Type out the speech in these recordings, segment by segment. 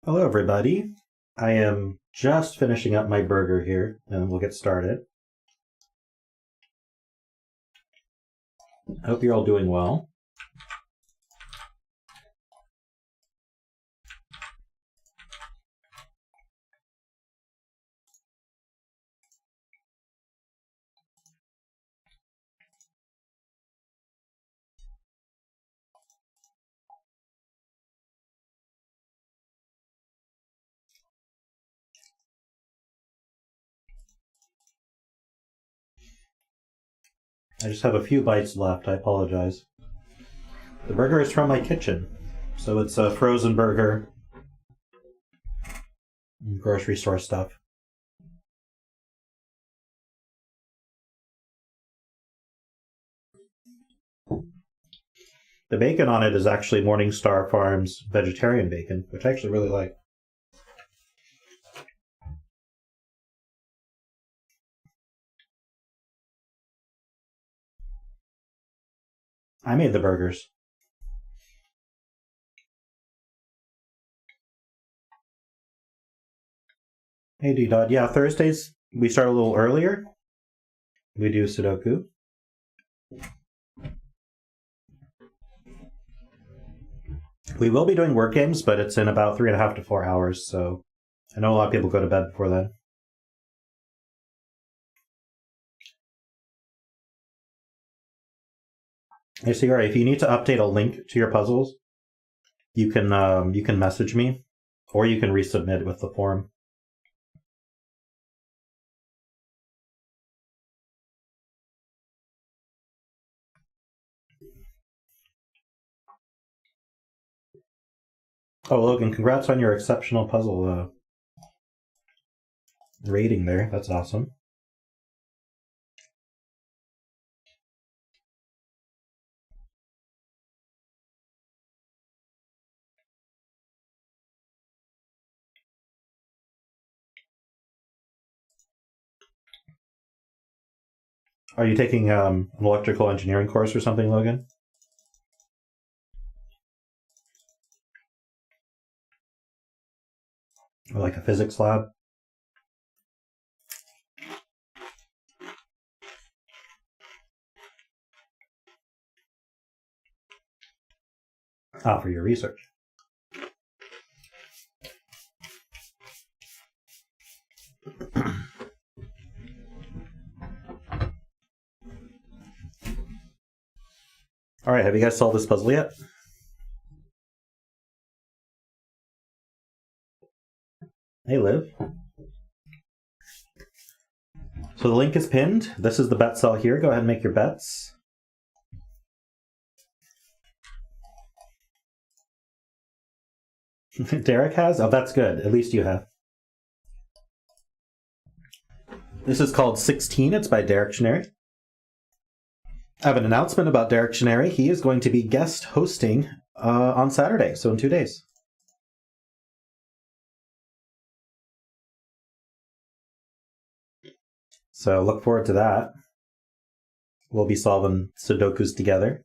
Hello everybody. I am just finishing up my burger here and we'll get started. I hope you're all doing well. I just have a few bites left, I apologize. The burger is from my kitchen, so it's a frozen burger, grocery store stuff. The bacon on it is actually Morningstar Farms vegetarian bacon, which I actually really like. I made the burgers. Hey D-Dot, yeah, Thursdays we start a little earlier. We do Sudoku. We will be doing word games, but it's in about 3.5 to 4 hours, so I know a lot of people go to bed before then. Hey, Sigara, if you need to update a link to your puzzles, you can message me, or you can resubmit with the form. Oh, Logan, congrats on your exceptional puzzle rating there. That's awesome. Are you taking an electrical engineering course or something, Logan? Or like a physics lab? Ah, for your research. All right, have you guys solved this puzzle yet? Hey, Liv. So the link is pinned. This is the bet cell here. Go ahead and make your bets. Derek has? Oh, that's good. At least you have. This is called 16. It's by Derektionary. I have an announcement about Derektionary. He is going to be guest hosting on Saturday, so in 2 days. So look forward to that. We'll be solving Sudokus together.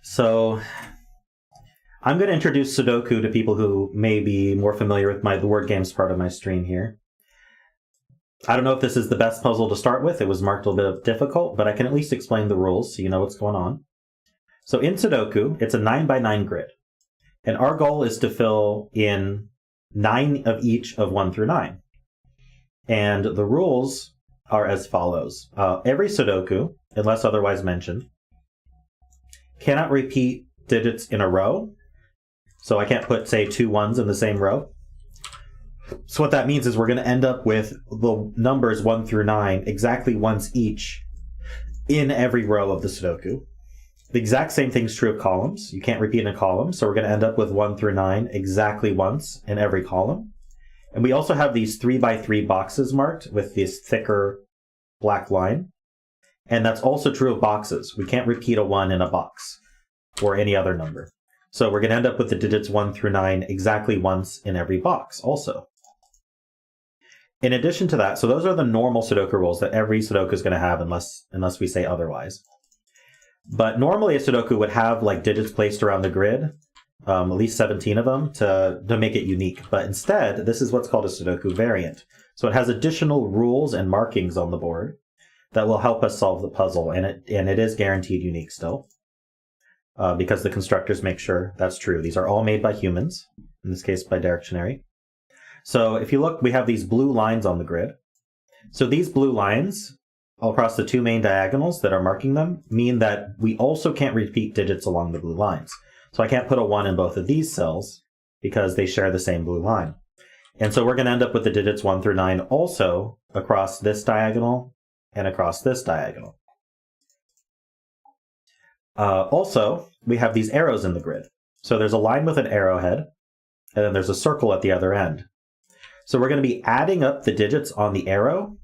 So I'm going to introduce Sudoku to people who may be more familiar with the word games part of my stream here. I don't know if this is the best puzzle to start with. It was marked a little bit difficult, but I can at least explain the rules so you know what's going on. So in Sudoku, it's a 9x9 grid. And our goal is to fill in 9 of each of 1 through 9. And the rules are as follows. Every Sudoku, unless otherwise mentioned, cannot repeat digits in a row. So I can't put, say, 2 1s in the same row. So what that means is we're going to end up with the numbers 1 through 9 exactly once each in every row of the Sudoku. The exact same thing is true of columns. You can't repeat in a column, so we're going to end up with 1 through 9 exactly once in every column. And we also have these 3x3 boxes marked with this thicker black line. And that's also true of boxes. We can't repeat a 1 in a box or any other number. So we're going to end up with the digits 1 through 9 exactly once in every box also. In addition to that, so those are the normal Sudoku rules that every Sudoku is going to have unless we say otherwise. But normally a Sudoku would have like digits placed around the grid, at least 17 of them to make it unique. But instead, this is what's called a Sudoku variant. So it has additional rules and markings on the board that will help us solve the puzzle, and it is guaranteed unique still, because the constructors make sure that's true. These are all made by humans, in this case by Derektionary. So if you look, we have these blue lines on the grid. So these blue lines all across the two main diagonals that are marking them mean that we also can't repeat digits along the blue lines. So I can't put a 1 in both of these cells because they share the same blue line. And so we're going to end up with the digits 1 through 9 also across this diagonal and across this diagonal. Also, we have these arrows in the grid. So there's a line with an arrowhead, and then there's a circle at the other end. So we're going to be adding up the digits on the arrow,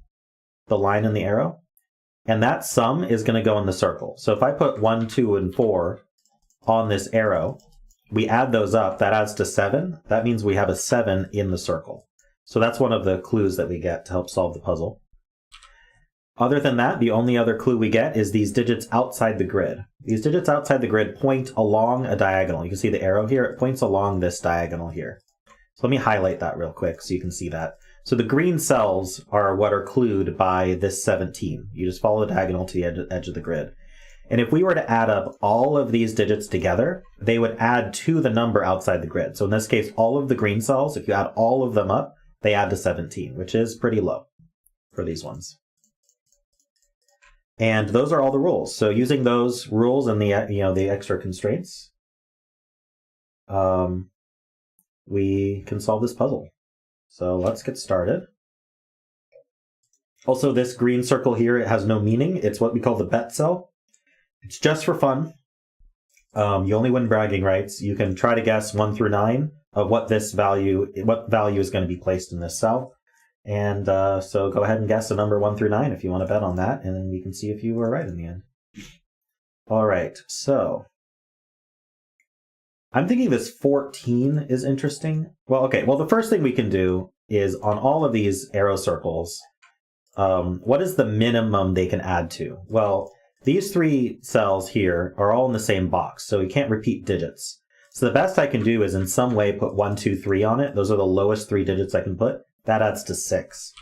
the line in the arrow, and that sum is going to go in the circle. So if I put 1, 2, and 4 on this arrow, we add those up, that adds to 7. That means we have a 7 in the circle. So that's one of the clues that we get to help solve the puzzle. Other than that, the only other clue we get is these digits outside the grid. These digits outside the grid point along a diagonal. You can see the arrow here, it points along this diagonal here. So let me highlight that real quick so you can see that. So the green cells are what are clued by this 17. You just follow the diagonal to the edge of the grid. And if we were to add up all of these digits together, they would add to the number outside the grid. So in this case, all of the green cells, if you add all of them up, they add to 17, which is pretty low for these ones. And those are all the rules. So using those rules and the extra constraints, we can solve this puzzle. So let's get started. Also, this green circle here, it has no meaning. It's what we call the bet cell. It's just for fun. You only win bragging rights. You can try to guess 1 through 9 of what value is going to be placed in this cell. And so go ahead and guess a number 1 through 9 if you want to bet on that, and then we can see if you were right in the end. All right, so I'm thinking this 14 is interesting. Well, the first thing we can do is on all of these arrow circles, what is the minimum they can add to? Well, these 3 cells here are all in the same box, so we can't repeat digits. So the best I can do is in some way put 1, 2, 3 on it. Those are the lowest 3 digits I can put. That adds to 6.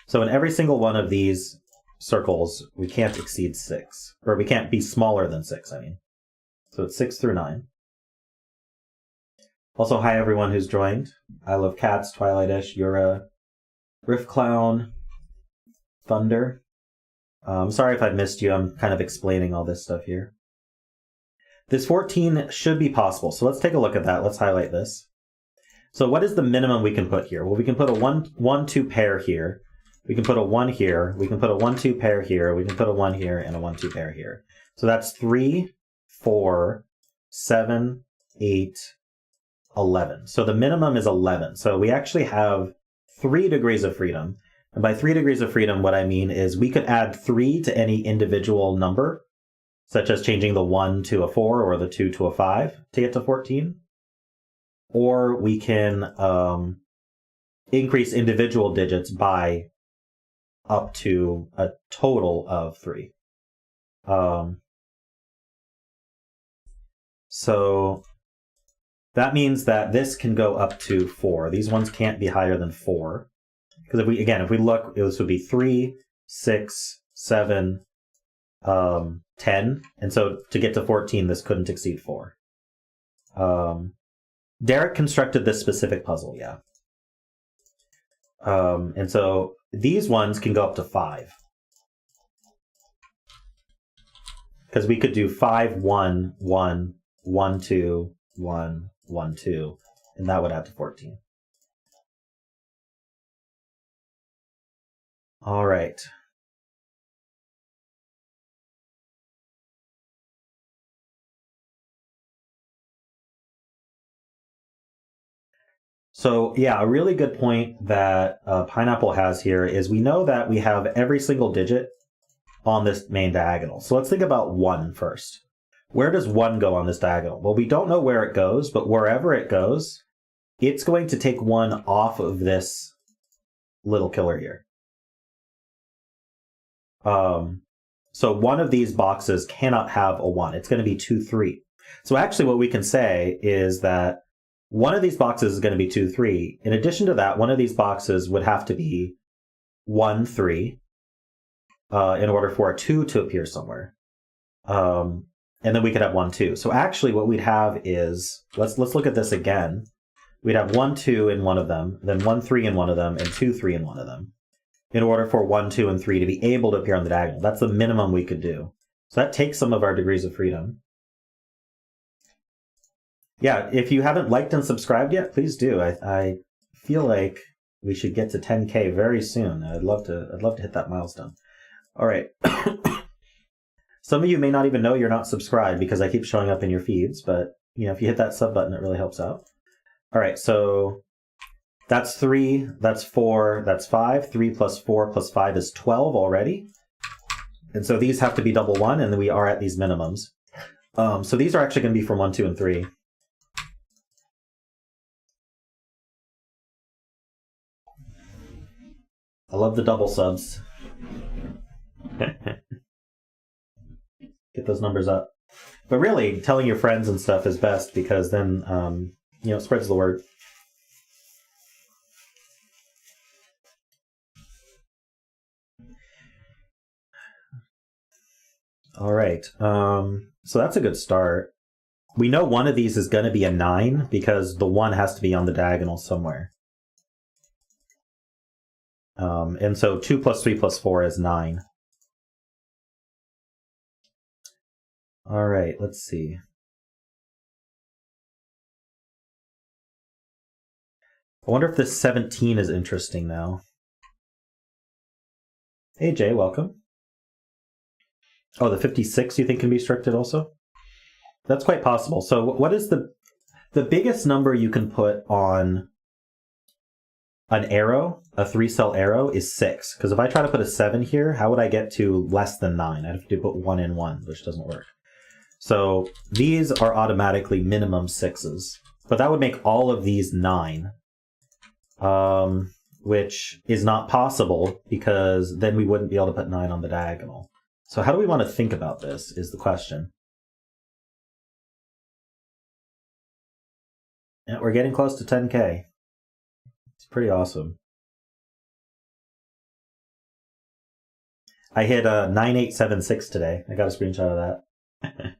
So in every single one of these circles, we can't exceed 6. Or we can't be smaller than 6, I mean. So it's 6 through 9. Also, hi everyone who's joined. I Love Cats, Twilightish, Yura, Riff Clown, Thunder. I'm sorry if I missed you. I'm kind of explaining all this stuff here. This 14 should be possible. So let's take a look at that. Let's highlight this. So what is the minimum we can put here? Well, we can put a 1, 2 pair here. We can put a 1 here. We can put a 1, 2 pair here. We can put a 1 here and a 1, 2 pair here. So that's 3, 4, 7, 8, 11. So the minimum is 11. So we actually have 3 degrees of freedom. And by 3 degrees of freedom, what I mean is we could add 3 to any individual number, such as changing the 1 to a 4 or the 2 to a 5 to get to 14. Or we can increase individual digits by up to a total of 3. So that means that this can go up to 4. These ones can't be higher than 4. Because if we look, this would be 3, 6, 7, 10. And so to get to 14, this couldn't exceed 4. Derek constructed this specific puzzle, yeah. And so these ones can go up to 5. Because we could do 5, 1, 1, 1, 2, 1, 1, 2, and that would add to 14. All right. So yeah, a really good point that Pineapple has here is we know that we have every single digit on this main diagonal. So let's think about 1 first. Where does 1 go on this diagonal? Well, we don't know where it goes, but wherever it goes, it's going to take 1 off of this little killer here. So one of these boxes cannot have a 1. It's going to be 2, 3. So actually what we can say is that one of these boxes is going to be 2, 3. In addition to that, one of these boxes would have to be 1, 3 in order for a 2 to appear somewhere. And then we could have 1, 2. So actually what we'd have is, let's look at this again. We'd have 1, 2 in one of them, then 1, 3 in one of them, and 2, 3 in one of them, in order for 1, 2, and 3 to be able to appear on the diagonal. That's the minimum we could do. So that takes some of our degrees of freedom. Yeah, if you haven't liked and subscribed yet, please do. I feel like we should get to 10K very soon. I'd love to hit that milestone. All right. Some of you may not even know you're not subscribed because I keep showing up in your feeds, but if you hit that sub button, it really helps out. All right, so that's 3, that's 4, that's 5. 3 plus 4 plus 5 is 12 already. And so these have to be double 1, and then we are at these minimums. So these are actually going to be from 1, 2, and 3. I love the double subs. Get those numbers up. But really, telling your friends and stuff is best because then, it spreads the word. All right. So that's a good start. We know one of these is going to be a 9 because the 1 has to be on the diagonal somewhere. And so 2 plus 3 plus 4 is 9. All right, let's see. I wonder if this 17 is interesting now. Hey, Jay, welcome. Oh, the 56 you think can be restricted also? That's quite possible. So what is the biggest number you can put on an arrow, a 3-cell arrow, is 6. Because if I try to put a 7 here, how would I get to less than 9? I'd have to put 1 in 1, which doesn't work. So these are automatically minimum 6s. But that would make all of these 9. Which is not possible because then we wouldn't be able to put 9 on the diagonal. So how do we want to think about this is the question. And we're getting close to 10K. It's pretty awesome. I hit 9876 today. I got a screenshot of that.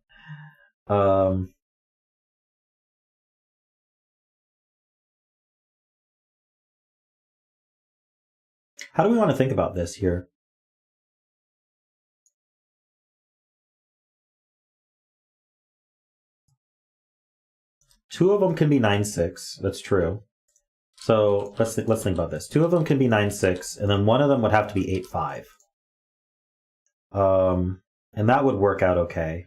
How do we want to think about this here? Two of them can be 9-6. That's true. So let's think about this. 2 of them can be 9-6, and then one of them would have to be 8-5. And that would work out okay.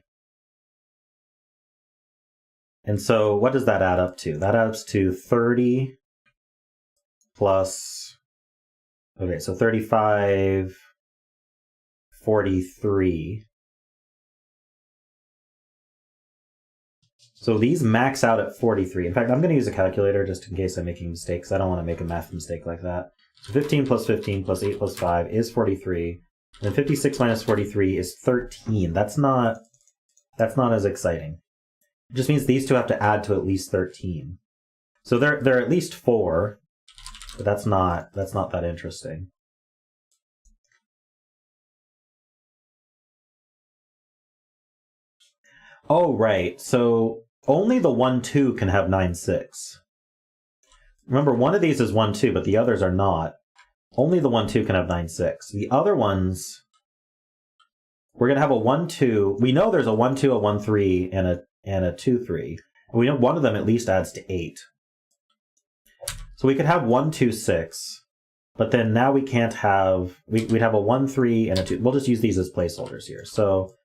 And so what does that add up to? That adds to 30 plus... Okay, so 35, 43. So these max out at 43. In fact, I'm going to use a calculator just in case I'm making mistakes. I don't want to make a math mistake like that. So 15 plus 15 plus 8 plus 5 is 43. And then 56 minus 43 is 13. That's not as exciting. It just means these two have to add to at least 13. So they're at least 4, but that's not that interesting. Oh, right. So only the 1, 2 can have 9, 6. Remember, one of these is 1, 2, but the others are not. Only the 1, 2 can have 9, 6. The other ones, we're going to have a 1, 2. We know there's a 1, 2, a 1, 3, and a 2, 3. We know one of them at least adds to 8. So we could have 1, 2, 6, but then now we can't have... We'd have a 1, 3, and a 2. We'll just use these as placeholders here. So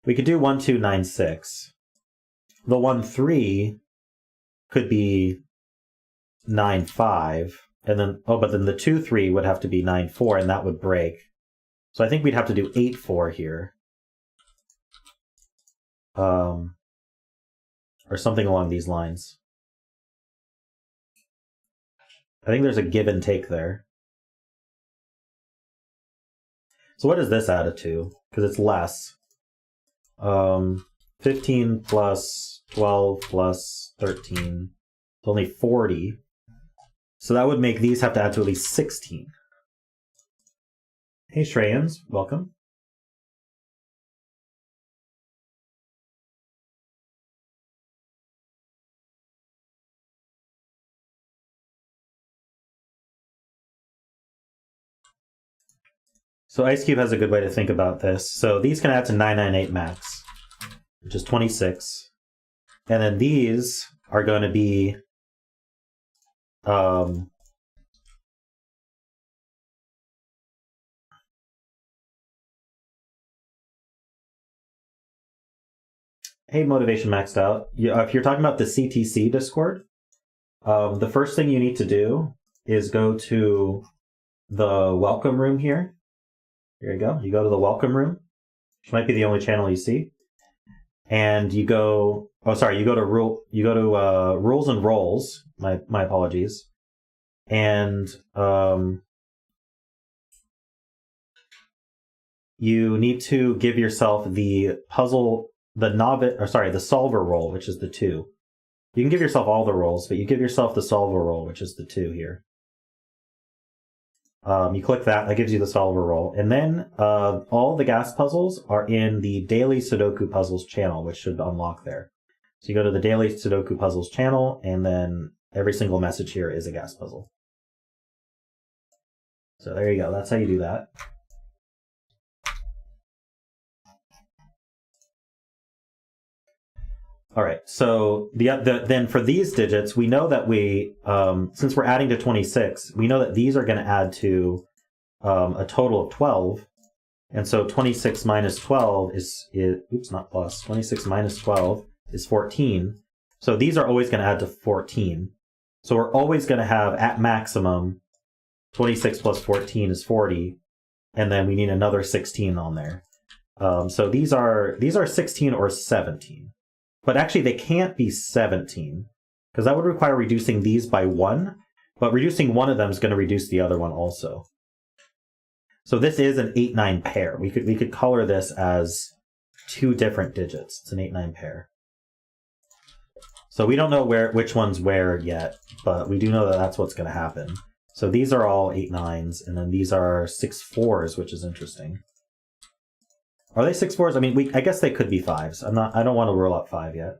we could do 1, 2, 9, 6. The 1, 3 could be 9, 5. And then, but then the 2, 3 would have to be 9, 4, and that would break. So I think we'd have to do 8, 4 here. Or something along these lines. I think there's a give and take there. So what does this add it to? Because it's less. 15 plus 12 plus 13. It's only 40. So that would make these have to add to at least 16. Hey Shreyans, welcome. So Ice Cube has a good way to think about this. So these can add to 998 max, which is 26. And then these are going to be hey, Motivation Maxed Out. If you're talking about the CTC Discord, the first thing you need to do is go to the welcome room here. Here you go. You go to the welcome room, which might be the only channel you see. And you go, you go to rules and roles. My apologies. And you need to give yourself the puzzle, the solver role, which is the 2. You can give yourself all the roles, but you give yourself the solver role, which is the 2 here. You click that gives you the solver role. And then all the gas puzzles are in the Daily Sudoku Puzzles channel, which should unlock there. So you go to the Daily Sudoku Puzzles channel, and then every single message here is a gas puzzle. So there you go. That's how you do that. All right, so then for these digits, we know that since we're adding to 26, we know that these are going to add to a total of 12. And so 26 minus 12 oops, not plus. 26 minus 12 is 14. So these are always going to add to 14. So we're always going to have, at maximum, 26 plus 14 is 40. And then we need another 16 on there. So these are 16 or 17. But actually, they can't be 17, because that would require reducing these by 1. But reducing one of them is going to reduce the other one also. So this is an 8-9 pair. We could color this as 2 different digits. It's an 8-9 pair. So we don't know which one's where yet, but we do know that that's what's going to happen. So these are all 8-9s, and then these are 6-4s, which is interesting. Are they 6-4s? I mean, I guess they could be 5s. I don't want to rule out 5 yet.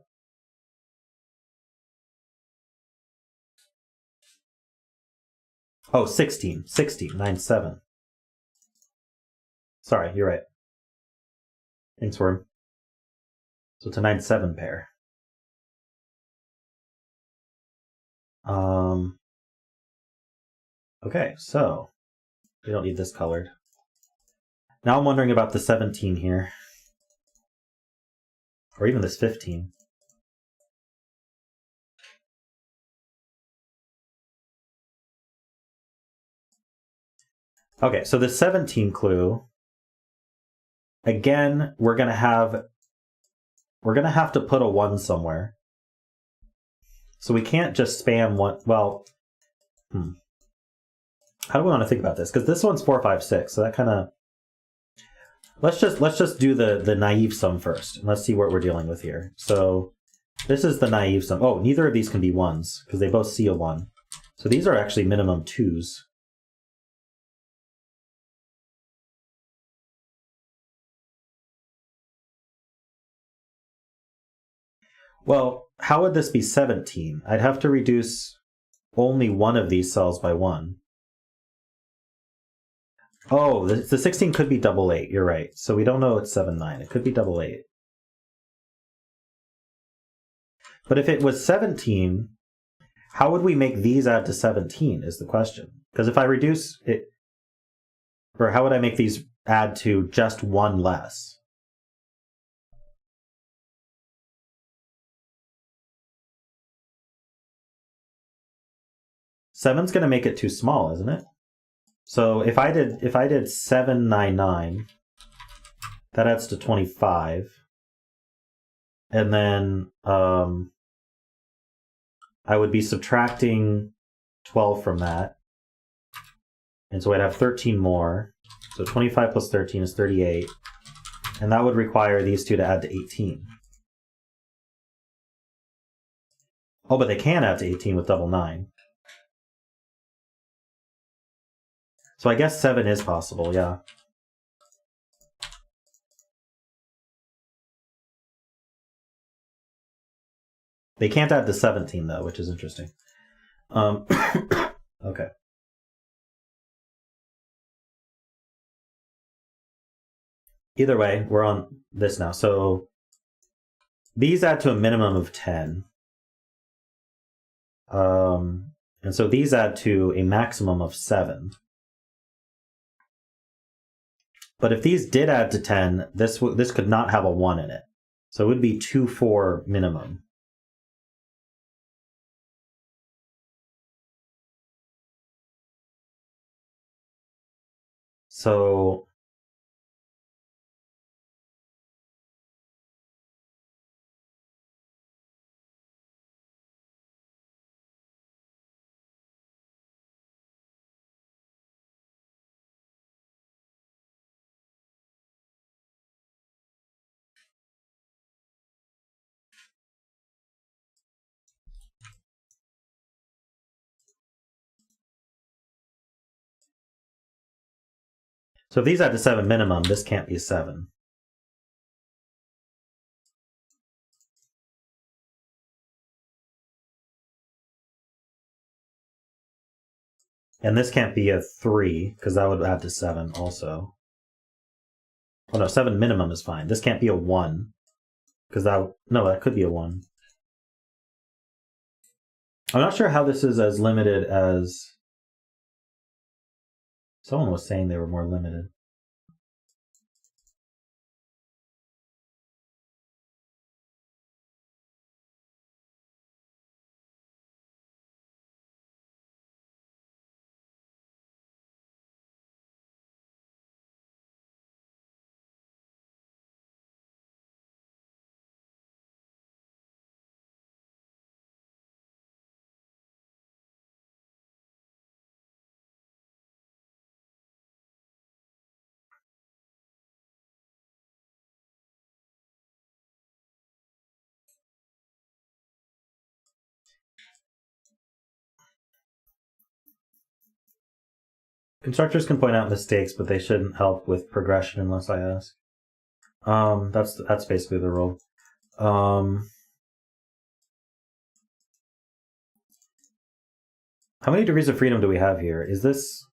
Oh, 16. 9-7. Sorry, you're right. Thanks, Worm. So it's a 9-7 pair. Okay, so we don't need this colored. Now I'm wondering about the 17 here. Or even this 15. Okay, so the 17 clue, again, we're gonna have to put a 1 somewhere. So we can't just spam one. Well, how do we want to think about this? Because this one's 4, 5, 6, so that kind of. Let's just do the naive sum first. And let's see what we're dealing with here. So this is the naive sum. Oh, neither of these can be 1s because they both see a 1. So these are actually minimum 2s. Well, how would this be 17? I'd have to reduce only one of these cells by 1. Oh, the 16 could be 8. You're right. So we don't know it's 7, 9. It could be 8. But if it was 17, how would we make these add to 17 is the question. Because if I reduce it, or how would I make these add to just 1 less? Seven's going to make it too small, isn't it? So if I did 7, 9, 9, that adds to 25. And then I would be subtracting 12 from that. And so I'd have 13 more. So 25 plus 13 is 38. And that would require these two to add to 18. Oh, but they can add to 18 with double 9. So I guess 7 is possible, yeah. They can't add to 17, though, which is interesting. Okay. Either way, we're on this now. So these add to a minimum of 10. And so these add to a maximum of 7. But if these did add to 10, this could not have a 1 in it. So it would be 2, 4 minimum. So if these add to 7 minimum, this can't be a 7. And this can't be a 3, because that would add to 7 also. Oh no, 7 minimum is fine. This can't be a 1, because that could be a 1. I'm not sure how this is as limited as... Someone was saying they were more limited. Constructors can point out mistakes, but they shouldn't help with progression unless I ask. That's basically the rule. How many degrees of freedom do we have here? Is this...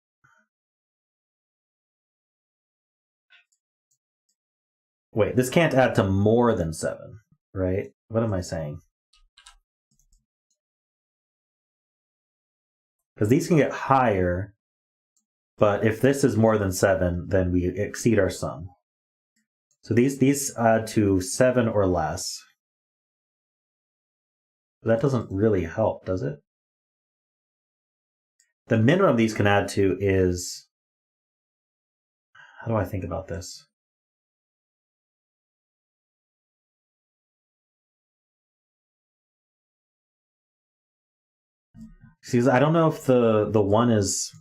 Wait, this can't add to more than 7, right? What am I saying? Because these can get higher, but if this is more than 7, then we exceed our sum. So these add to 7 or less. But that doesn't really help, does it? The minimum these can add to is... How do I think about this? See, I don't know if the 1 is...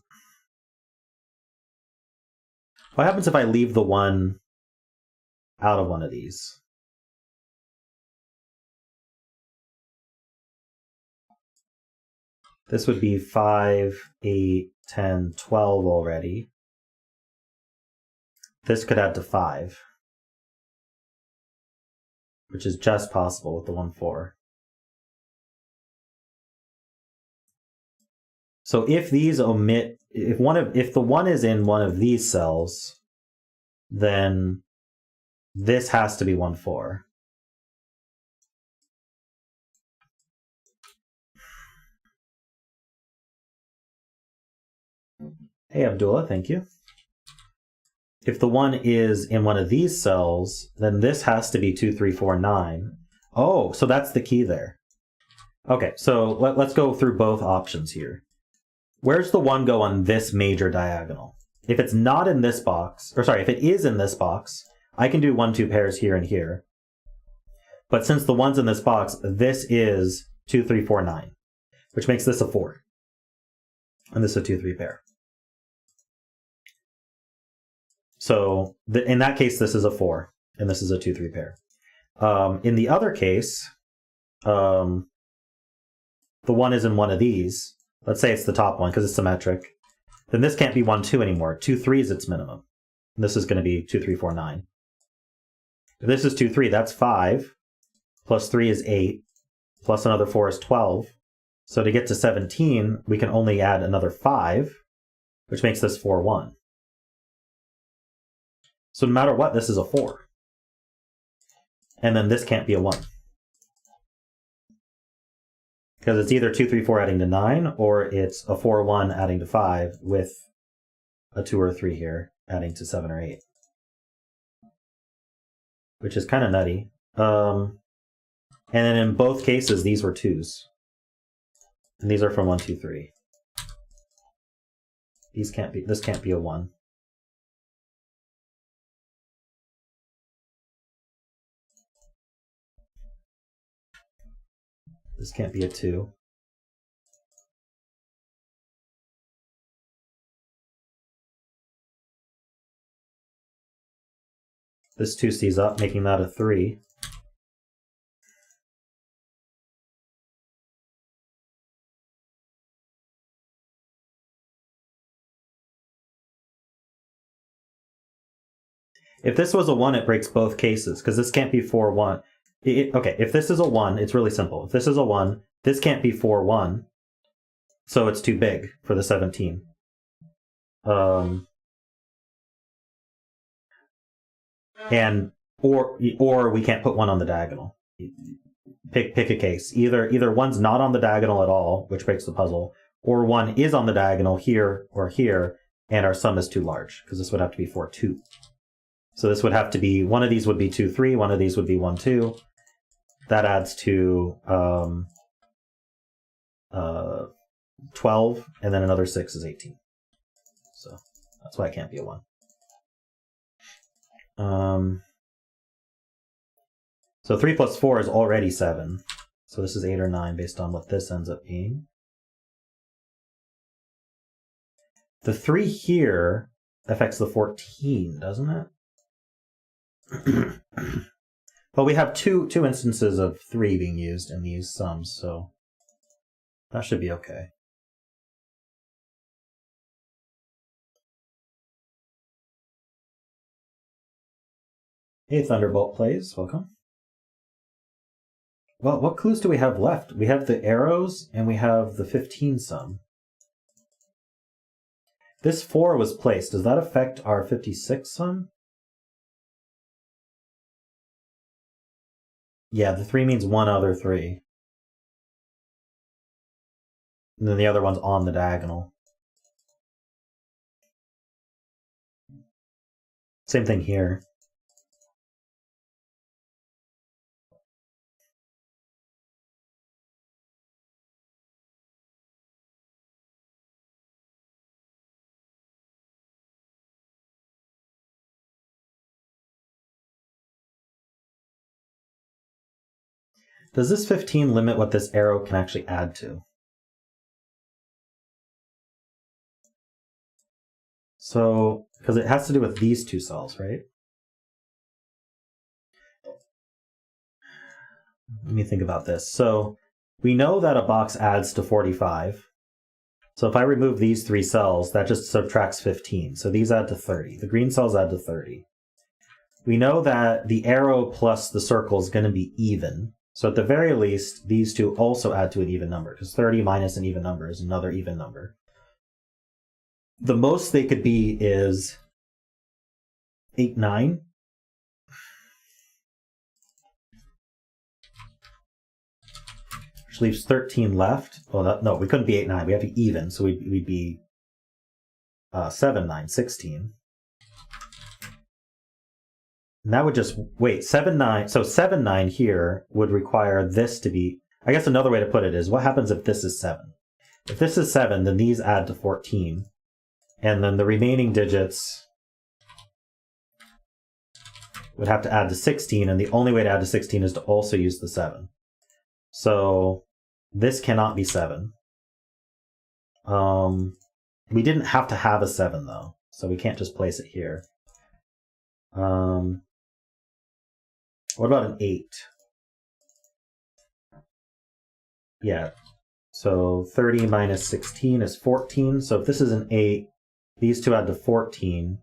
What happens if I leave the 1 out of one of these? This would be 5, 8, 10, 12 already. This could add to 5, which is just possible with the 1, 4. So if these omit, if the 1 is in one of these cells, then this has to be 1, 4. Hey, Abdullah, thank you. If the 1 is in one of these cells, then this has to be 2, 3, 4, 9. Oh, so that's the key there. Okay, so let's go through both options here. Where's the 1 go on this major diagonal? If it's not in this box, or sorry, if it is in this box, I can do 1, 2 pairs here and here. But since the 1's in this box, this is 2, 3, 4, 9, which makes this a 4. And this is a 2, 3 pair. So in that case, this is a 4, and this is a 2-3 pair. In the other case, the 1 is in one of these. Let's say it's the top one because it's symmetric. Then this can't be 1, 2 anymore. 2, 3 is its minimum. And this is going to be 2, 3, 4, 9. If this is 2, 3, that's 5. Plus 3 is 8. Plus another 4 is 12. So to get to 17, we can only add another 5, which makes this 4, 1. So no matter what, this is a 4. And then this can't be a 1. Because it's either 2, 3, 4 adding to 9, or it's a 4, 1 adding to 5 with a 2 or 3 here adding to 7 or 8. Which is kind of nutty. And then in both cases, these were 2s. And these are from 1, 2, 3. This can't be a 1. This can't be a 2. This 2 C's up, making that a 3. If this was a 1, it breaks both cases, because this can't be 4, 1. Okay, if this is a 1, it's really simple. If this is a 1, this can't be 4, 1, so it's too big for the 17. Or we can't put 1 on the diagonal. Pick a case. Either 1's not on the diagonal at all, which breaks the puzzle, or 1 is on the diagonal here or here, and our sum is too large, because this would have to be 4, 2. So this would have to be, one of these would be 2, 3, one of these would be 1, 2. That adds to 12, and then another 6 is 18. So that's why it can't be a 1. So 3 plus 4 is already 7. So this is 8 or 9 based on what this ends up being. The 3 here affects the 14, doesn't it? Well, we have two instances of 3 being used in these sums, so that should be okay. Hey, Thunderbolt Plays, welcome. Well, what clues do we have left? We have the arrows, and we have the 15 sum. This 4 was placed. Does that affect our 56 sum? Yeah, the 3 means one other 3. And then the other one's on the diagonal. Same thing here. Does this 15 limit what this arrow can actually add to? So, because it has to do with these 2 cells, right? Let me think about this. So, we know that a box adds to 45. So if I remove these 3 cells, that just subtracts 15. So these add to 30. The green cells add to 30. We know that the arrow plus the circle is going to be even. So at the very least, these 2 also add to an even number, because 30 minus an even number is another even number. The most they could be is 8, 9. Which leaves 13 left. Well, no, we couldn't be 8, 9. We have to even, so we'd be 7, 9, 16. And that would just, wait, 7, 9. So 7, 9 here would require this to be, I guess another way to put it is, what happens if this is 7? If this is 7, then these add to 14. And then the remaining digits would have to add to 16, and the only way to add to 16 is to also use the 7. So this cannot be 7. We didn't have to have a 7, though, so we can't just place it here. What about an 8? Yeah. So 30 minus 16 is 14. So if this is an 8, these two add to 14.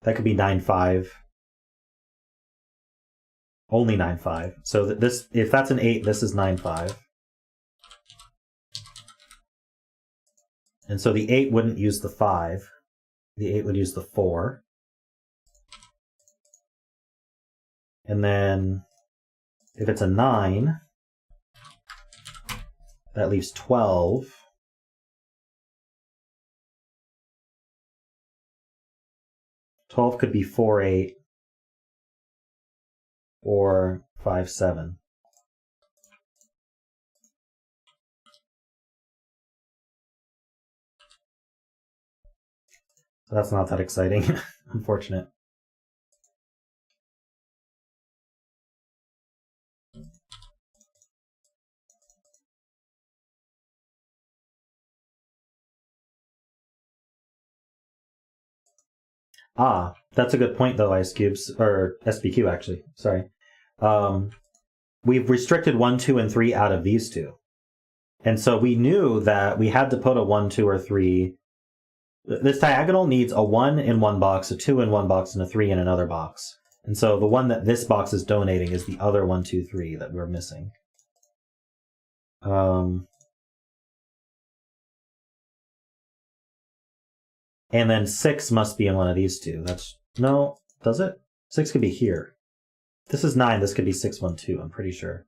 That could be 9-5. Only 9-5. So this, if that's an 8, this is 9-5. And so the 8 wouldn't use the 5. The 8 would use the 4. And then if it's a 9, that leaves 12. Twelve could be 4-8 or 5-7. So that's not that exciting. Unfortunate. Ah, that's a good point though, Ice Cubes, or SBQ actually, sorry. We've restricted 1, 2, and 3 out of these two. And so we knew that we had to put a 1, 2, or 3. This diagonal needs a 1 in one box, a 2 in one box, and a 3 in another box. And so the one that this box is donating is the other 1, 2, 3 that we're missing. And then 6 must be in one of these two. No, does it? 6 could be here. This is 9, this could be 6, 1, 2, I'm pretty sure.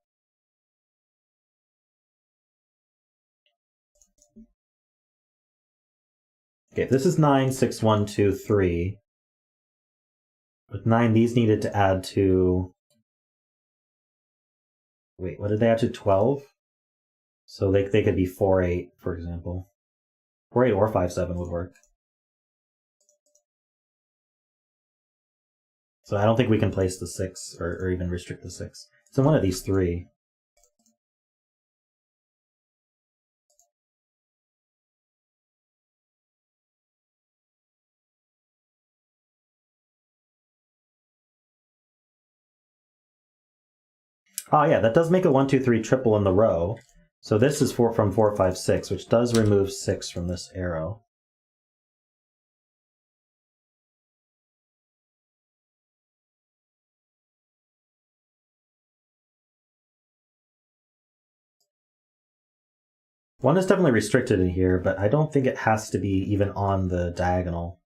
Okay, if this is 9, 6, 1, 2, 3. With 9, these needed to add to... Wait, what did they add to? 12? So they could be 4, 8, for example. 4, 8 or 5, 7 would work. So I don't think we can place the 6 or even restrict the 6. So one of these 3. Oh yeah, that does make a 1, 2, 3 triple in the row. So this is from 4, 5, 6, which does remove 6 from this arrow. One is definitely restricted in here, but I don't think it has to be even on the diagonal.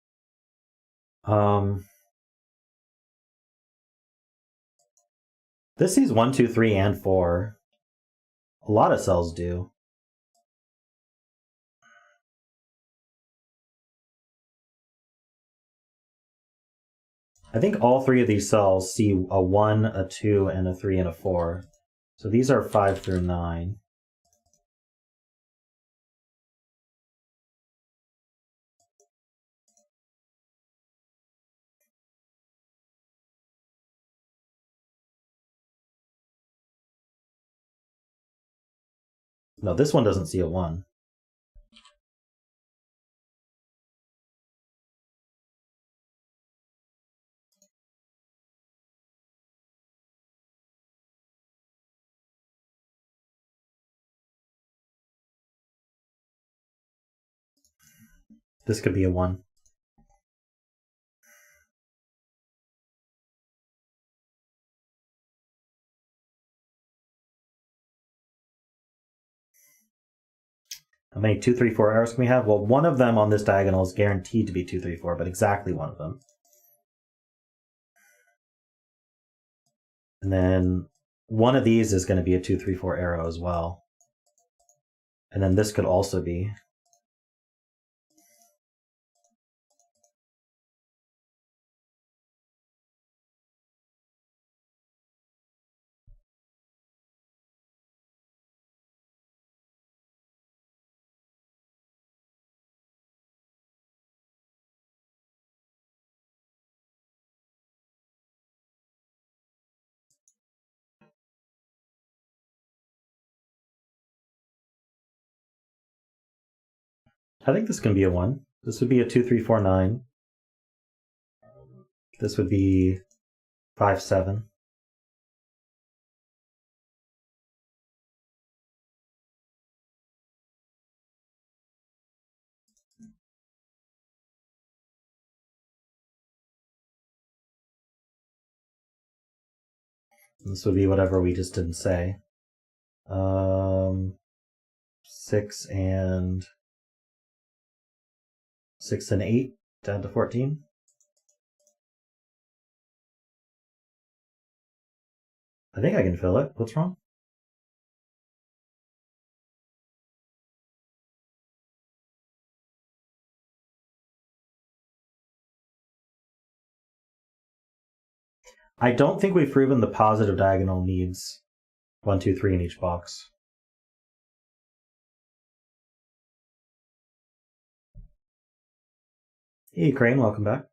This sees 1, 2, 3, and 4. A lot of cells do. I think all 3 of these cells see a 1, a 2, and a 3, and a 4. So these are 5 through 9. No, this one doesn't see a 1. This could be a 1. How many 2, 3, 4 arrows can we have? Well, one of them on this diagonal is guaranteed to be 2, 3, 4, but exactly one of them. And then one of these is going to be a 2, 3, 4 arrow as well. And then this could also be. I think this can be a 1. This would be a 2, 3, 4, 9. This would be 5, 7. This would be whatever we just didn't say. 6 and 8 down to 14. I think I can fill it. What's wrong? I don't think we've proven the positive diagonal needs 1, 2, 3 in each box. Hey, Crane, welcome back.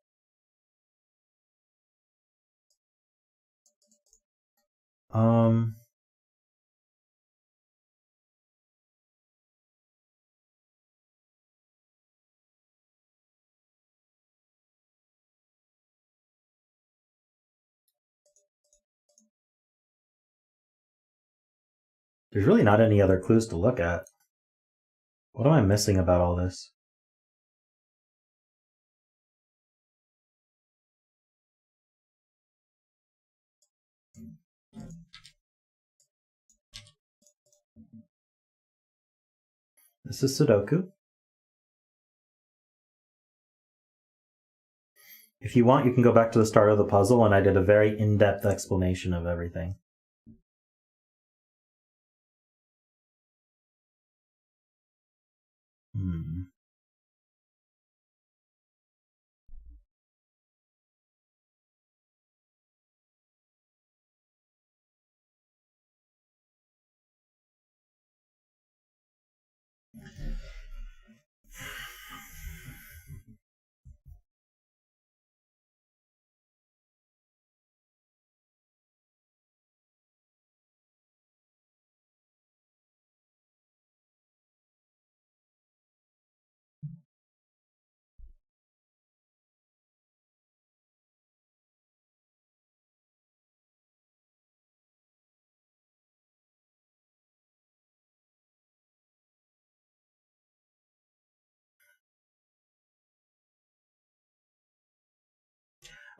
There's really not any other clues to look at. What am I missing about all this? This is Sudoku. If you want, you can go back to the start of the puzzle, and I did a very in-depth explanation of everything.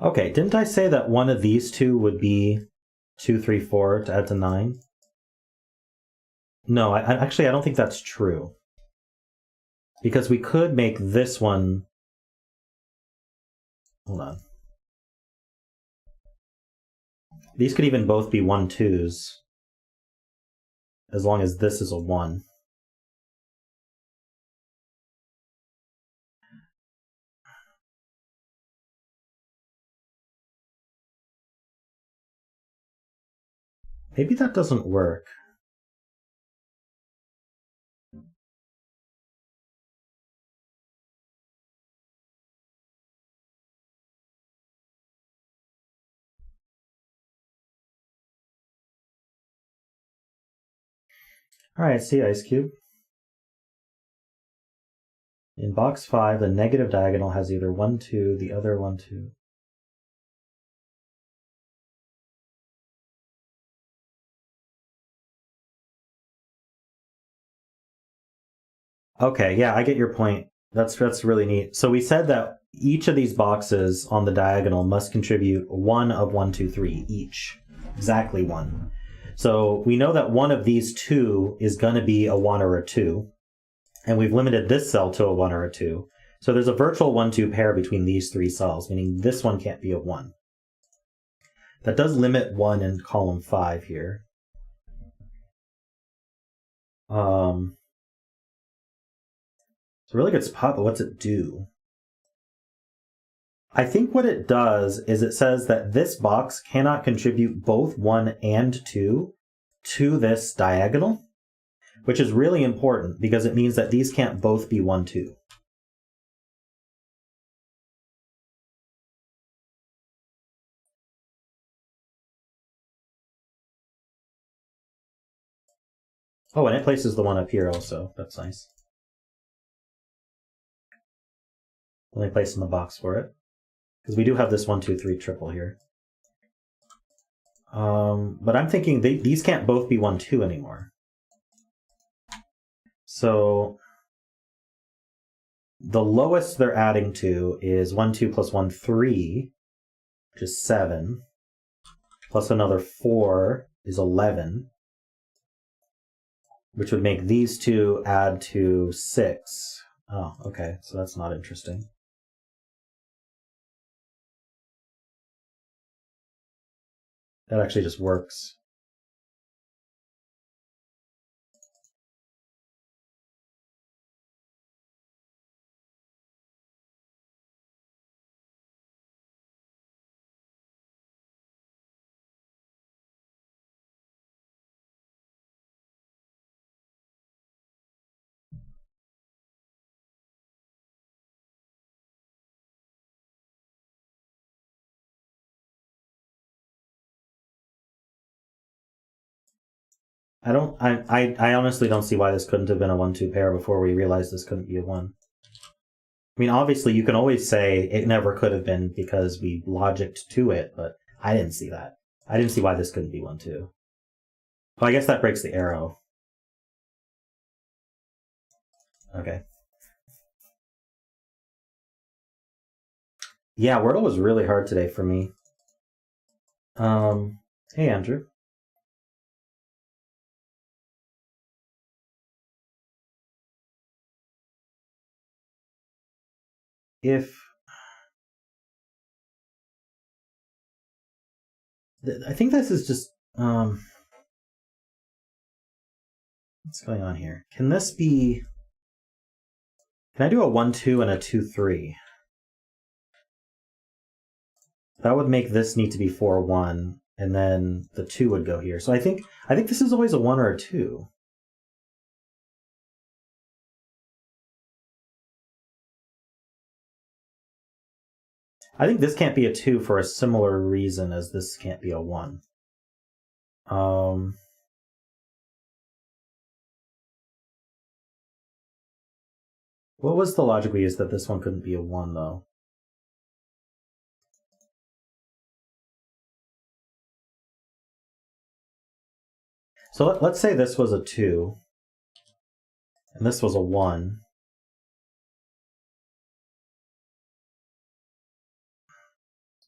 Okay, didn't I say that one of these two would be 2, 3, 4 to add to 9? No, I don't think that's true. Because we could make this one... Hold on. These could even both be 1, 2s. As long as this is a 1. Maybe that doesn't work. Alright, see Ice Cube. In box 5, the negative diagonal has either 1, 2, the other 1, 2. Okay, yeah, I get your point. That's really neat. So we said that each of these boxes on the diagonal must contribute 1 of 1, 2, 3 each. Exactly 1. So we know that one of these two is going to be a 1 or a 2. And we've limited this cell to a 1 or a 2. So there's a virtual 1-2 pair between these 3 cells, meaning this one can't be a 1. That does limit 1 in column 5 here. It's a really good spot, but what's it do? I think what it does is it says that this box cannot contribute both 1 and 2 to this diagonal, which is really important because it means that these can't both be 1, 2. Oh, and it places the one up here also. That's nice. Let me place in the box for it. Because we do have this 1, 2, 3 triple here. But I'm thinking these can't both be 1, 2 anymore. So the lowest they're adding to is 1, 2 plus 1, 3, which is 7. Plus another 4 is 11. Which would make these two add to 6. Oh, okay, so that's not interesting. That actually just works. I honestly don't see why this couldn't have been a 1, 2 pair before we realized this couldn't be a 1. I mean, obviously, you can always say it never could have been because we logicked to it, but I didn't see that. I didn't see why this couldn't be 1, 2. Well, I guess that breaks the arrow. Okay. Yeah, Wordle was really hard today for me. Hey, Andrew. I think this is just, what's going on here? Can this be, can I do a 1, 2 and a 2, 3? That would make this need to be 4, 1, and then the 2 would go here. So I think this is always a 1 or a 2. I think this can't be a 2 for a similar reason as this can't be a 1. What was the logic we used that this one couldn't be a 1, though? So let's say this was a 2, and this was a 1.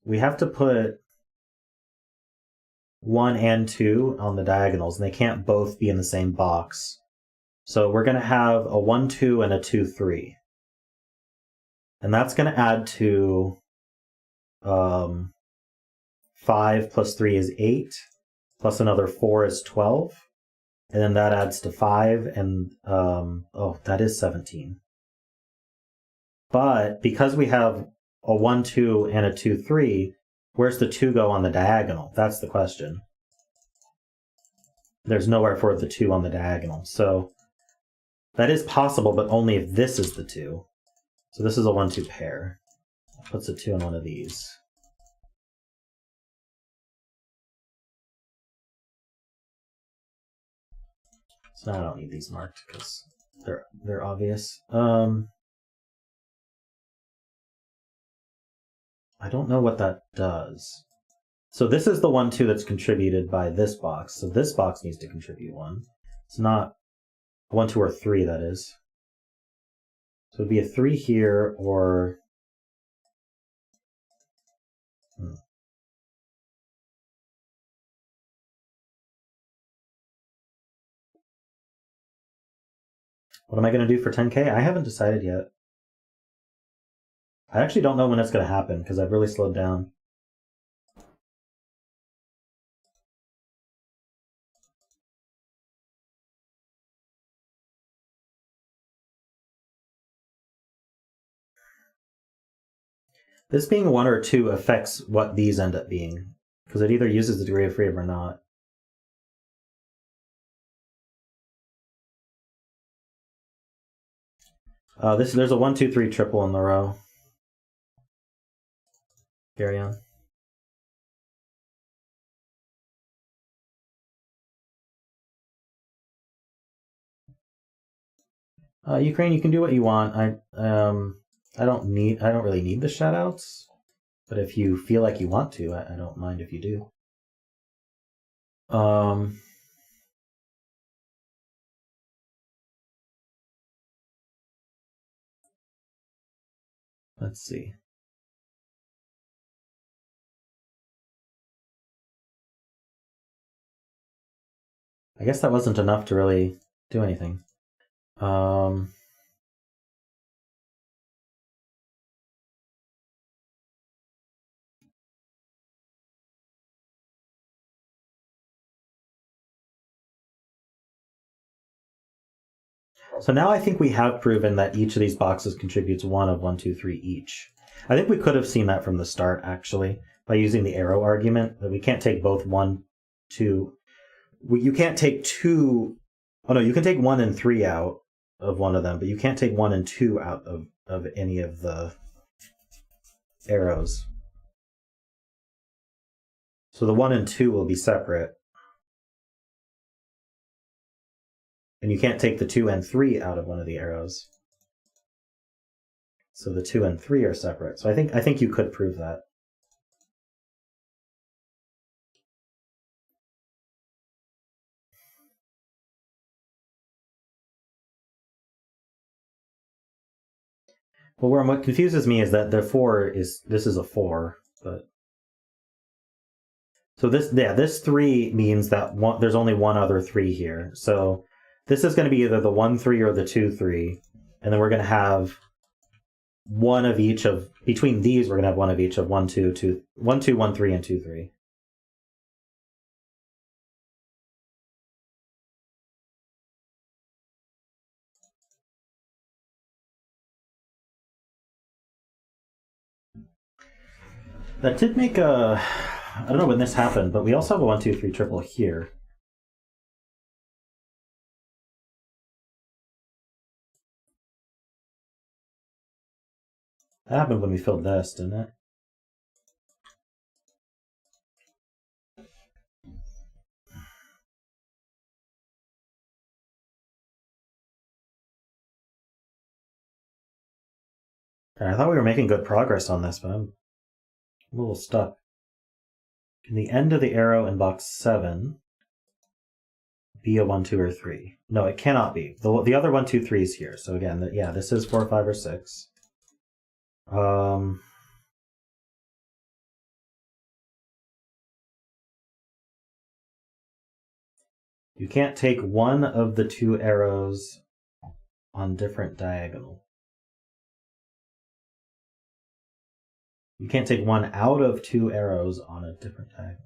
We have to put 1 and 2 on the diagonals, and they can't both be in the same box. So we're going to have a 1, 2 and a 2, 3. And that's going to add to 5 plus 3 is 8, plus another 4 is 12. And then that adds to 5, and that is 17. But because we have a 1, 2 and a 2, 3, where's the 2 go on the diagonal? That's the question. There's nowhere for the 2 on the diagonal. So that is possible, but only if this is the 2. So this is a 1, 2 pair. That puts a 2 in one of these. So now I don't need these marked because they're obvious. I don't know what that does. So this is the 1, 2 that's contributed by this box. So this box needs to contribute 1. It's not 1, 2, or 3, that is. So it'd be a 3 here, or... What am I going to do for 10K? I haven't decided yet. I actually don't know when it's going to happen, because I've really slowed down. This being 1 or 2 affects what these end up being, because it either uses the degree of freedom or not. There's a 1, 2, 3 triple in the row. Carry on. Ukraine, you can do what you want. I don't really need the shoutouts. But if you feel like you want to, I don't mind if you do. Let's see. I guess that wasn't enough to really do anything. So now I think we have proven that each of these boxes contributes 1 of 1, 2, 3 each. I think we could have seen that from the start, actually, by using the arrow argument, that we can't take both 1, 2... You can't take 2... Oh no, you can take 1 and 3 out of one of them, but you can't take 1 and 2 out of any of the arrows. So the 1 and 2 will be separate. And you can't take the 2 and 3 out of one of the arrows. So the 2 and 3 are separate. So I think you could prove that. Well, what confuses me is that this is a 4, but so this 3 means that there's only one other 3 here. So this is going to be either the 1, 3 or the 2, 3, and then we're going to have one of each of between these. We're going to have one of each of 1, 2, 1, 2, 1, 3, and 2, 3. That did make a... I don't know when this happened, but we also have a 1, 2, 3 triple here. That happened when we filled this, didn't it? And I thought we were making good progress on this, but I'm a little stuck. Can the end of the arrow in box 7 be a 1, 2, or 3? No, it cannot be. The other 1, 2, 3 is here. So again, yeah, this is 4, 5, or 6. You can't take one of the 2 arrows on different diagonal. You can't take one out of 2 arrows on a different diagonal.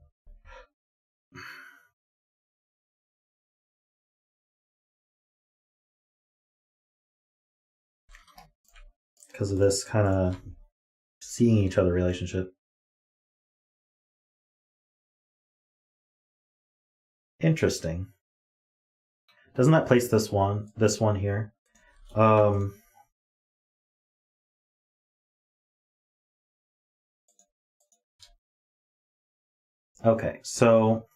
Because of this kind of seeing each other relationship. Interesting. Doesn't that place this one here? Okay, so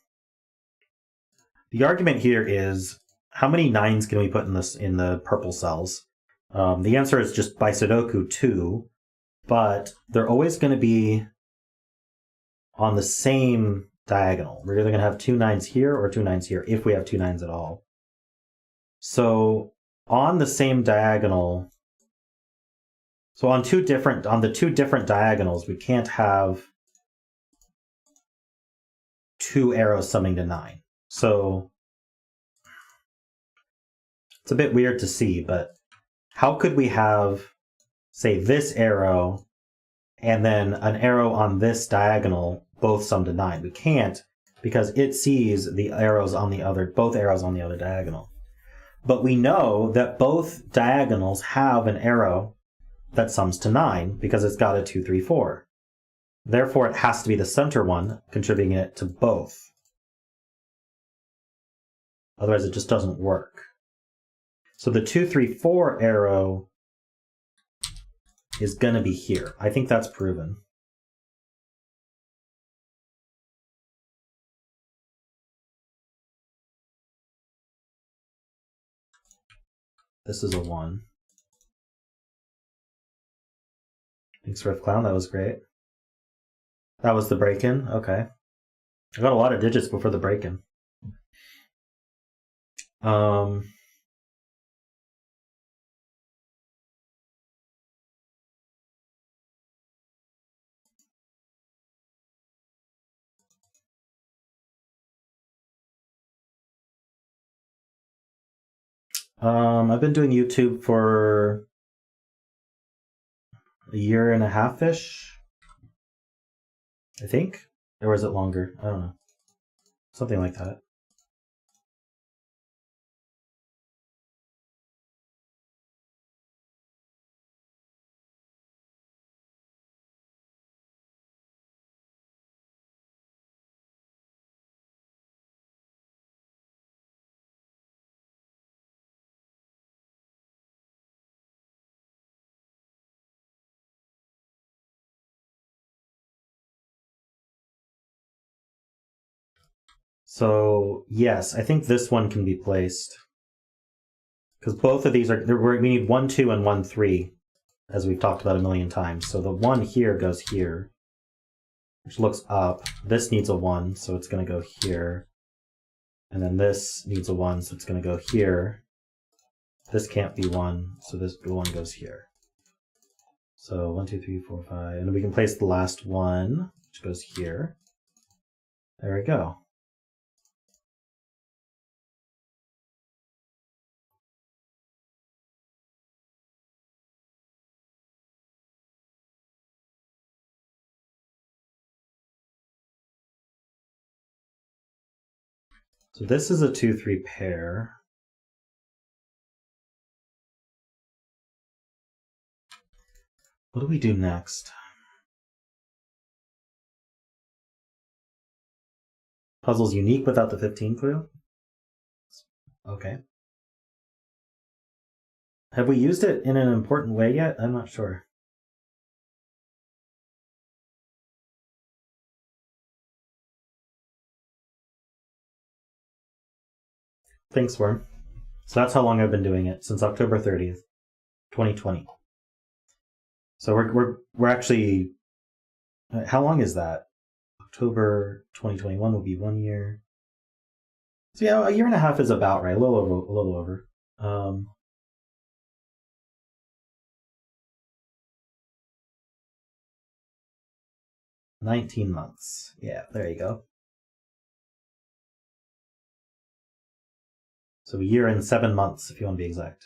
the argument here is how many 9s can we put in the purple cells? The answer is just by Sudoku 2, but they're always going to be on the same diagonal. We're either going to have 2 9s here or 2 9s here, if we have 2 9s at all. So on the same diagonal, so on the 2 different diagonals, we can't have 2 arrows summing to 9. So it's a bit weird to see, but how could we have, say, this arrow and then an arrow on this diagonal both sum to 9? We can't, because it sees both arrows on the other diagonal. But we know that both diagonals have an arrow that sums to 9 because it's got a 2, 3, 4. Therefore, it has to be the center one contributing it to both. Otherwise, it just doesn't work. So the 2, 3, 4 arrow is going to be here. I think that's proven. This is a 1. Thanks, Riff Clown. That was great. That was the break-in? Okay. I got a lot of digits before the break-in. I've been doing YouTube for a year and a half-ish, I think. Or is it longer? I don't know. Something like that. So, yes, I think this one can be placed. Because both of these are, we need 1, 2, and 1, 3, as we've talked about a million times. So the 1 here goes here, which looks up. This needs a 1, so it's going to go here. And then this needs a 1, so it's going to go here. This can't be 1, so this 1 goes here. So 1, 2, 3, 4, 5. And we can place the last one, which goes here. There we go. So this is a 2, 3 pair. What do we do next? Puzzle's unique without the 15 clue? Okay. Have we used it in an important way yet? I'm not sure. Thanks, Worm. So that's how long I've been doing it, since October 30th, 2020. So we're actually, how long is that? October 2021 will be 1 year. So yeah, a year and a half is about right, a little over. 19 months. Yeah, there you go. So a year and 7 months, if you want to be exact.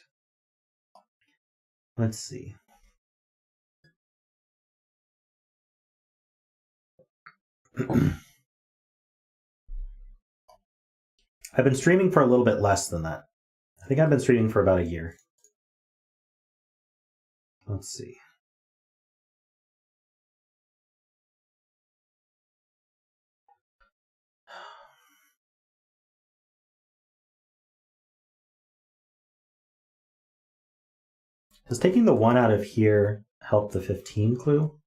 Let's see. I've been streaming for a little bit less than that. I think I've been streaming for about a year. Let's see. Does taking the 1 out of here help the 15 clue?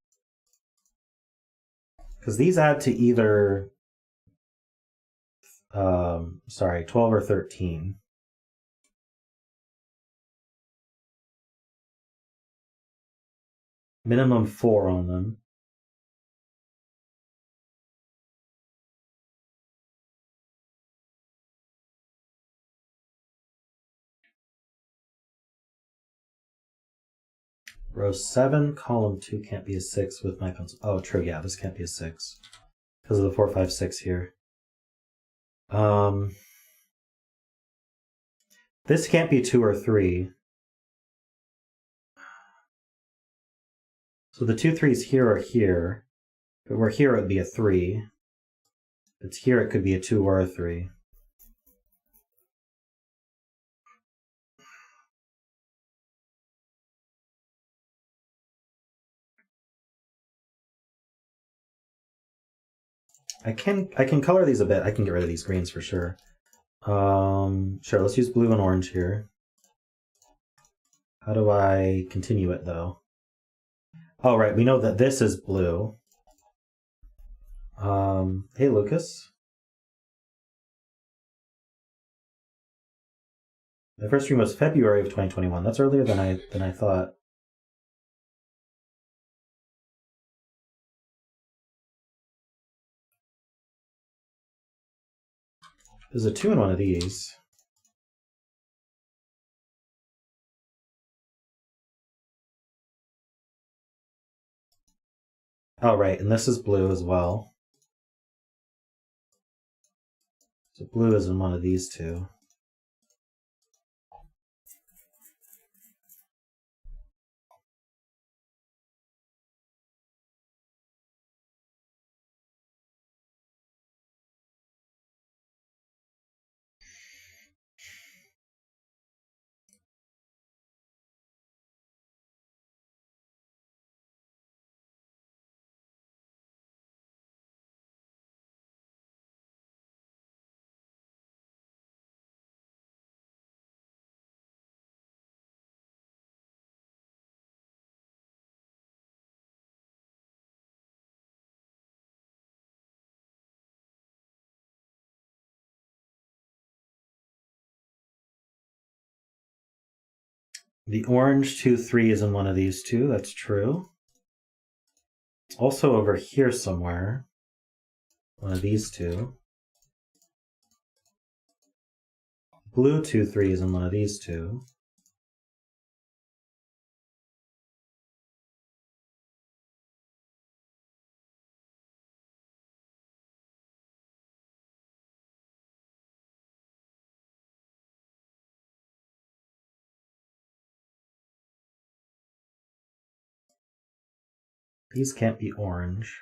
Because these add to either 12 or 13. Minimum 4 on them. Row 7, column 2 can't be a 6 with my pencil. Oh, true, yeah, this can't be a 6. Because of the 4, 5, 6 here. This can't be 2 or 3. So the 2 3s here are here. If it were here, it would be a 3. If it's here, it could be a 2 or a 3. I can color these a bit. I can get rid of these greens for sure. Sure, let's use blue and orange here. How do I continue it though? Oh, right, we know that this is blue. Hey, Lucas. My first stream was February of 2021. That's earlier than I thought. There's a 2 in one of these. Oh, right, and this is blue as well. So blue is in one of these two. The orange 2-3 is in one of these two, that's true. It's also over here somewhere. One of these two. Blue 2-3 is in one of these two. These can't be orange.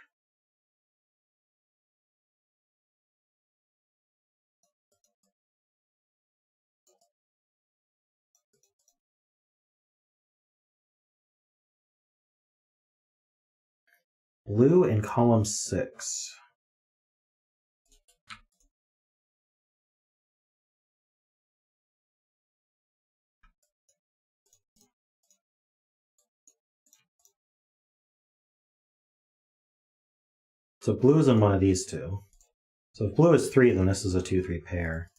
Blue in column 6. So blue is in one of these two. So if blue is 3, then this is a 2-3 pair.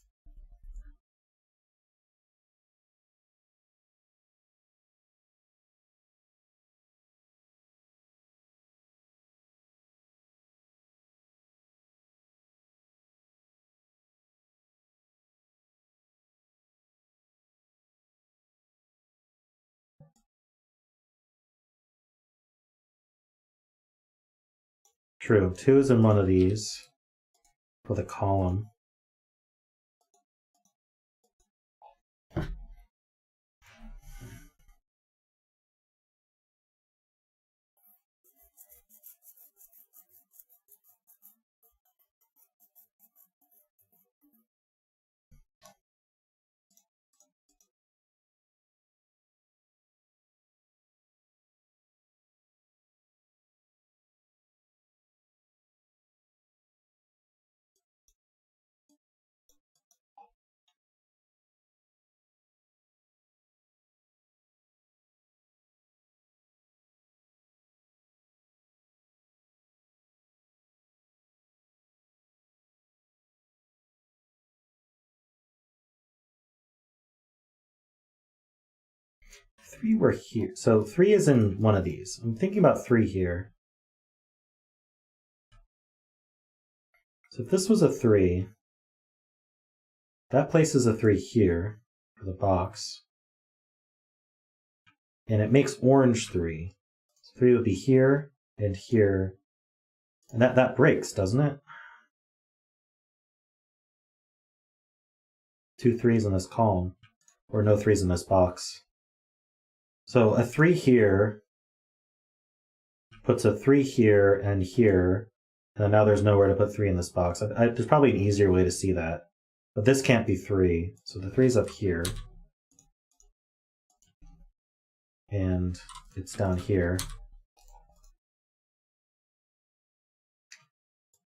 True, 2 is in one of these for the column. Three were here. So 3 is in one of these. I'm thinking about 3 here. So if this was a 3, that places a 3 here for the box. And it makes orange 3. So 3 would be here and here. And that breaks, doesn't it? 2 3s in this column. Or no 3s in this box. So a 3 here puts a 3 here and here. And now there's nowhere to put 3 in this box. There's probably an easier way to see that. But this can't be 3. So the 3's up here. And it's down here.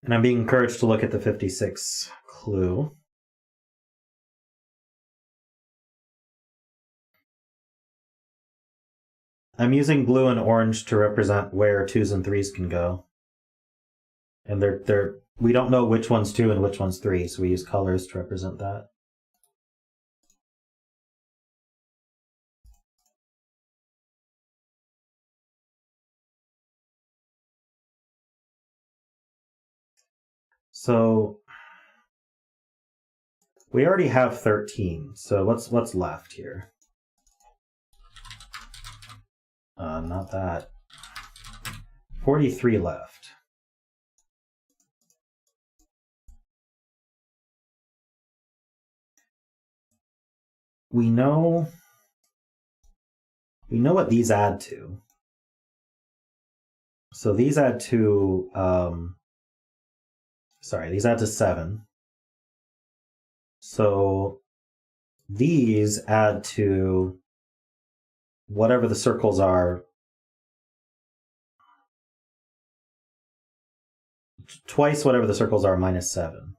And I'm being encouraged to look at the 56 clue. I'm using blue and orange to represent where 2s and 3s can go. And we don't know which one's 2 and which one's 3, so we use colors to represent that. So We already have 13, so what's left here? Not that. 43 left. We know what these add to. So these add to these add to 7. So these add to whatever the circles are, twice whatever the circles are minus 7.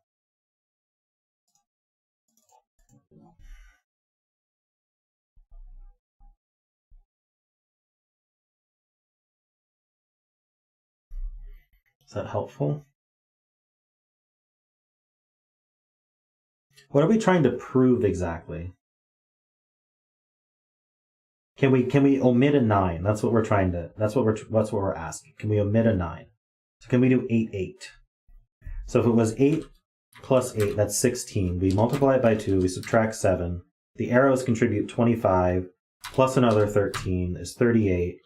Is that helpful? What are we trying to prove exactly? Can we omit a 9? That's what we're trying to. That's what we're asking. Can we omit a 9? So can we do 8, 8? So if it was 8 plus 8, that's 16. We multiply it by 2. We subtract 7. The arrows contribute 25 plus another 13 is 38.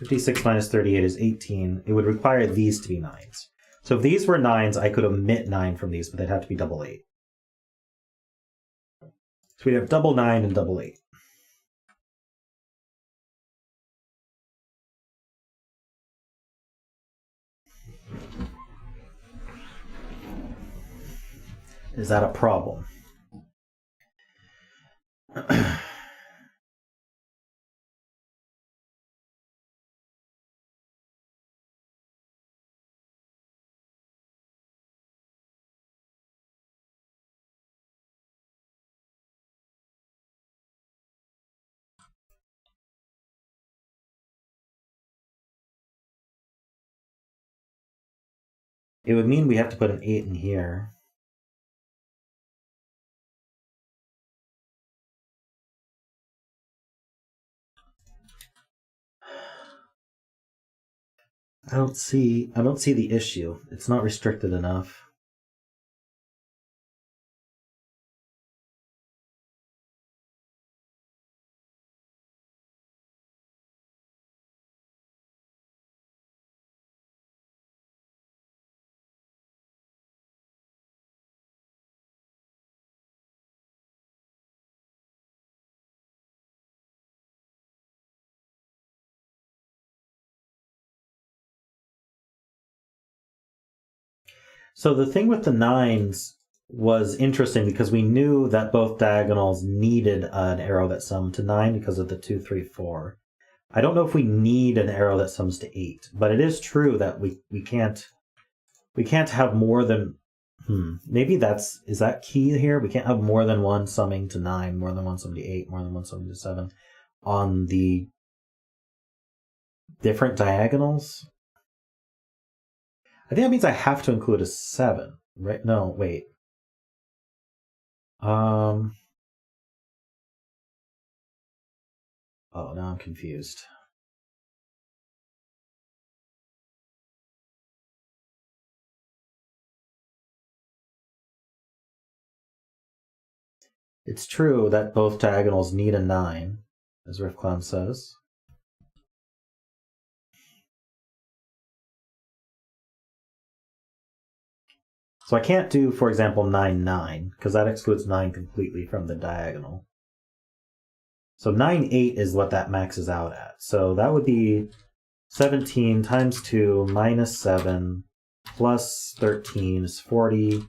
56 minus 38 is 18. It would require these to be 9s. So if these were 9s, I could omit 9 from these, but they'd have to be double 8. So we'd have double 9 and double 8. Is that a problem? It would mean we have to put an 8 in here. I don't see the issue. It's not restricted enough. So the thing with the 9s was interesting because we knew that both diagonals needed an arrow that summed to 9 because of the 2, 3, 4. I don't know if we need an arrow that sums to 8, but it is true that we can't have more than maybe is that key here? We can't have more than one summing to 9, more than one summing to 8, more than one summing to 7 on the different diagonals. I think that means I have to include a 7, right? No, wait. Oh, now I'm confused. It's true that both diagonals need a 9, as Riffclown says. So I can't do, for example, 9, 9, because that excludes 9 completely from the diagonal. So 9, 8 is what that maxes out at. So that would be 17 times 2 minus 7 plus 13 is 40.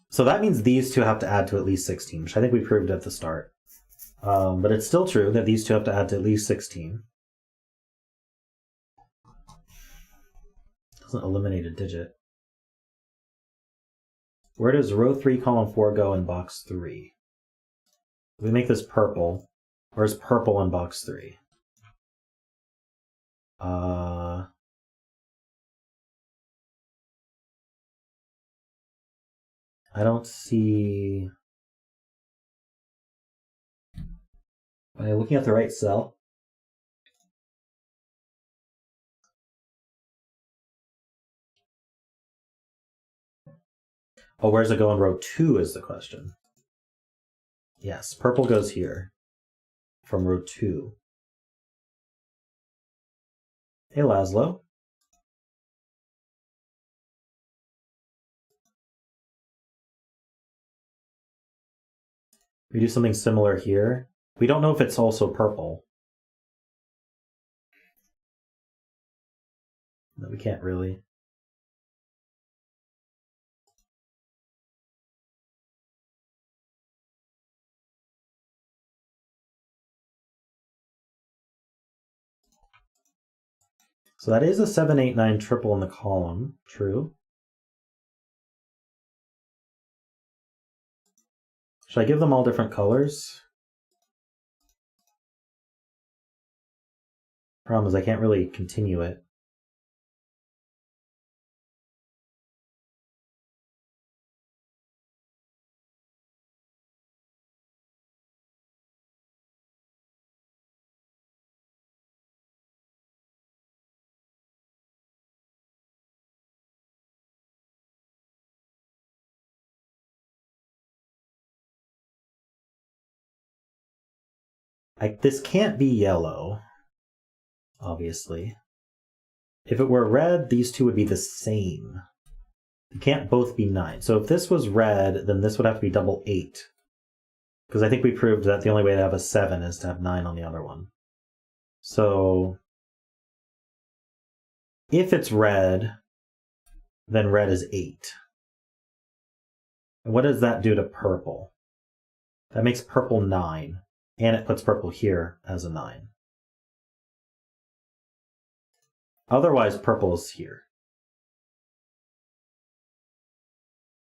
So that means these two have to add to at least 16, which I think we proved at the start. But it's still true that these two have to add to at least 16. Doesn't eliminate a digit. Where does row 3, column 4 go in box 3? We make this purple. Where's purple in box 3? I don't see... Am I looking at the right cell? Oh, where's it go in row 2 is the question. Yes, purple goes here from row 2. Hey, Laszlo. We do something similar here. We don't know if it's also purple. No, we can't really. So that is a 7, 8, 9 triple in the column. True. Should I give them all different colors? Problem is I can't really continue it. This can't be yellow, obviously. If it were red, these two would be the same. They can't both be 9. So if this was red, then this would have to be double 8. Because I think we proved that the only way to have a 7 is to have 9 on the other one. So if it's red, then red is 8. And what does that do to purple? That makes purple 9. And it puts purple here as a 9. Otherwise, purple is here.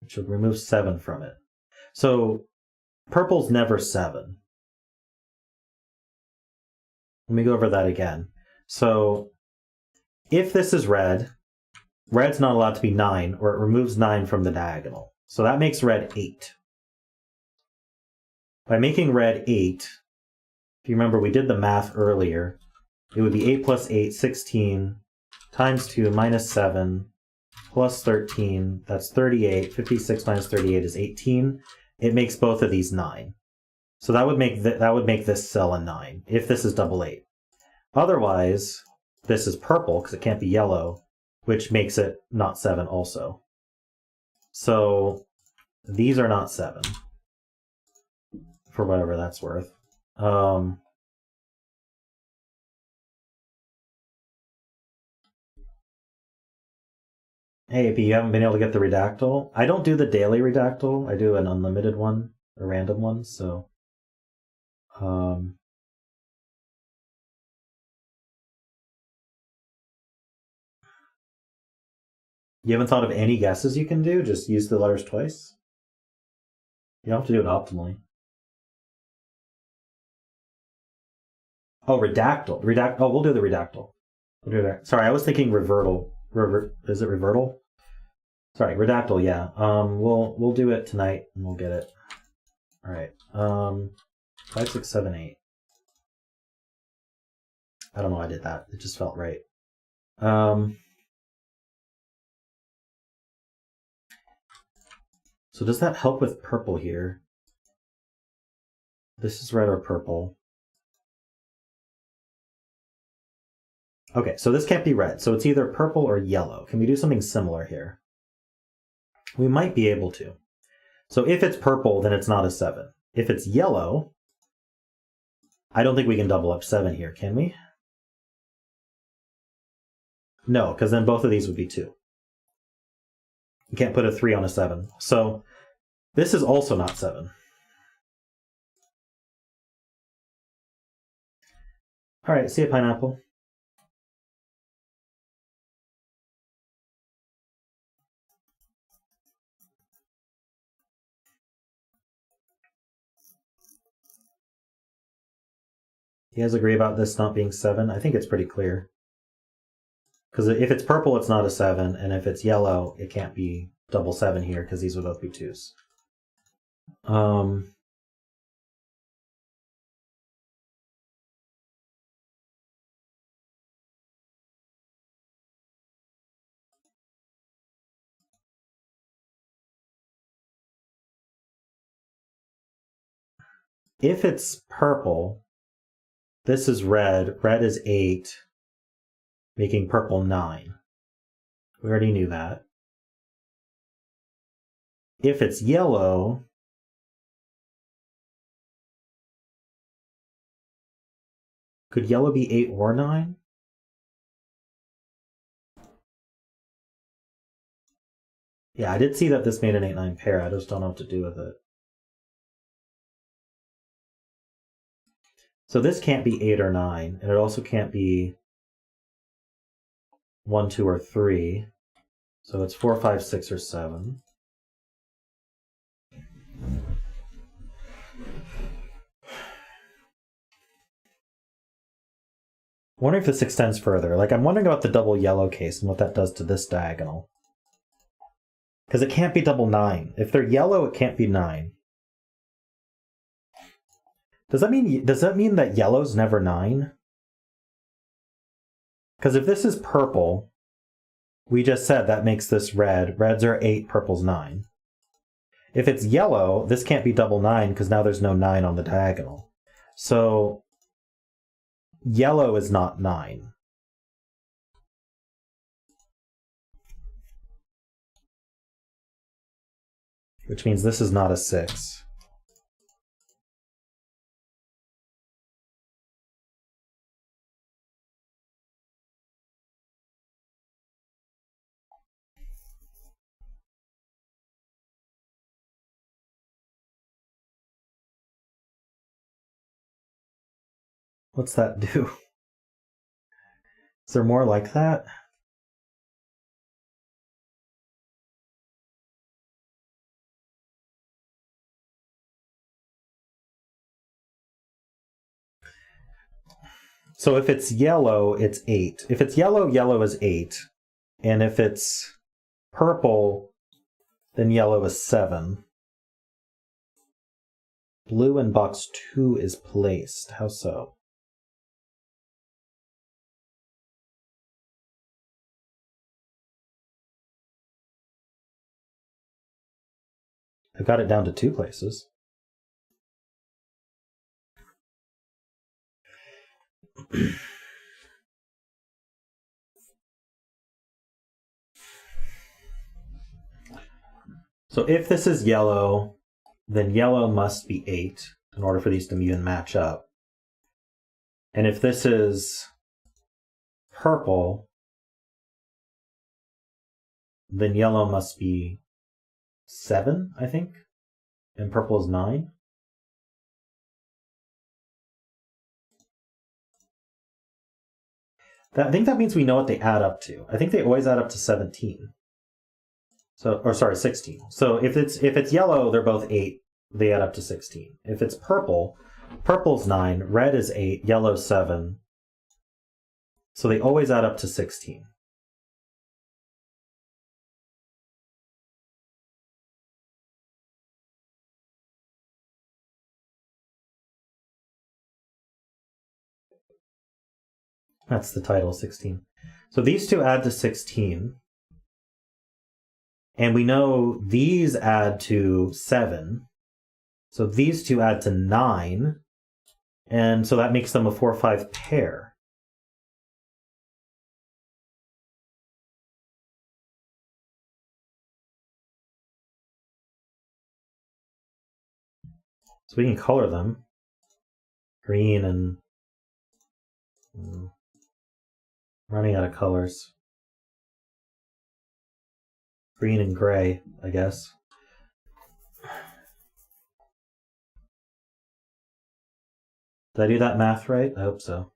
Which would remove 7 from it. So purple's never 7. Let me go over that again. So if this is red, red's not allowed to be 9, or it removes 9 from the diagonal. So that makes red 8. By making red 8, if you remember we did the math earlier, it would be 8 plus 8, 16, times 2 minus 7, plus 13, that's 38. 56 minus 38 is 18. It makes both of these 9. So that would make this cell a 9, if this is double 8. Otherwise, this is purple, because it can't be yellow, which makes it not 7 also. So these are not 7, for whatever that's worth. Hey, if you haven't been able to get the redactal, I don't do the daily redactal. I do an unlimited one, a random one. So, you haven't thought of any guesses you can do? Just use the letters twice? You don't have to do it optimally. Oh, redactal. Oh, we'll do the redactal. We'll do that. Sorry, I was thinking revertal. Is it revertal? Sorry, redactal. Yeah. We'll do it tonight and we'll get it. All right. 5, 6, 7, 8. I don't know why I did that. It just felt right. So does that help with purple here? This is red or purple. Okay, so this can't be red. So it's either purple or yellow. Can we do something similar here? We might be able to. So if it's purple, then it's not a 7. If it's yellow, I don't think we can double up 7 here, can we? No, because then both of these would be 2. You can't put a 3 on a 7. So this is also not 7. All right, see you, pineapple. You guys agree about this not being 7? I think it's pretty clear. Because if it's purple, it's not a 7, and if it's yellow, it can't be double 7 here, because these would both be 2s. if it's purple, this is red. Red is 8, making purple 9. We already knew that. If it's yellow, could yellow be 8 or 9? Yeah, I did see that this made an 8-9 pair. I just don't know what to do with it. So this can't be 8 or 9, and it also can't be 1, 2, or 3. So it's 4, 5, 6, or 7. I wonder if this extends further. Like, I'm wondering about the double yellow case and what that does to this diagonal. Because it can't be double 9. If they're yellow, it can't be 9. Does that mean that yellow's never 9? Because if this is purple, we just said that makes this red. Reds are 8, purple's 9. If it's yellow, this can't be double 9 because now there's no 9 on the diagonal. So yellow is not 9. Which means this is not a 6. What's that do? Is there more like that? So if it's yellow, it's 8. If it's yellow, yellow is 8. And if it's purple, then yellow is 7. Blue in box 2 is placed. How so? I've got it down to 2 places. So if this is yellow, then yellow must be 8 in order for these to even match up. And if this is purple, then yellow must be 7, I think, and purple is 9. I think that means we know what they add up to. I think they always add up to 17. So, or sorry, 16. So if it's yellow, they're both 8. They add up to 16. If it's purple, purple's 9, red is 8, yellow's 7. So they always add up to 16. That's the title, 16. So these two add to 16. And we know these add to 7. So these two add to 9. And so that makes them a 4-5 pair. So we can color them. Green and... running out of colors. Green and gray, I guess. Did I do that math right? I hope so.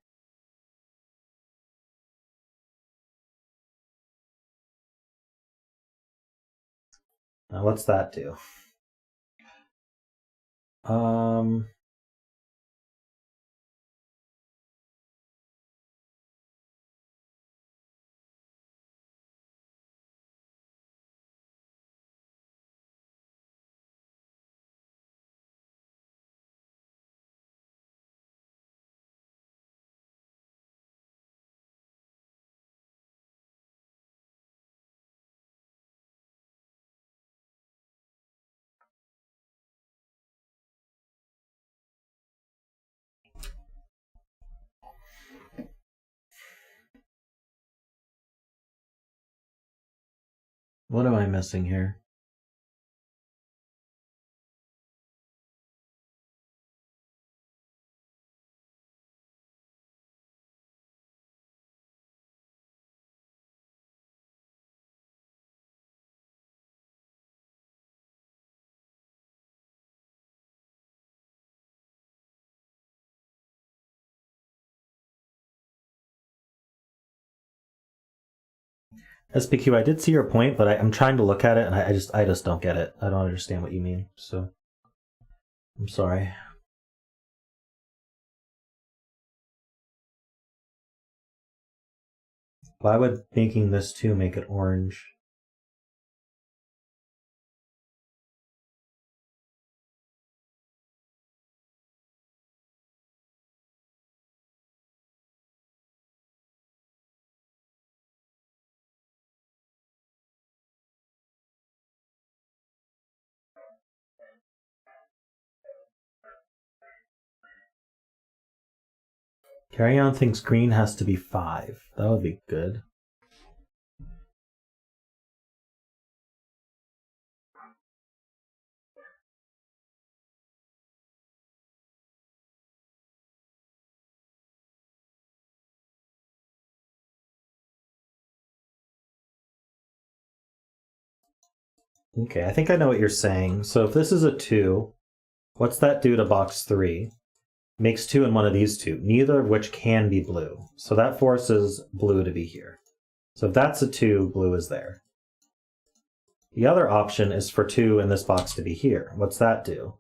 Now what's that do? What am I missing here? SPQ, I did see your point, but I'm trying to look at it and I just don't get it. I don't understand what you mean, so I'm sorry. Why would making this 2 make it orange? Carry On thinks green has to be 5. That would be good. Okay, I think I know what you're saying. So if this is a 2, what's that do to box 3? Makes 2 in one of these two, neither of which can be blue. So that forces blue to be here. So if that's a 2, blue is there. The other option is for 2 in this box to be here. What's that do?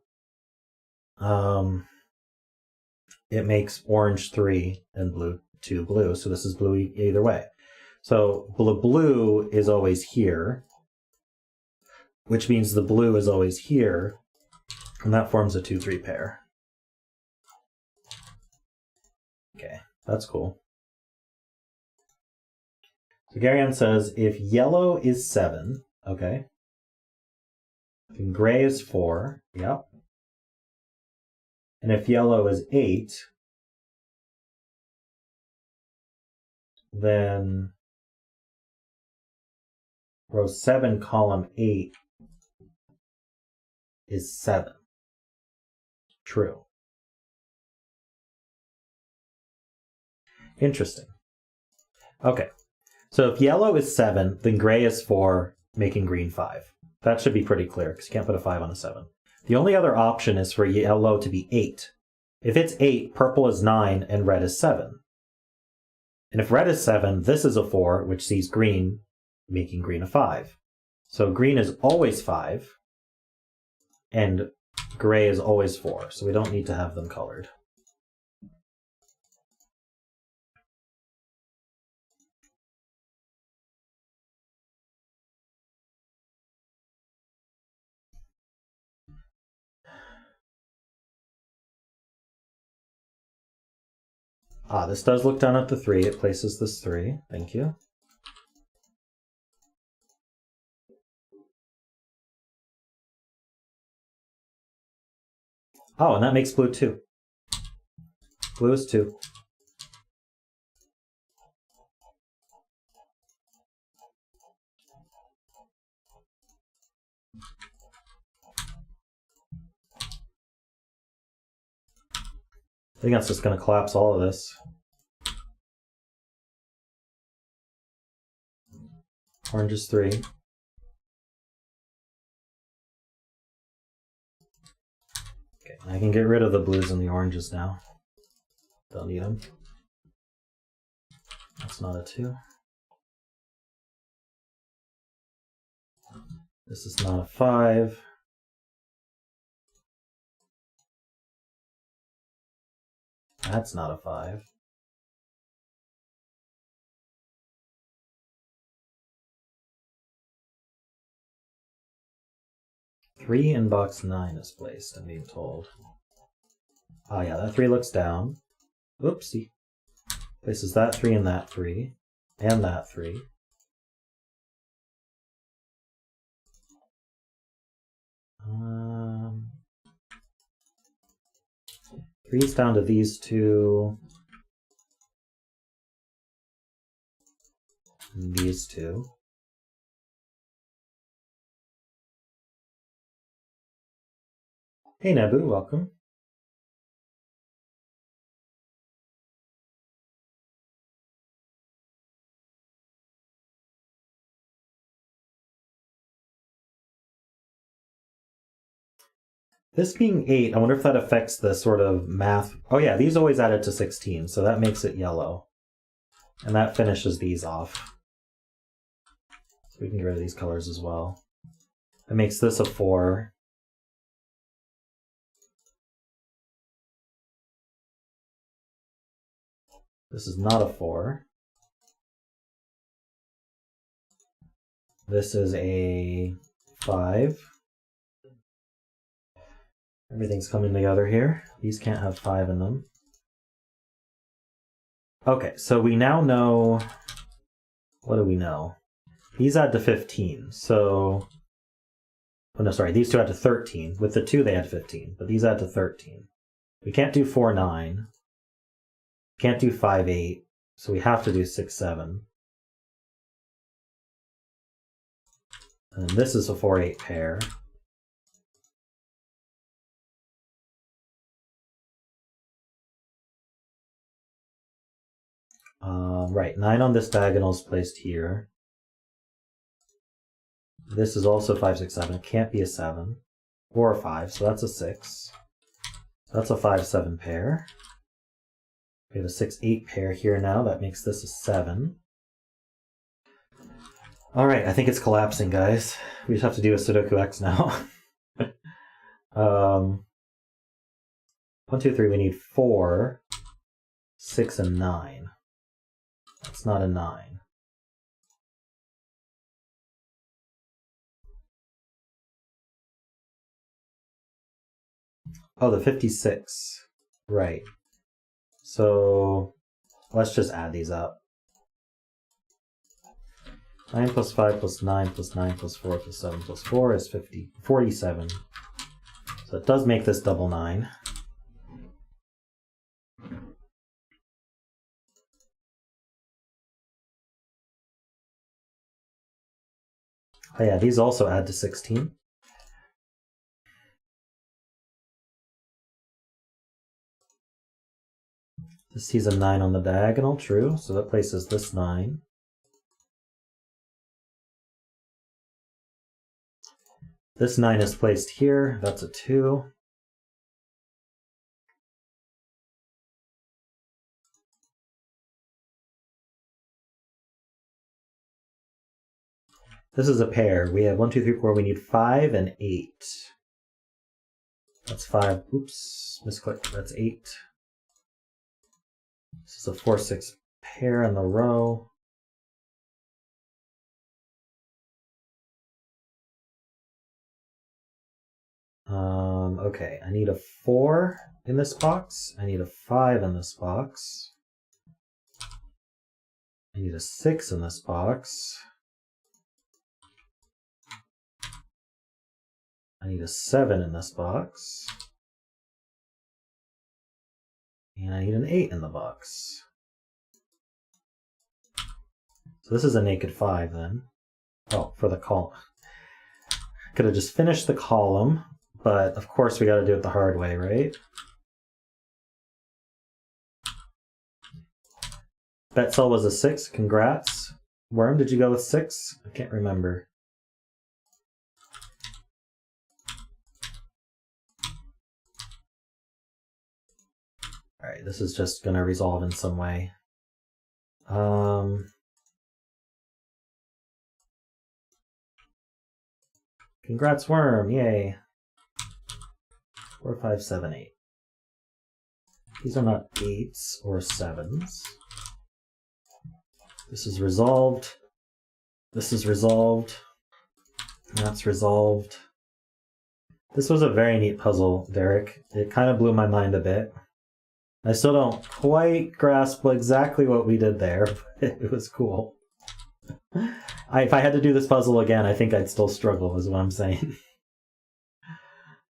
It makes orange 3 and blue 2 blue, so this is blue either way. So blue is always here, which means the blue is always here, and that forms a 2-3 pair. Okay, that's cool. So Garion says, if yellow is 7, okay, and gray is 4, yep, and if yellow is 8, then row 7, column 8 is 7. True. Interesting. Okay, so if yellow is 7, then gray is 4, making green 5. That should be pretty clear, because you can't put a 5 on a 7. The only other option is for yellow to be 8. If it's 8, purple is 9, and red is 7. And if red is 7, this is a 4, which sees green, making green a 5. So green is always 5, and gray is always 4, so we don't need to have them colored. Ah, this does look down at the 3. It places this 3. Thank you. Oh, and that makes blue 2. Blue is 2. I think that's just going to collapse all of this. Orange is 3. Okay, I can get rid of the blues and the oranges now. Don't need them. That's not a 2. This is not a 5. That's not a 5. Three in box 9 is placed, I'm being told. Ah, yeah, that 3 looks down. Oopsie. Places that 3 and that 3. And that 3. Three's down to these 2. And these 2. Hey Nabu, welcome. This being 8, I wonder if that affects the sort of math. Oh yeah, these always added to 16, so that makes it yellow. And that finishes these off. So we can get rid of these colors as well. It makes this a 4. This is not a 4. This is a 5. Everything's coming together here. These can't have 5 in them. Okay, so we now know... What do we know? These add to 15, so... Oh no, sorry, these two add to 13. With the 2, they add 15, but these add to 13. We can't do 4, 9. Can't do 5, 8, so we have to do 6, 7. And this is a 4, 8 pair. Right, 9 on this diagonal is placed here. This is also 5, 6, 7. It can't be a 7 or a 5, so that's a 6. That's a 5, 7 pair. We have a 6, 8 pair here now. That makes this a 7. All right, I think it's collapsing, guys. We just have to do a Sudoku X now. 1, 2, 3, we need 4, 6, and 9. That's not a 9. Oh, the 56. Right. So let's just add these up. 9 plus 5 plus 9 plus 9 plus 4 plus 7 plus 4 is 47. So it does make this double 9. Oh yeah, these also add to 16. This sees a 9 on the diagonal, true, so that places this 9. This 9 is placed here, that's a 2. This is a pair. We have 1, 2, 3, 4, we need 5 and 8. That's 5, oops, misclick, that's 8. This is a 4, 6 pair in the row. Okay, I need a 4 in this box. I need a 5 in this box. I need a 6 in this box. I need a 7 in this box. And I need an 8 in the box. So this is a naked 5 then. Oh, for the column. Could have just finished the column, but of course we got to do it the hard way, right? Betzel was a 6. Congrats. Worm, did you go with 6? I can't remember. Alright, this is just going to resolve in some way. Congrats, Worm. Yay. 4, 5, 7, 8. These are not 8s or 7s. This is resolved. This is resolved. That's resolved. This was a very neat puzzle, Derek. It kind of blew my mind a bit. I still don't quite grasp exactly what we did there, but it was cool. If I had to do this puzzle again, I think I'd still struggle, is what I'm saying.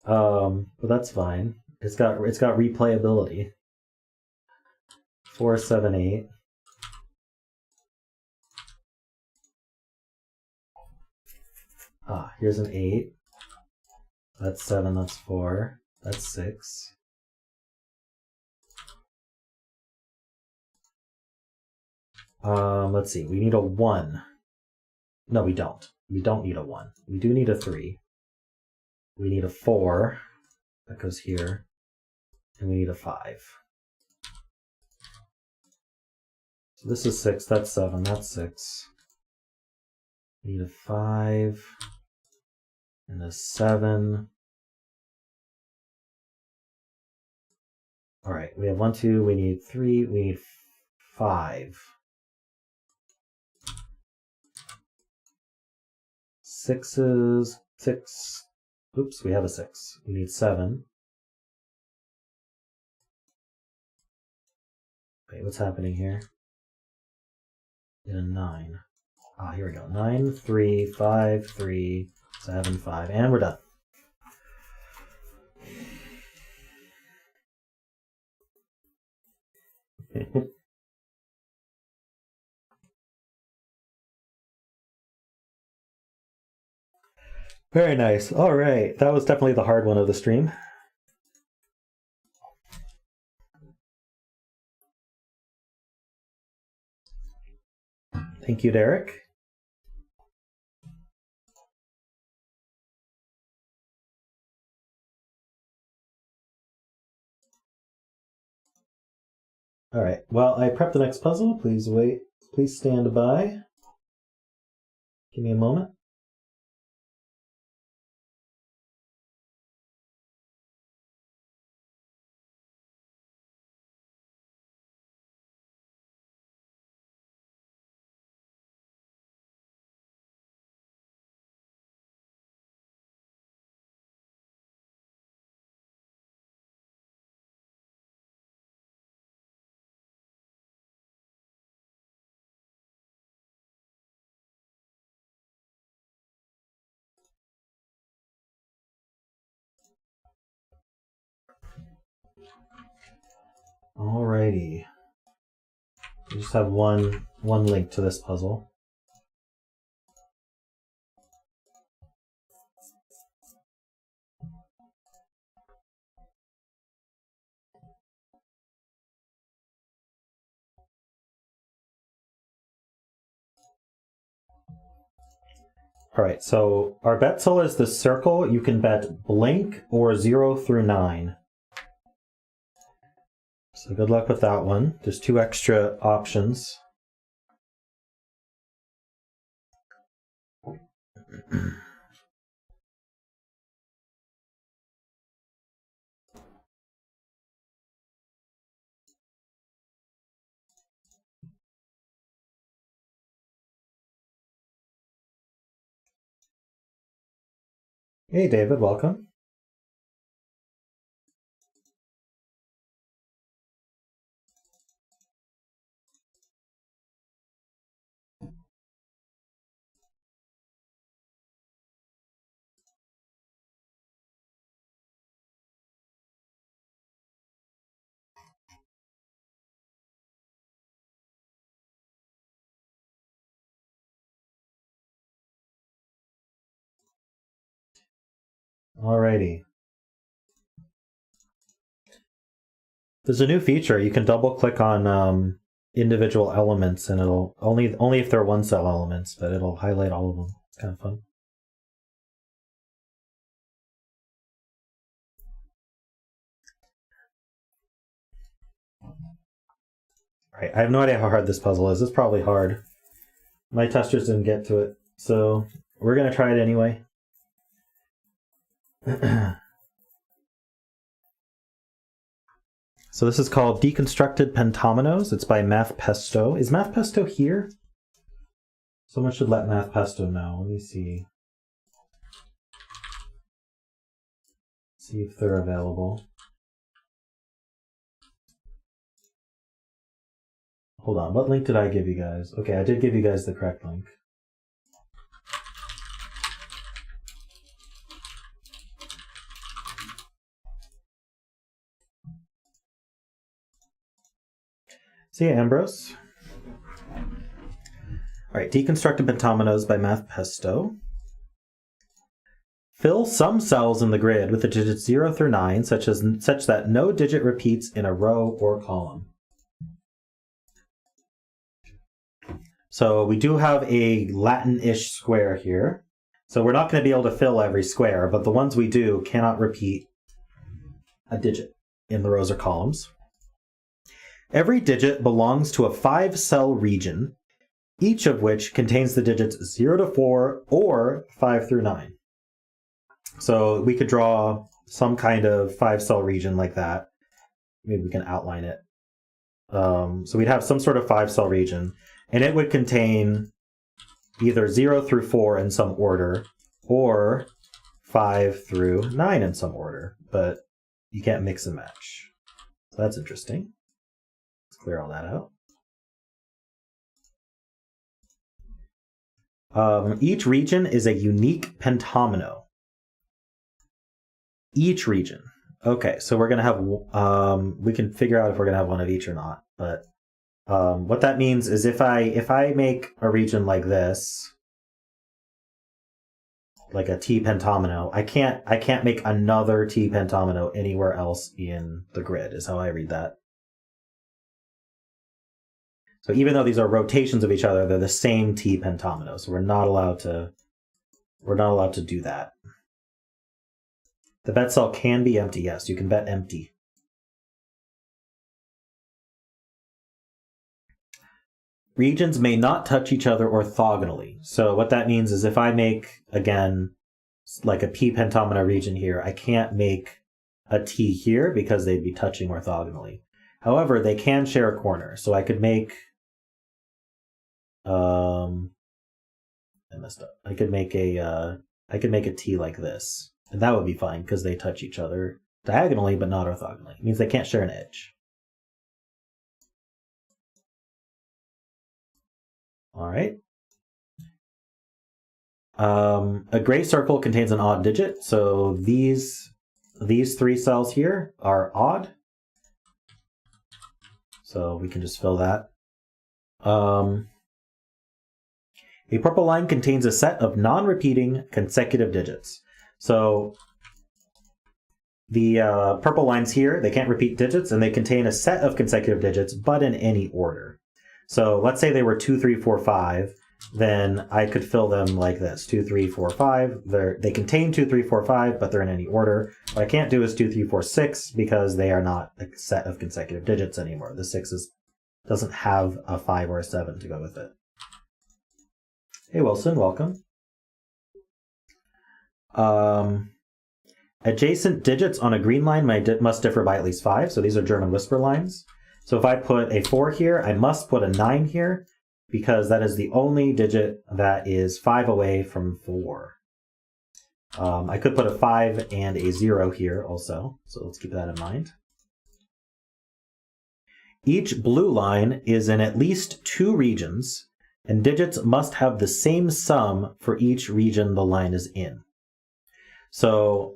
But that's fine. It's got replayability. 4, 7, 8. Ah, here's an 8. That's 7, that's 4. That's 6. Let's see. We need a 1. No, we don't. We don't need a 1. We do need a 3. We need a 4. That goes here. And we need a 5. So this is 6. That's 7. That's 6. We need a 5. And a 7. All right. We have 1, 2. We need 3. We need 5. 6 is 6. Oops, we have a 6. We need 7. Wait, what's happening here? And a 9. Ah, here we go. 9, 3, 5, 3, 7, 5. And we're done. Very nice. All right. That was definitely the hard one of the stream. Thank you, Derek. All right. Well, I prepped the next puzzle. Please wait. Please stand by. Give me a moment. Alrighty. We just have one link to this puzzle. Alright, so our bet tool is the circle. You can bet blank or 0 through 9. So good luck with that one. There's 2 extra options. Hey David, welcome. Alrighty. There's a new feature. You can double click on individual elements and it'll only if they're one cell elements, but it'll highlight all of them. It's kind of fun. Right, I have no idea how hard this puzzle is. It's probably hard. My testers didn't get to it, so we're gonna try it anyway. So this is called Deconstructed Pentominoes. It's by Math Pesto. Is Math Pesto here? Someone should let Math Pesto know. Let me see. See if they're available. Hold on, what link did I give you guys? Okay, I did give you guys the correct link. See you, Ambrose. All right, Deconstructed Pentominoes by Math Pesto. Fill some cells in the grid with the digits 0 through 9, such that no digit repeats in a row or column. So we do have a Latin-ish square here. So we're not going to be able to fill every square, but the ones we do cannot repeat a digit in the rows or columns. Every digit belongs to a 5-cell region, each of which contains the digits 0 to 4 or 5 through 9. So we could draw some kind of 5-cell region like that. Maybe we can outline it. So we'd have some sort of 5-cell region, and it would contain either 0 through 4 in some order, or 5 through 9 in some order, but you can't mix and match. So that's interesting. Let's clear all that out. Each region is a unique pentomino. Each region. Okay, so we're going to have, we can figure out if we're going to have one of each or not, but what that means is if I make a region like this, like a T pentomino, I can't make another T pentomino anywhere else in the grid, is how I read that. So even though these are rotations of each other, they're the same T pentomino, so we're not allowed to do that. The bet cell can be empty, yes, you can bet empty. Regions may not touch each other orthogonally. So what that means is if I make, again, like a P pentomino region here, I can't make a T here because they'd be touching orthogonally. However, they can share a corner. So I could make, I messed up. I could make a T like this. And that would be fine because they touch each other diagonally but not orthogonally. It means they can't share an edge. All right. A gray circle contains an odd digit, so these 3 cells here are odd. So we can just fill that. A purple line contains a set of non-repeating consecutive digits. So the purple lines here, they can't repeat digits, and they contain a set of consecutive digits, but in any order. So let's say they were 2, 3, 4, 5, then I could fill them like this. 2, 3, 4, 5. They contain 2, 3, 4, 5, but they're in any order. What I can't do is 2, 3, 4, 6 because they are not a set of consecutive digits anymore. The 6 doesn't have a 5 or a 7 to go with it. Hey Wilson, welcome. Adjacent digits on a green line must differ by at least 5. So these are German whisper lines. So if I put a 4 here, I must put a 9 here because that is the only digit that is 5 away from 4. I could put a 5 and a 0 here also, so let's keep that in mind. Each blue line is in at least 2 regions, and digits must have the same sum for each region the line is in. So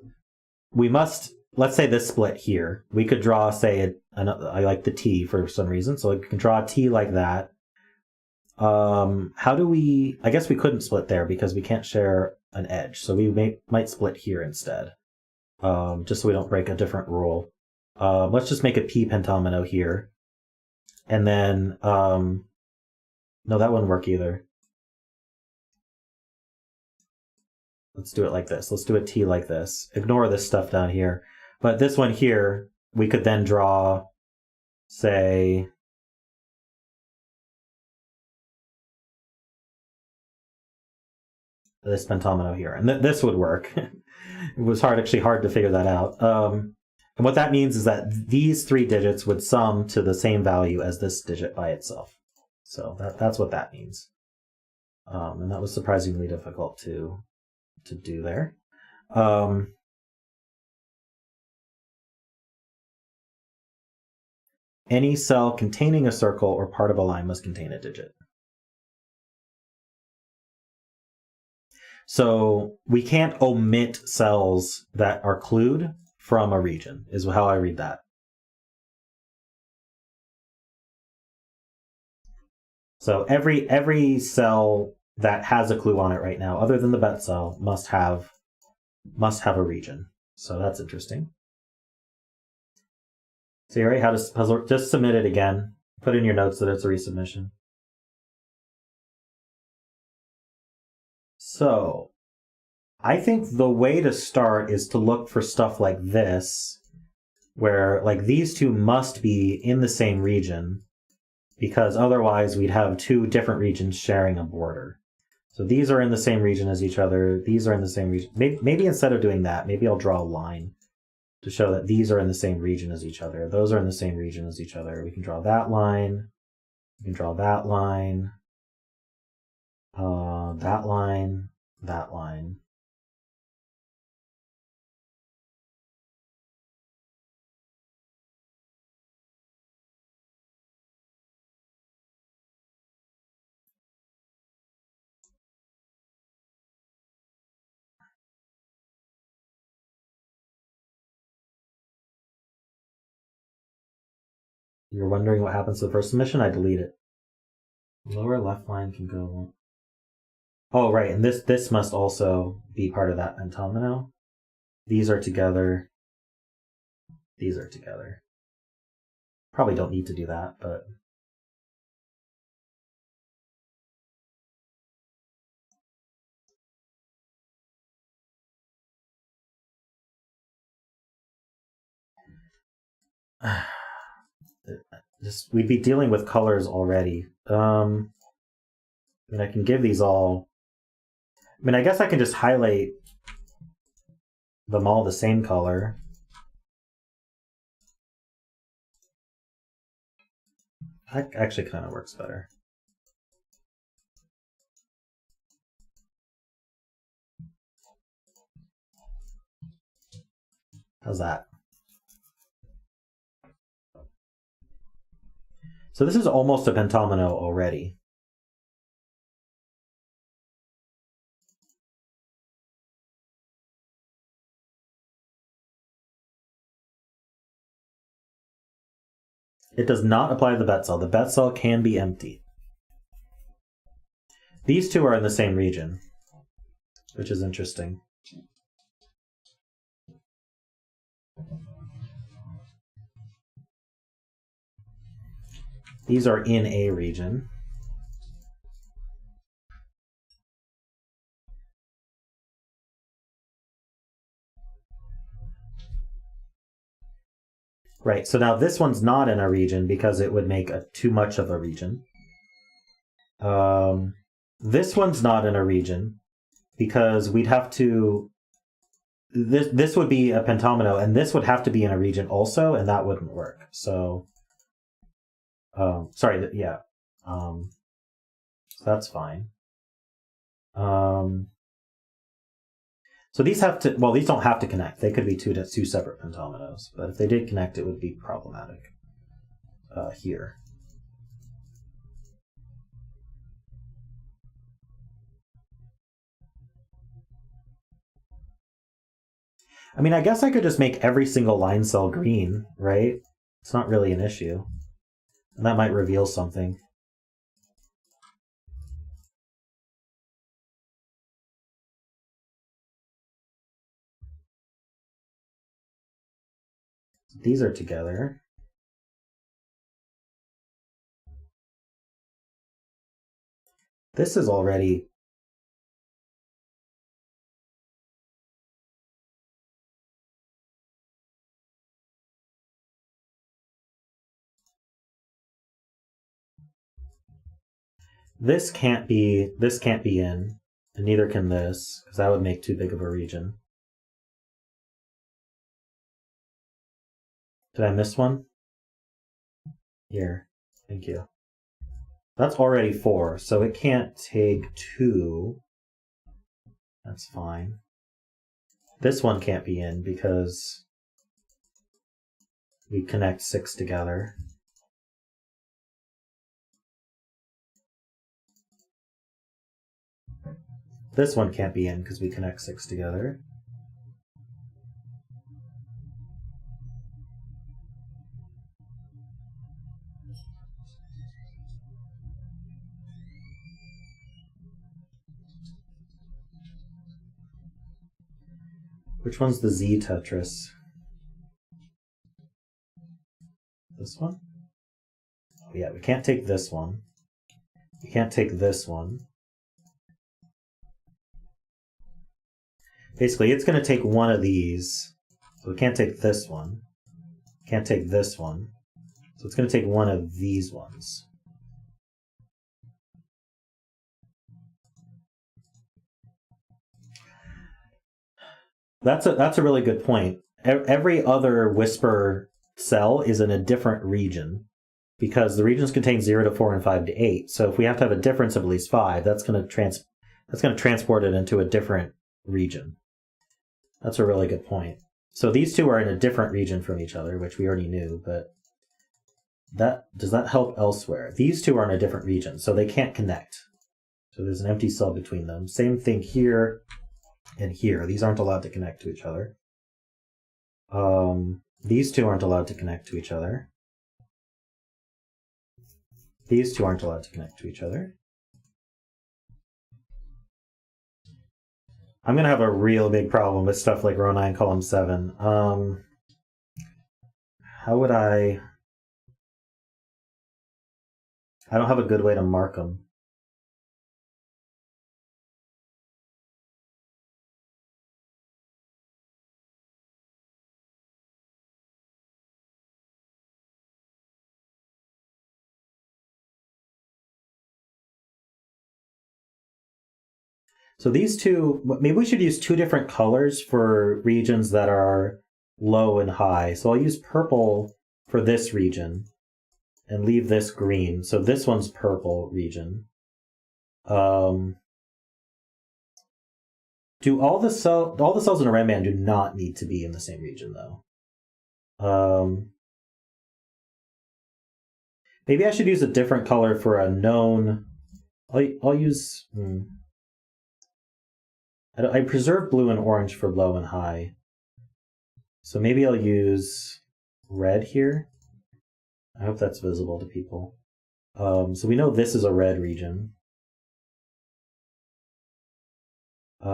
we must, let's say this split here, we could draw, say, I like the T for some reason, so I can draw a T like that. How do we, I guess we couldn't split there because we can't share an edge, so we might split here instead, just so we don't break a different rule. Let's just make a P pentomino here, and then, no, that wouldn't work either. Let's do it like this. Let's do a T like this. Ignore this stuff down here. But this one here, we could then draw, say, this pentomino here. And this would work. It was actually hard to figure that out. And what that means is that these 3 digits would sum to the same value as this digit by itself. So that's what that means. And that was surprisingly difficult to do there. Any cell containing a circle or part of a line must contain a digit. So we can't omit cells that are clued from a region, is how I read that. So every cell that has a clue on it right now, other than the bet cell, must have must have a region. So that's interesting. So you already had a puzzle. Just submit it again. Put in your notes that it's a resubmission. So I think the way to start is to look for stuff like this, where like these two must be in the same region, because otherwise we'd have two different regions sharing a border. So these are in the same region as each other. These are in the same region. Maybe instead of doing that, maybe I'll draw a line to show that these are in the same region as each other. Those are in the same region as each other. We can draw that line. We can draw that line. That line. That line. You're wondering what happens to the first submission? I delete it. Lower left line can go. Oh, right, and this must also be part of that pentomino. These are together. These are together. Probably don't need to do that, but just we'd be dealing with colors already. I mean, I can give these all. I mean, I guess I can just highlight them all the same color. That actually kind of works better. How's that? So this is almost a pentomino already. It does not apply to the bet cell. The bet cell can be empty. These two are in the same region, which is interesting. These are in a region. Right, so now this one's not in a region because it would make too much of a region. This one's not in a region because we'd have to... This would be a pentomino, and this would have to be in a region also, and that wouldn't work. So... sorry, yeah. So that's fine. So these have to, well, these don't have to connect. They could be two separate pentominoes, but if they did connect, it would be problematic here. I mean, I guess I could just make every single line cell green, right? It's not really an issue. And that might reveal something. These are together. This is already... This can't be in, and neither can this, because that would make too big of a region. Did I miss one? Here. Thank you. That's already 4, so it can't take 2. That's fine. This one can't be in because we connect 6 together. This one can't be in because we connect 6 together. Which one's the Z Tetris? This one? Oh yeah, we can't take this one. We can't take this one. Basically, it's going to take one of these. So we can't take this one. Can't take this one. So it's going to take one of these ones. That's a really good point. Every other Whisper cell is in a different region because the regions contain 0 to 4 and 5 to 8. So if we have to have a difference of at least 5, that's going to transport it into a different region. That's a really good point. So these two are in a different region from each other, which we already knew, but does that help elsewhere? These two are in a different region, so they can't connect. So there's an empty cell between them. Same thing here and here. These aren't allowed to connect to each other. These two aren't allowed to connect to each other. These two aren't allowed to connect to each other. I'm going to have a real big problem with stuff like row 9, column 7. How would I don't have a good way to mark them. So these two, maybe we should use two different colors for regions that are low and high. So I'll use purple for this region and leave this green. So this one's purple region. Do all the cells in a rem band do not need to be in the same region though. Maybe I should use a different color for a known. I'll use. I preserve blue and orange for low and high. So maybe I'll use red here. I hope that's visible to people. So we know this is a red region. But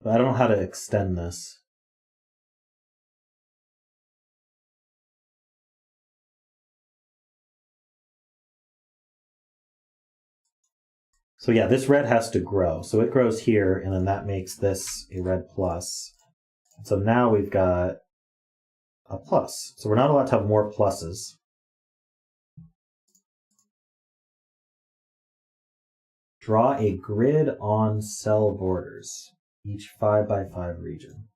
I don't know how to extend this. So yeah, this red has to grow. So it grows here, and then that makes this a red plus. So now we've got a plus. So we're not allowed to have more pluses. Draw a grid on cell borders, each 5 by 5 region.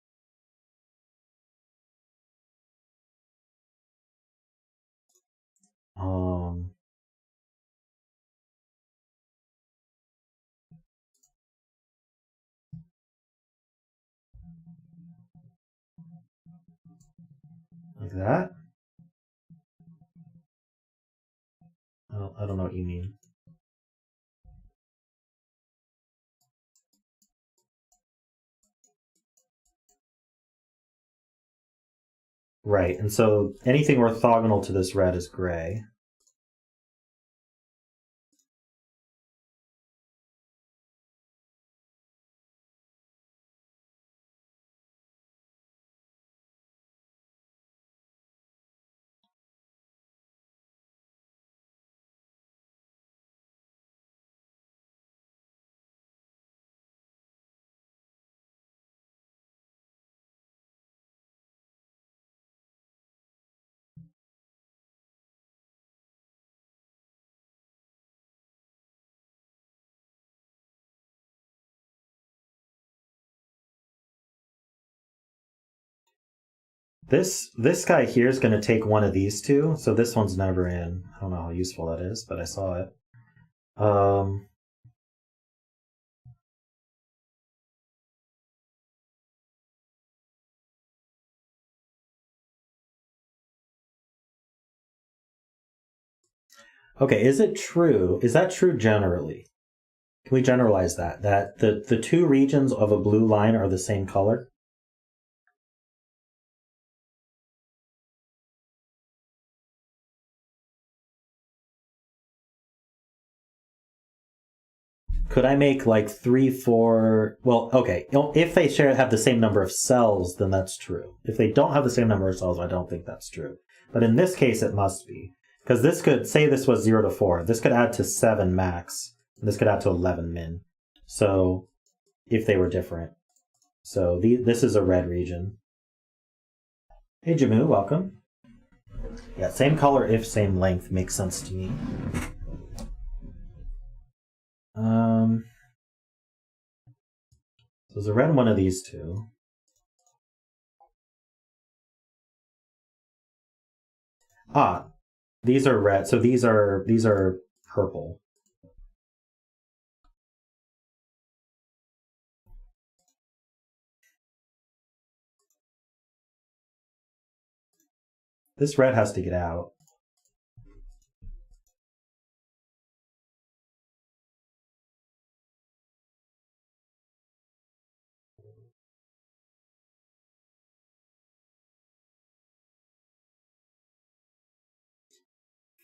Like that? I don't know what you mean. Right, and so anything orthogonal to this red is gray. This guy here is going to take one of these two, so this one's never in. I don't know how useful that is, but I saw it. Okay, is it true? Is that true generally? Can we generalize that? That the two regions of a blue line are the same color? Could I make like 3, 4... Well, okay. If they have the same number of cells, then that's true. If they don't have the same number of cells, I don't think that's true. But in this case, it must be. Because this could, say this was 0 to 4. This could add to 7 max. And this could add to 11 min. So, if they were different. So, this is a red region. Hey, Jamu, welcome. Yeah, same color if same length makes sense to me. So there's a red one of these two. Ah, these are red. So these are purple. This red has to get out.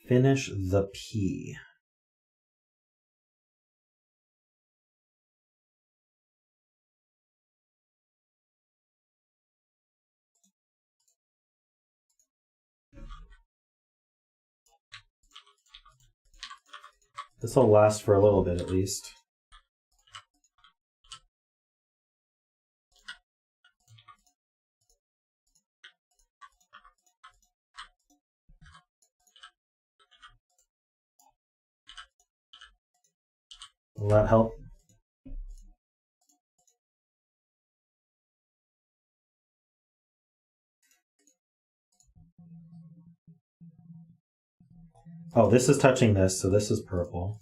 Finish the P. This will last for a little bit at least. Will that help? Oh, this is touching this, so this is purple.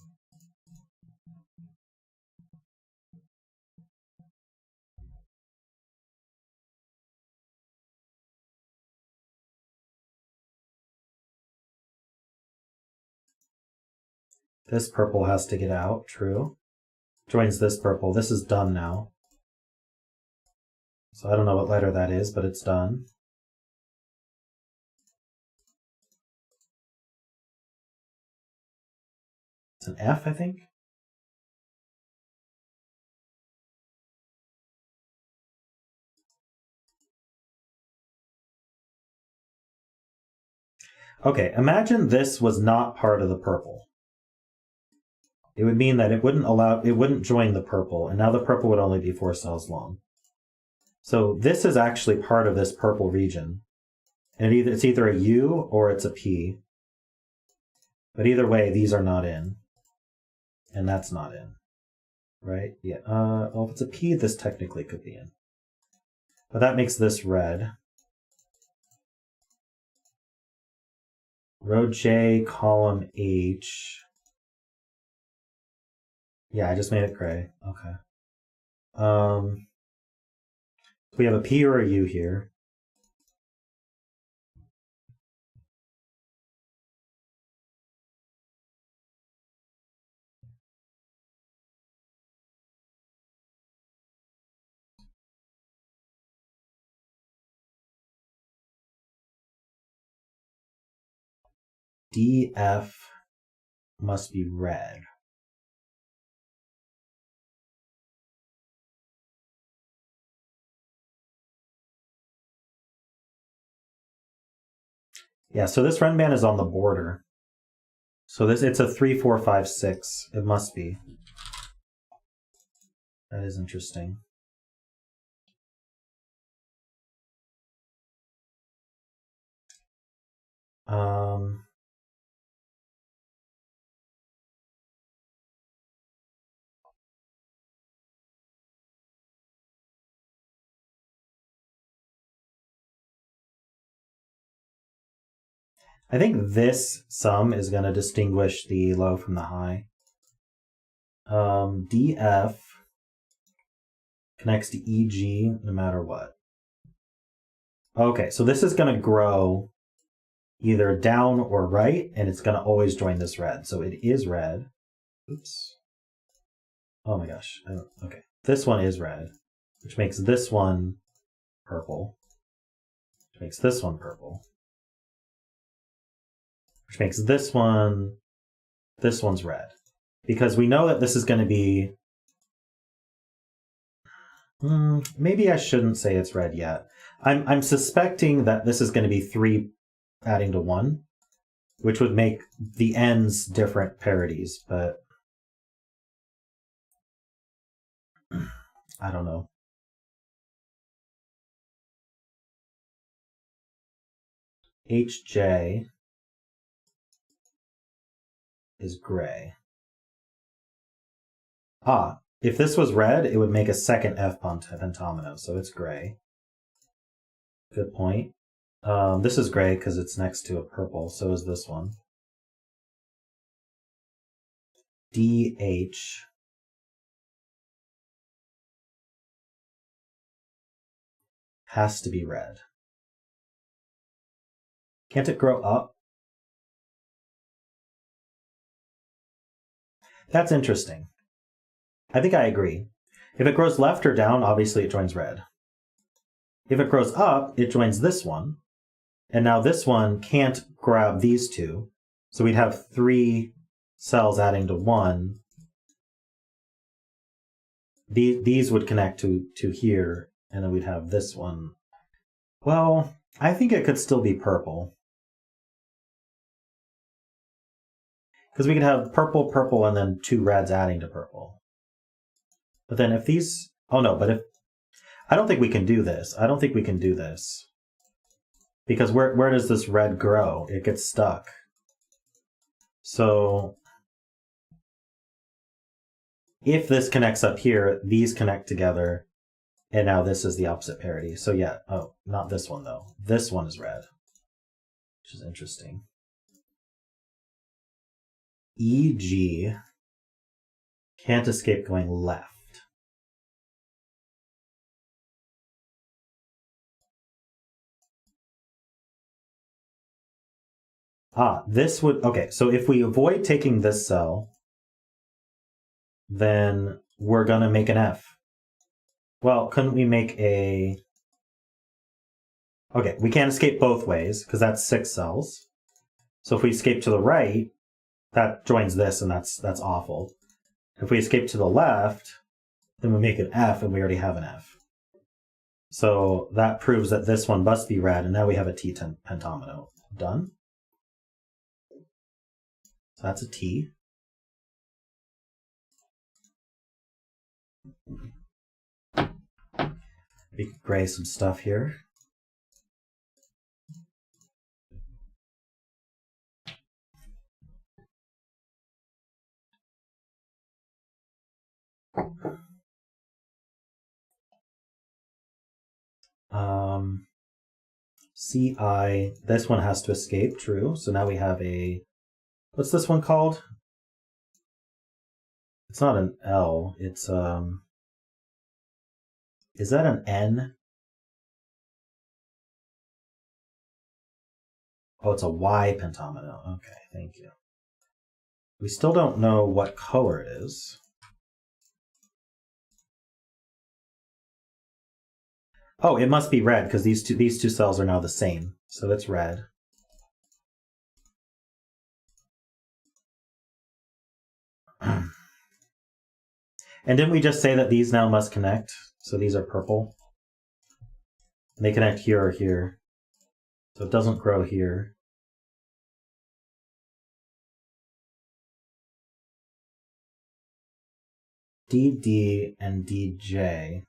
This purple has to get out, true. Joins this purple. This is done now. So I don't know what letter that is, but it's done. It's an F, I think. Okay, imagine this was not part of the purple. It would mean that it wouldn't join the purple, and now the purple would only be 4 cells long. So this is actually part of this purple region. And it's either a U or it's a P. But either way, these are not in. And that's not in. Right? Yeah. Well, if it's a P, this technically could be in. But that makes this red. Row J, column H. Yeah, I just made it gray. Okay. We have a P or a U here. DF must be red. Yeah, so this red band is on the border. So it's a 3, 4, 5, 6. It must be. That is interesting. I think this sum is going to distinguish the low from the high. DF connects to EG no matter what. Okay, so this is going to grow either down or right, and it's going to always join this red. So it is red. Oops. Oh my gosh. Okay. This one is red, which makes this one purple, which makes this one purple, which makes this one's red. Because we know that this is going to be Maybe I shouldn't say it's red yet. I'm suspecting that this is going to be 3 adding to 1, which would make the ends different parodies, but I don't know. HJ is gray. Ah, if this was red, it would make a second F pentomino, so it's gray. Good point. This is gray because it's next to a purple, so is this one. DH has to be red. Can't it grow up? That's interesting. I think I agree. If it grows left or down, obviously it joins red. If it grows up, it joins this one. And now this one can't grab these two. So we'd have 3 cells adding to 1. These would connect to here, and then we'd have this one. Well, I think it could still be purple. Because we could have purple, purple, and then 2 reds adding to purple. But then if these... Oh no, but if... I don't think we can do this. I don't think we can do this. Because where does this red grow? It gets stuck. So... if this connects up here, these connect together. And now this is the opposite parity. So yeah, oh, not this one though. This one is red. Which is interesting. EG can't escape going left. Ah, this would... okay, so if we avoid taking this cell, then we're going to make an F. Well, couldn't we make a... okay, we can't escape both ways, because that's 6 cells. So if we escape to the right, that joins this, and that's awful. If we escape to the left, then we make an F, and we already have an F. So that proves that this one must be red, and now we have a T pentomino. Done. So that's a T. We can gray some stuff here. CI, this one has to escape, true. So now we have a, what's this one called? It's not an L, it's, is that an N? Oh, it's a Y pentomino. Okay, thank you. We still don't know what color it is. Oh, it must be red because these two cells are now the same. So it's red. And didn't we just say that these now must connect? So these are purple. And they connect here or here. So it doesn't grow here. DD and DJ.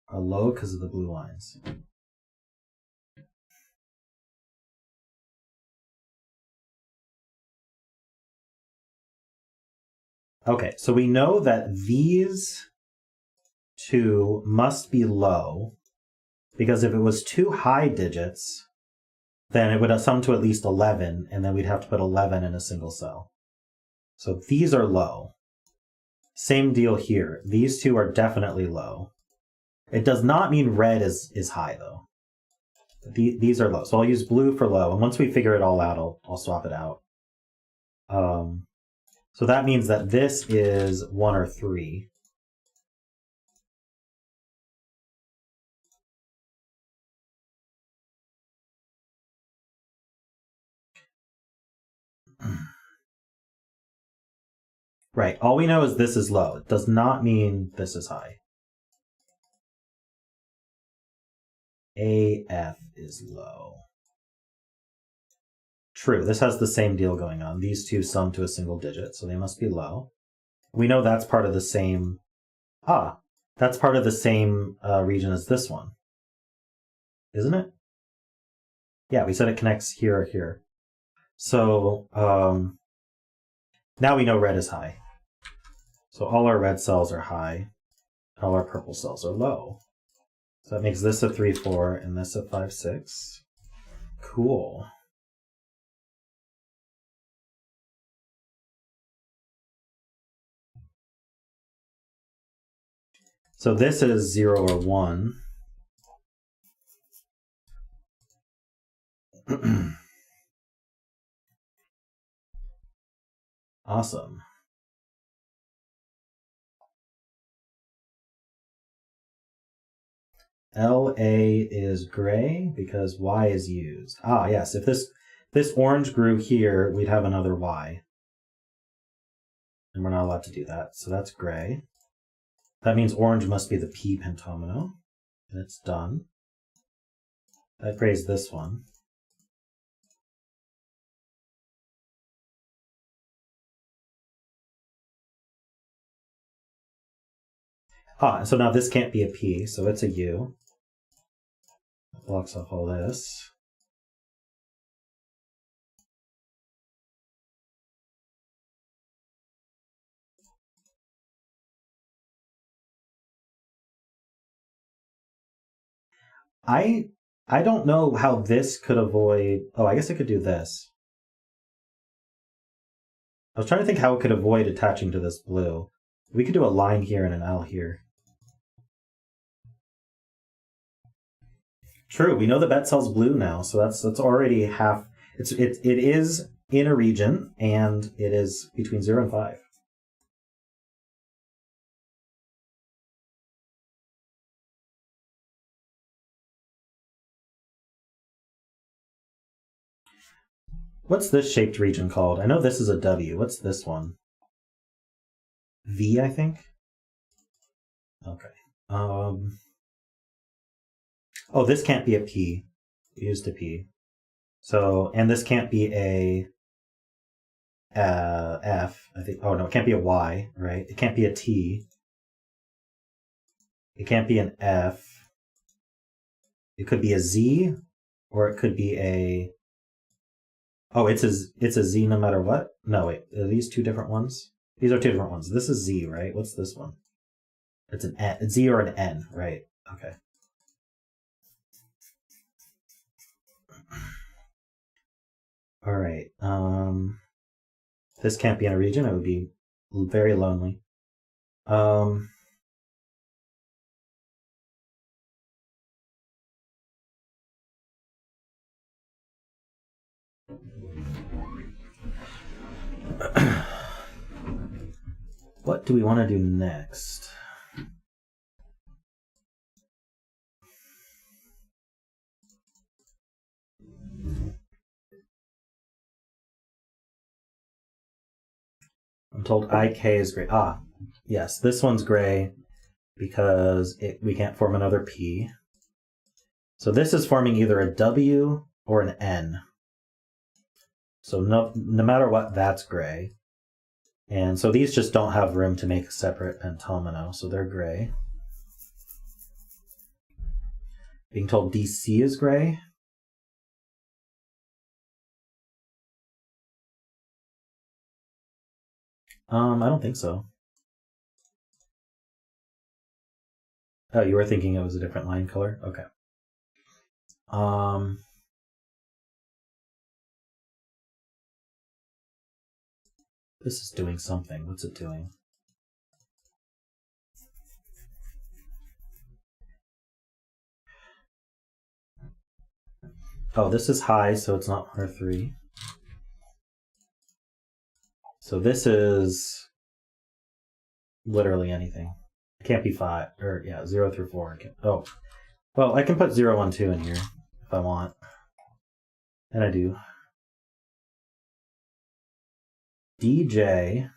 Are low because of the blue lines. Okay, so we know that these 2 must be low, because if it was 2 high digits, then it would sum to at least 11, and then we'd have to put 11 in a single cell. So these are low. Same deal here. These 2 are definitely low. It does not mean red is high, though. These are low. So I'll use blue for low, and once we figure it all out, I'll swap it out. So that means that this is 1 or 3. Right. All we know is this is low. It does not mean this is high. AF is low. True. This has the same deal going on. These two sum to a single digit, so they must be low. We know that's part of the same... that's part of the same region as this one. Isn't it? Yeah, we said it connects here or here. So now we know red is high. So all our red cells are high. All our purple cells are low. So that makes this a 3, 4 and this a 5, 6. Cool. So this is 0 or 1. Awesome. LA is gray because Y is used. Yes, if this orange grew here, we'd have another Y. And we're not allowed to do that, so that's gray. That means orange must be the P pentomino, and it's done. That gray's this one. And so now this can't be a P, so it's a U. That blocks off all this. I don't know how this could avoid... Oh, I guess I could do this. I was trying to think how it could avoid attaching to this blue. We could do a line here and an L here. True, we know the bet cell's blue now, so that's already half. It is in a region, and it is between 0 and 5. What's this shaped region called? I know this is a W. What's this one? V, I think? Okay. Oh, this can't be a P. We used a P. So, and this can't be a F, I think. Oh, no, it can't be a Y, right? It can't be a T. It can't be an F. It could be a Z, or it could be a... Oh, it's a Z no matter what? No, wait. Are these two different ones? These are two different ones. This is Z, right? What's this one? It's an N, Z or an N, right? Okay. All right. This can't be in a region. It would be very lonely. What do we want to do next? I'm told IK is gray. Yes, this one's gray because we can't form another P. So this is forming either a W or an N. So no matter what, that's gray. And so these just don't have room to make a separate pentomino, so they're gray. Being told DC is gray. I don't think so. Oh, you were thinking it was a different line color? Okay. This is doing something. What's it doing? Oh, this is high, so it's not R3. So this is literally anything. It can't be 5, or yeah, 0 through 4. Oh, well, I can put 0, 1, 2 in here if I want. And I do. DJ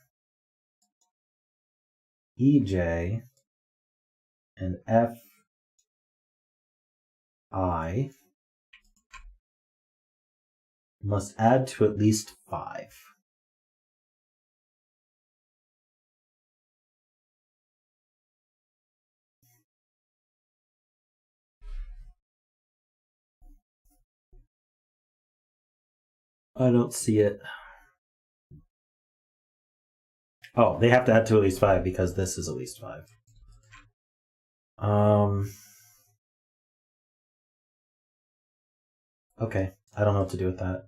EJ and FI must add to at least 5. I don't see it. Oh, they have to add to at least 5 because this is at least 5. Okay, I don't know what to do with that.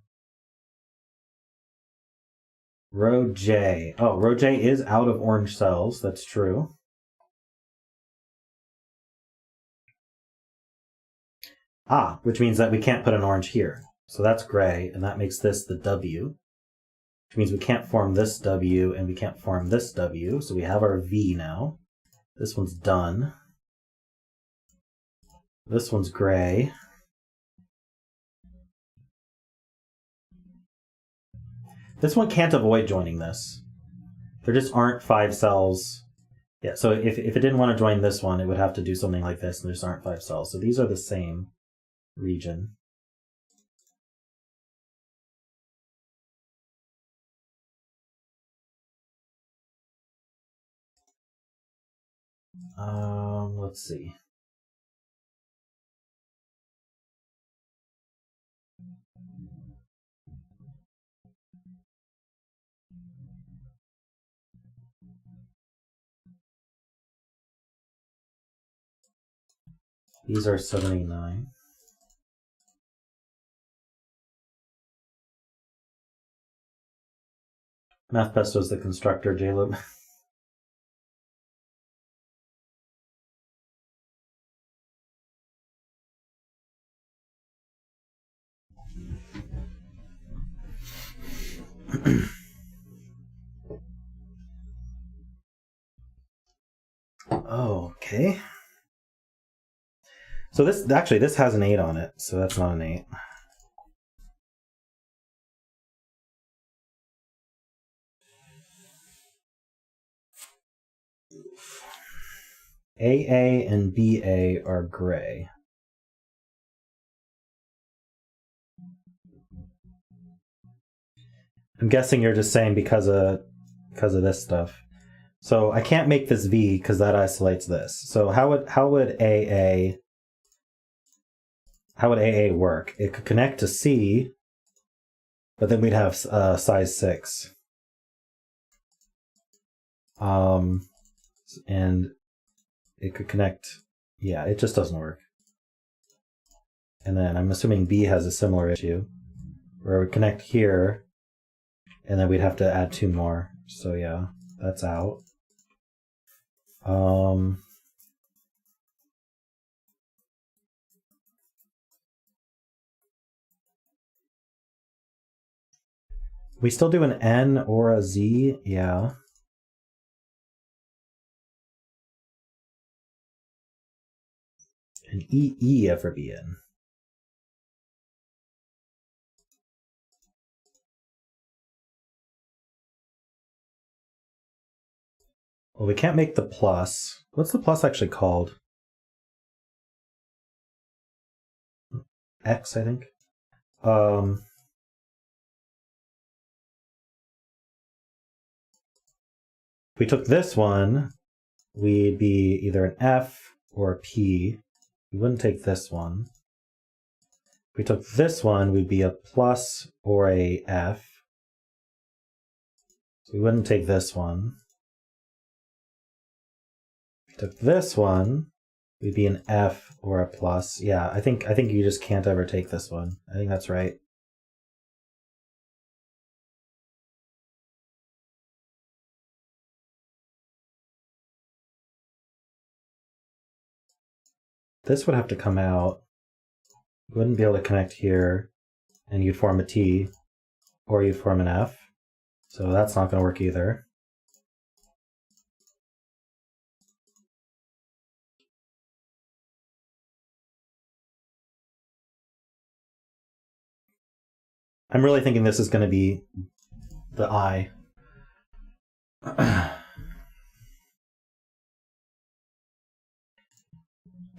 Row J. Oh, row J is out of orange cells. That's true. Ah, which means that we can't put an orange here. So that's gray, and that makes this the W. Which means we can't form this W, and we can't form this W. So we have our V now. This one's done. This one's gray. This one can't avoid joining this. There just aren't 5 cells. Yeah, so if it didn't want to join this one, it would have to do something like this, and there just aren't 5 cells. So these are the same region. Let's see. These are 79. Math Pesto is the constructor, Jaleb. Oh, okay. So this has an 8 on it, so that's not an 8. AA and BA are gray. I'm guessing you're just saying because of this stuff. So I can't make this V because that isolates this. So how would AA work? It could connect to C, but then we'd have size 6. And it could connect. Yeah, it just doesn't work. And then I'm assuming B has a similar issue where we connect here, and then we'd have to add 2 more. So yeah, that's out. We still do an N or a Z, yeah. An EE ever be in? Well, we can't make the plus. What's the plus actually called? X, I think. If we took this one, we'd be either an F or a P. We wouldn't take this one. If we took this one, we'd be a plus or a F. So we wouldn't take this one. If we took this one, we'd be an F or a plus. Yeah, I think you just can't ever take this one. I think that's right. This would have to come out. You wouldn't be able to connect here, and you'd form a T, or you'd form an F. So that's not going to work either. I'm really thinking this is going to be the I.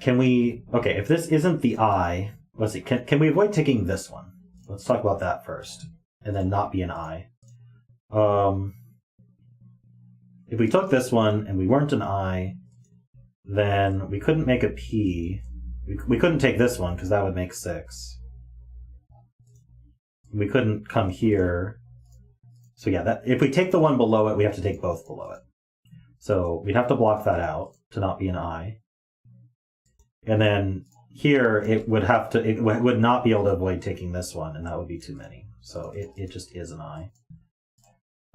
can we... Okay, if this isn't the I... Let's see, can we avoid taking this one? Let's talk about that first. And then not be an I. If we took this one and we weren't an I, then we couldn't make a P. We couldn't take this one because that would make 6. We couldn't come here. So yeah, that if we take the one below it, we have to take both below it. So we'd have to block that out to not be an I. And then here it would not be able to avoid taking this one, and that would be too many. So it just is an I.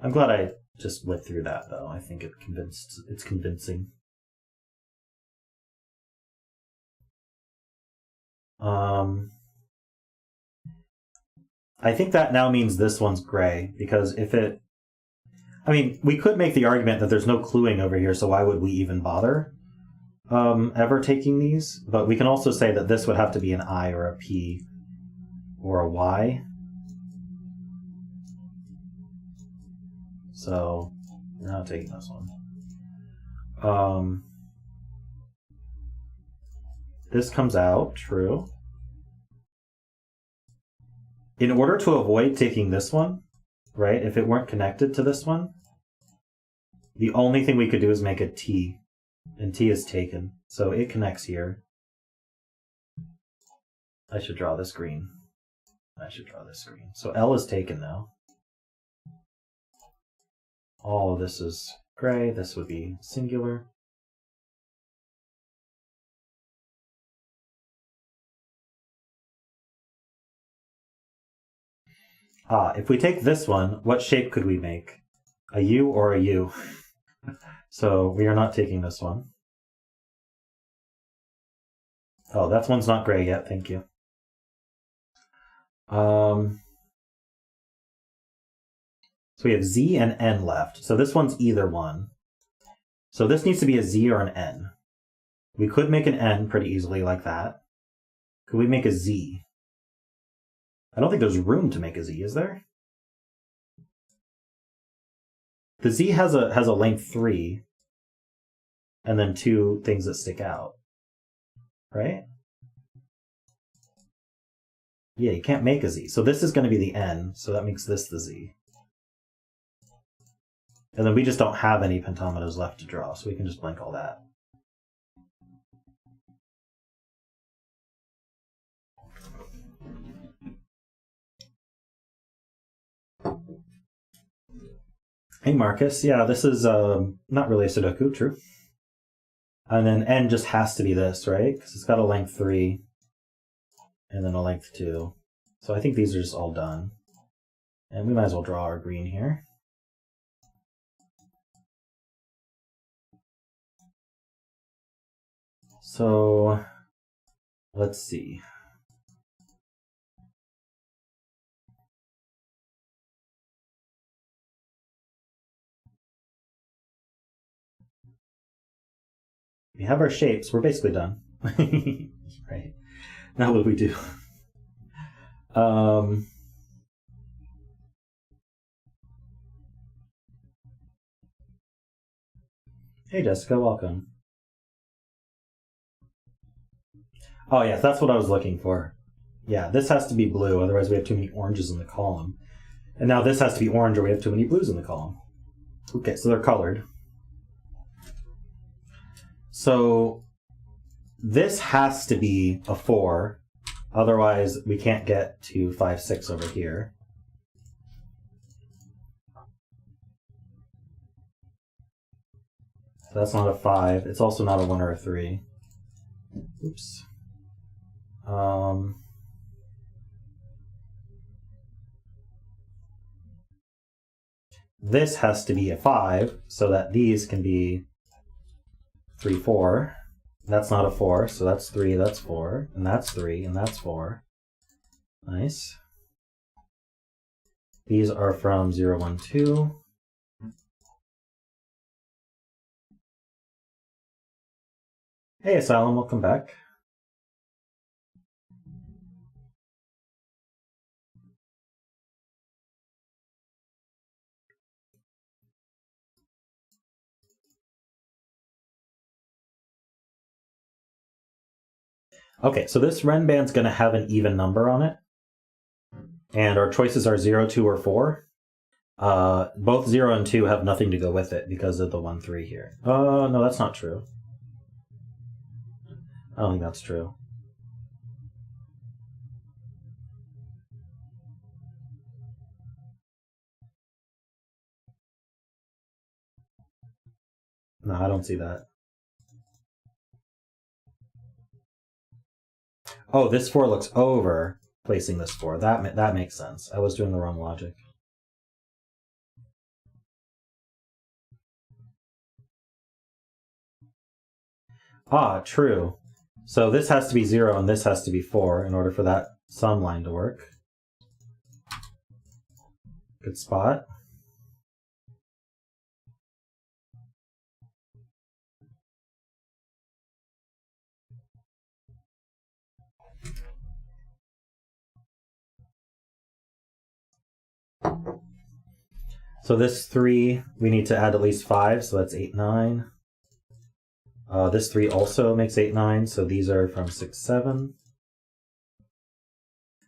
I'm glad I just went through that though. I think it's convincing. I think that now means this one's gray, because if it... I mean, we could make the argument that there's no cluing over here, so why would we even bother ever taking these? But we can also say that this would have to be an I or a P or a Y. So we're not taking this one. This comes out, true. In order to avoid taking this one, right, if it weren't connected to this one, the only thing we could do is make a T, and T is taken, so it connects here. I should draw this green. So L is taken now. All of this is gray, this would be singular. If we take this one, what shape could we make? A U or a U? So we are not taking this one. Oh, that one's not gray yet, thank you. So we have Z and N left. So this one's either one. So this needs to be a Z or an N. We could make an N pretty easily like that. Could we make a Z? I don't think there's room to make a Z, is there? The Z has a length 3, and then 2 things that stick out, right? Yeah, you can't make a Z. So this is going to be the N, so that makes this the Z. And then we just don't have any Pentominoes left to draw, so we can just blank all that. Hey Marcus, yeah, this is not really a Sudoku, true. And then N just has to be this, right? Because it's got a length 3 and then a length 2. So I think these are just all done. And we might as well draw our green here. So let's see. We have our shapes. We're basically done. Right. Now what do we do? Hey Jessica, welcome. Oh yeah, that's what I was looking for. Yeah, this has to be blue, otherwise we have too many oranges in the column. And now this has to be orange or we have too many blues in the column. Okay, so they're colored. So this has to be a 4, otherwise we can't get to 5, 6 over here. So that's not a 5. It's also not a 1 or a 3. Oops. This has to be a 5, so that these can be 3, 4. That's not a 4, so that's 3, that's 4, and that's 3, and that's 4. Nice. These are from 0, 1, 2. Hey, Asylum, welcome back. Okay, so this renband's going to have an even number on it. And our choices are 0, 2, or 4. Both 0 and 2 have nothing to go with it because of the 1, 3 here. No, that's not true. I don't think that's true. No, I don't see that. Oh, this 4 looks over placing this 4. That makes sense. I was doing the wrong logic. Ah, true. So this has to be 0 and this has to be 4 in order for that sum line to work. Good spot. So this 3, we need to add at least 5, so that's 8, 9. This 3 also makes 8, 9, so these are from 6, 7.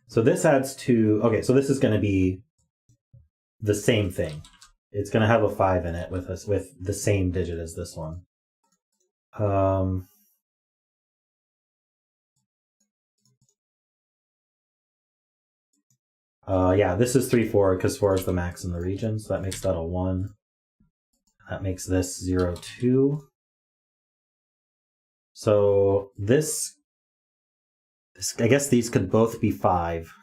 So this adds to... Okay, so this is going to be the same thing. It's going to have a 5 in it with the same digit as this one. Yeah, this is 3, 4, because 4 is the max in the region, so that makes that a 1. That makes this 0, 2. So this I guess these could both be 5.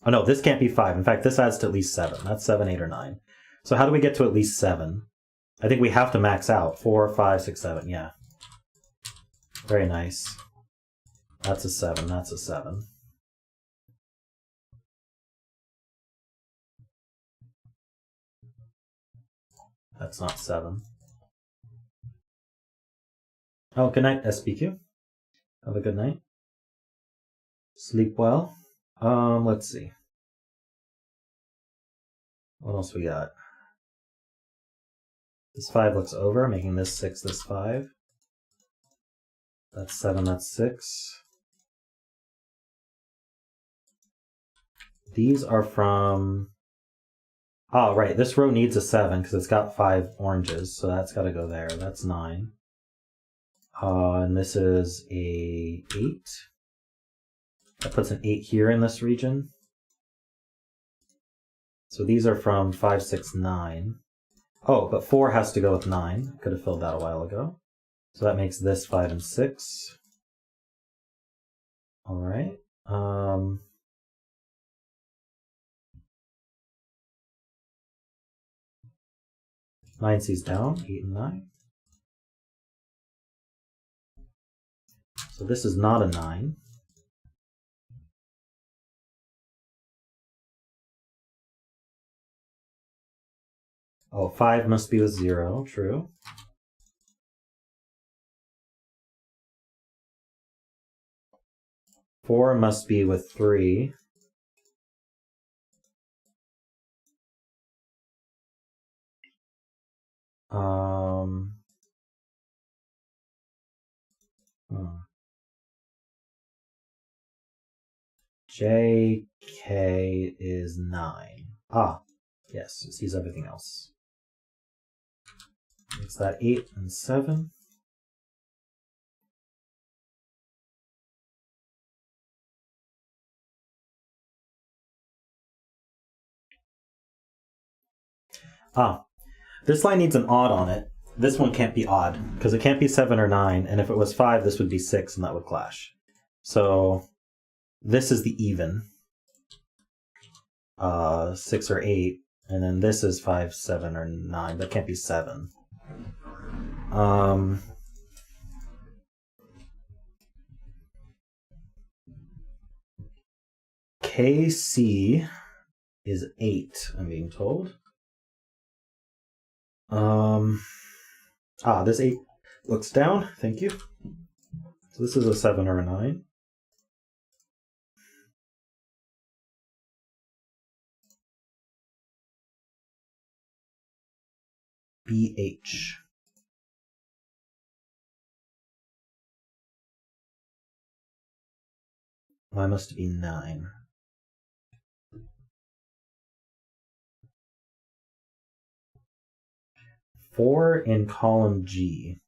Oh no, this can't be 5. In fact, this adds to at least 7. That's 7, 8, or 9. So how do we get to at least 7? I think we have to max out. 4, 5, 6, 7. Yeah. Very nice. That's a 7. That's a 7. That's not 7. Oh, good night, SBQ. Have a good night. Sleep well. Let's see. What else we got? This 5 looks over, making this 6, this 5. That's 7, that's 6. These are from... Oh, right, this row needs a 7 because it's got 5 oranges, so that's got to go there. That's 9. And this is a 8. That puts an 8 here in this region. So these are from 5, 6, 9. Oh, but 4 has to go with 9. Could have filled that a while ago. So that makes this 5 and 6. All right. 9 C's down, 8 and 9. So this is not a 9. Oh, 5 must be with 0, true. Four must be with 3. JK is 9. Ah, yes, it sees everything else. It's that 8 and 7. Ah, this line needs an odd on it. This one can't be odd, because it can't be 7 or 9, and if it was 5, this would be 6, and that would clash. So this is the even. 6 or 8, and then this is 5, 7, or 9. That can't be 7. KC is 8, I'm being told. This 8 looks down. Thank you. So this is a 7 or a 9. BH. Y must be 9. Four in column G.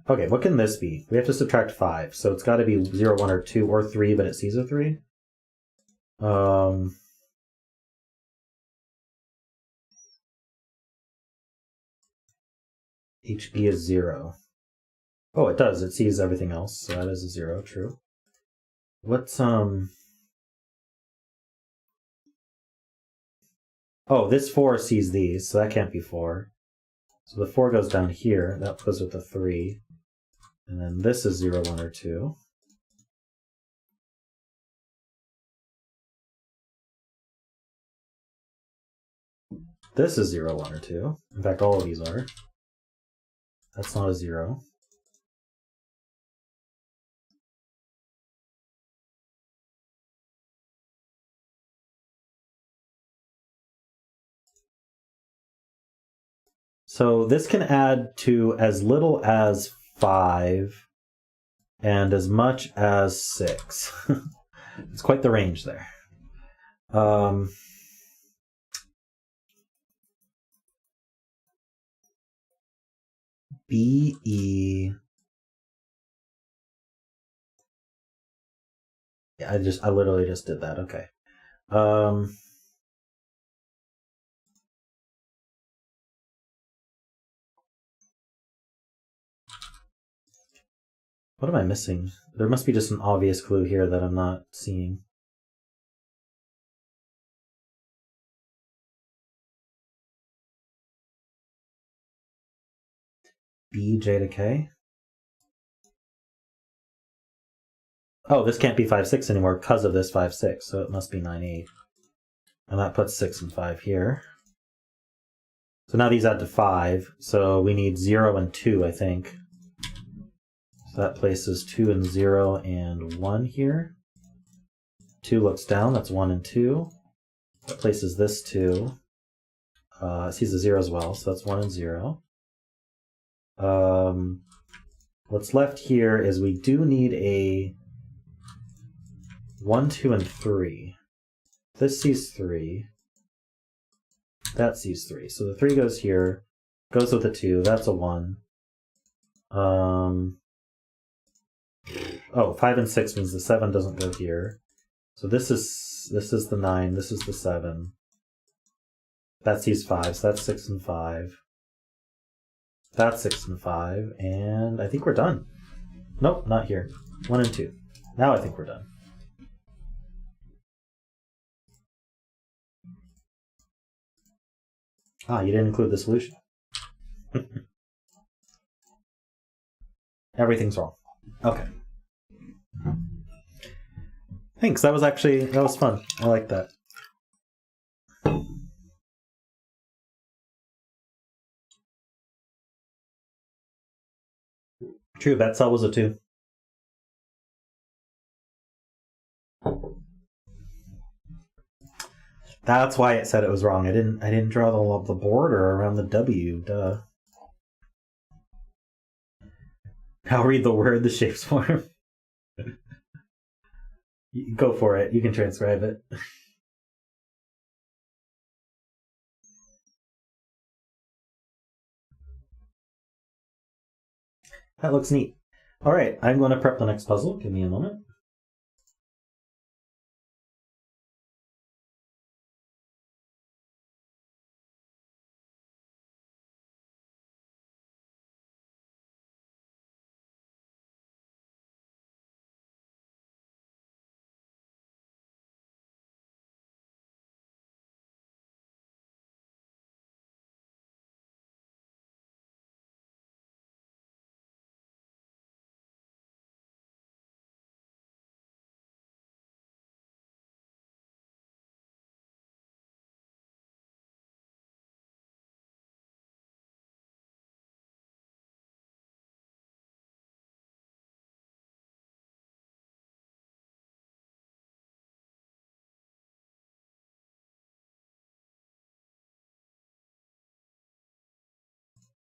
Okay, what can this be? We have to subtract 5, so it's got to be 0, 1, or 2, or 3, but it sees a 3. HB is 0. Oh, it does. It sees everything else, so that is a 0, true. What's, Oh, this 4 sees these, so that can't be 4. So the 4 goes down here, that goes with the 3. And then this is 0, 1, or 2. This is 0, 1, or 2. In fact, all of these are. That's not a 0. So this can add to as little as 5 and as much as 6. It's quite the range there. BE. Yeah, I literally just did that. Okay. What am I missing? There must be just an obvious clue here that I'm not seeing. B, J to K? Oh, this can't be 5, 6 anymore because of this 5, 6, so it must be 9, 8. And that puts 6 and 5 here. So now these add to 5, so we need 0 and 2, I think. So that places 2 and 0 and 1 here. 2 looks down, that's 1 and 2. That places this 2. It sees the 0 as well, so that's 1 and 0. What's left here is we do need a 1, 2, and 3. This sees 3. That sees 3. So the 3 goes here, goes with the 2, that's a 1. Oh, 5 and 6 means the 7 doesn't go here. So this is the 9, this is the 7. That sees 5, so that's 6 and 5. That's 6 and 5, and I think we're done. Nope, not here. 1 and 2. Now I think we're done. Ah, you didn't include the solution. Everything's wrong. Okay. Thanks, that was fun. I like that. True, that cell was a 2. That's why it said it was wrong. I didn't draw the border around the W. Duh. I'll read the word the shapes form. Go for it. You can transcribe it. That looks neat. All right, I'm going to prep the next puzzle. Give me a moment.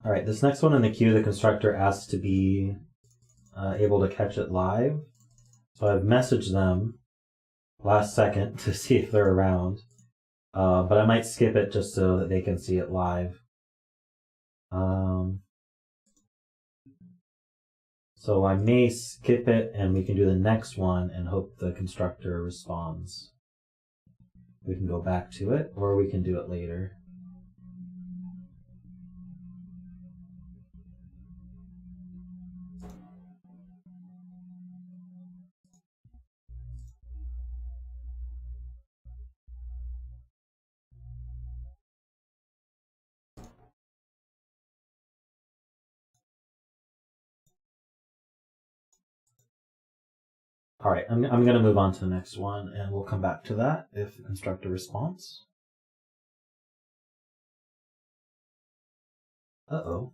All right, this next one in the queue, the constructor asks to be able to catch it live. So I've messaged them last second to see if they're around. But I might skip it just so that they can see it live. So I may skip it and we can do the next one and hope the constructor responds. We can go back to it, or we can do it later. All right, I'm going to move on to the next one, and we'll come back to that if the constructor responds. Uh-oh.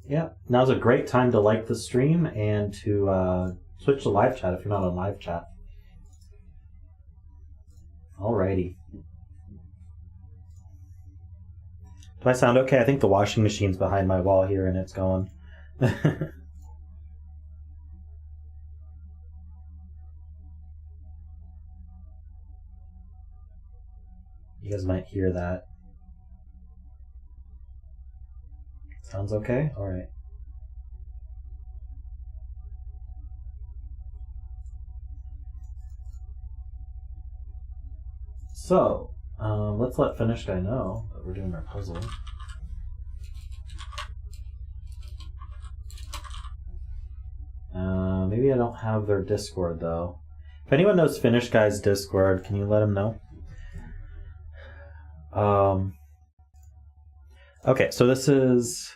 Yeah, now's a great time to like the stream and to switch to live chat if you're not on live chat. Alrighty. Do I sound okay? I think the washing machine's behind my wall here and it's going. You guys might hear that. Sounds okay? Alright. So, let's let FinnishGuy know that we're doing our puzzle. Maybe I don't have their Discord, though. If anyone knows FinnishGuy's Discord, can you let him know? Okay, so this is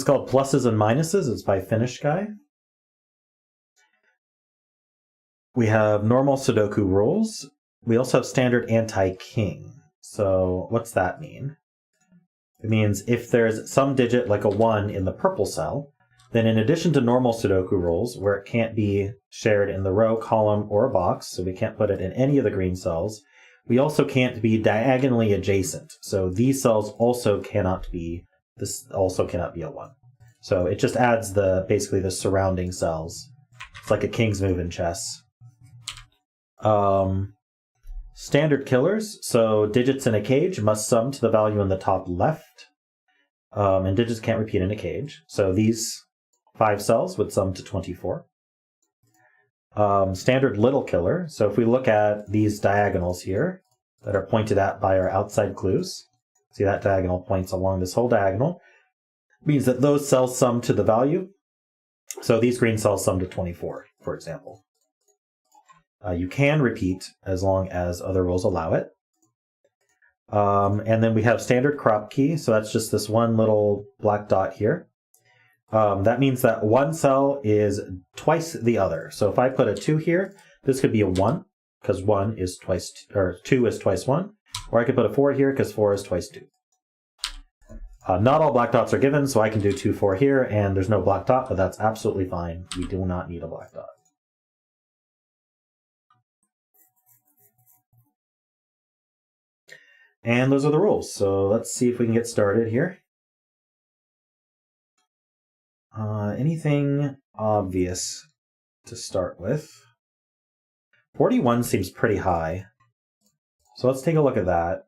called Pluses and Minuses. It's by FinnishGuy. We have normal Sudoku rules. We also have standard anti-king. So what's that mean? It means if there's some digit like a 1 in the purple cell, then in addition to normal Sudoku rules, where it can't be shared in the row, column, or a box, so we can't put it in any of the green cells, we also can't be diagonally adjacent. So these cells also cannot be a 1. So it just adds basically the surrounding cells. It's like a king's move in chess. Standard killers, so digits in a cage must sum to the value in the top left, and digits can't repeat in a cage. So these 5 cells would sum to 24. Standard little killer, so if we look at these diagonals here that are pointed at by our outside clues, see that diagonal points along this whole diagonal, means that those cells sum to the value. So these green cells sum to 24, for example. You can repeat as long as other rules allow it. And then we have standard crop key, so that's just this one little black dot here. That means that one cell is twice the other. So if I put a 2 here, this could be a 1, because 1 is twice, or 2 is twice 1. Or I could put a 4 here, because 4 is twice 2. Not all black dots are given, so I can do 2, 4 here, and there's no black dot, but that's absolutely fine. We do not need a black dot. And those are the rules. So let's see if we can get started here. Anything obvious to start with? 41 seems pretty high. So let's take a look at that.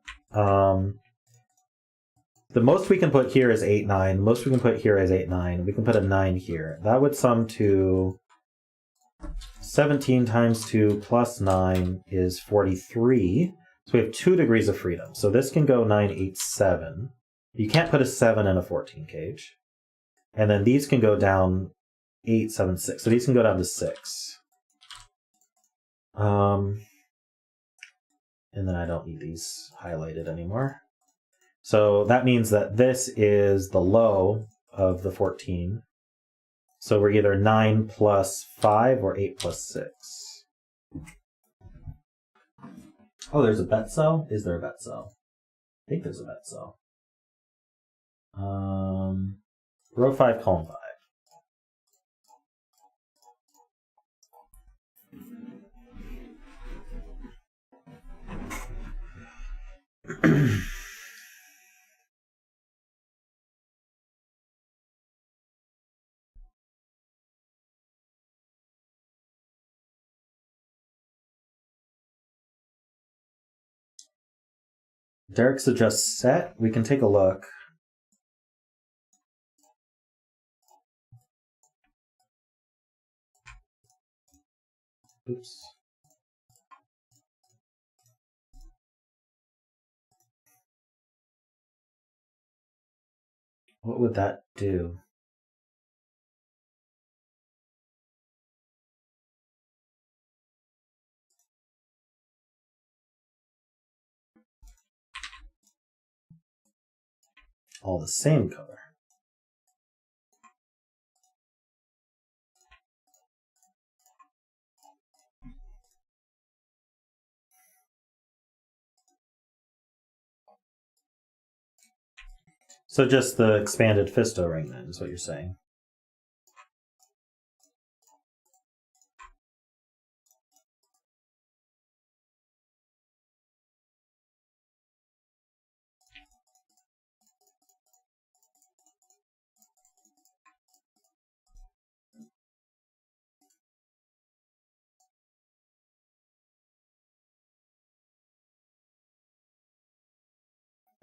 The most we can put here is 8, 9. The most we can put here is 8, 9. We can put a 9 here. That would sum to 17 times 2 plus 9 is 43. So we have 2 degrees of freedom. So this can go 9, 8, 7. You can't put a 7 in a 14 cage. And then these can go down 8, 7, 6. So these can go down to 6. And then I don't need these highlighted anymore. So that means that this is the low of the 14. So we're either 9 plus 5 or 8 plus 6. Oh, there's a bet cell? Is there a bet cell? I think there's a bet cell. Row 5, column 5. Derek suggests set. We can take a look. Oops. What would that do? All the same color. So just the expanded Fisto ring then is what you're saying.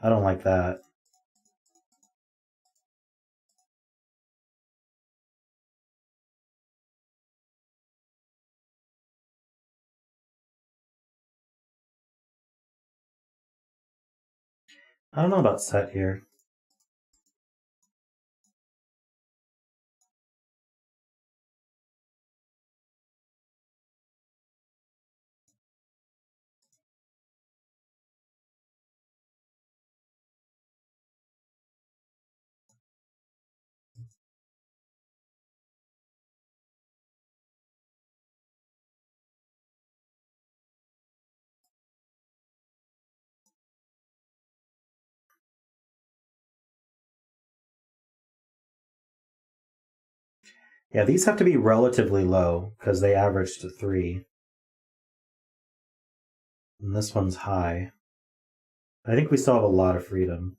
I don't like that. I don't know about set here. Yeah, these have to be relatively low because they average to 3. And this one's high. I think we still have a lot of freedom.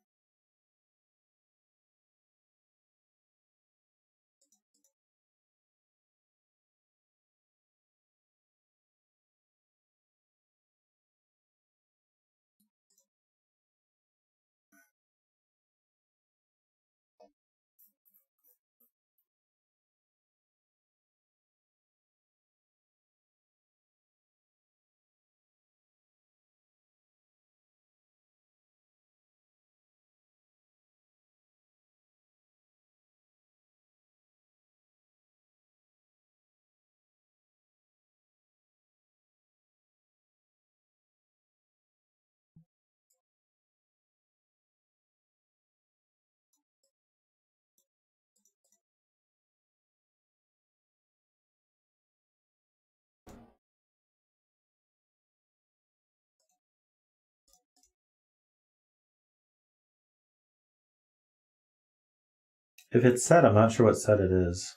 If it's set, I'm not sure what set it is.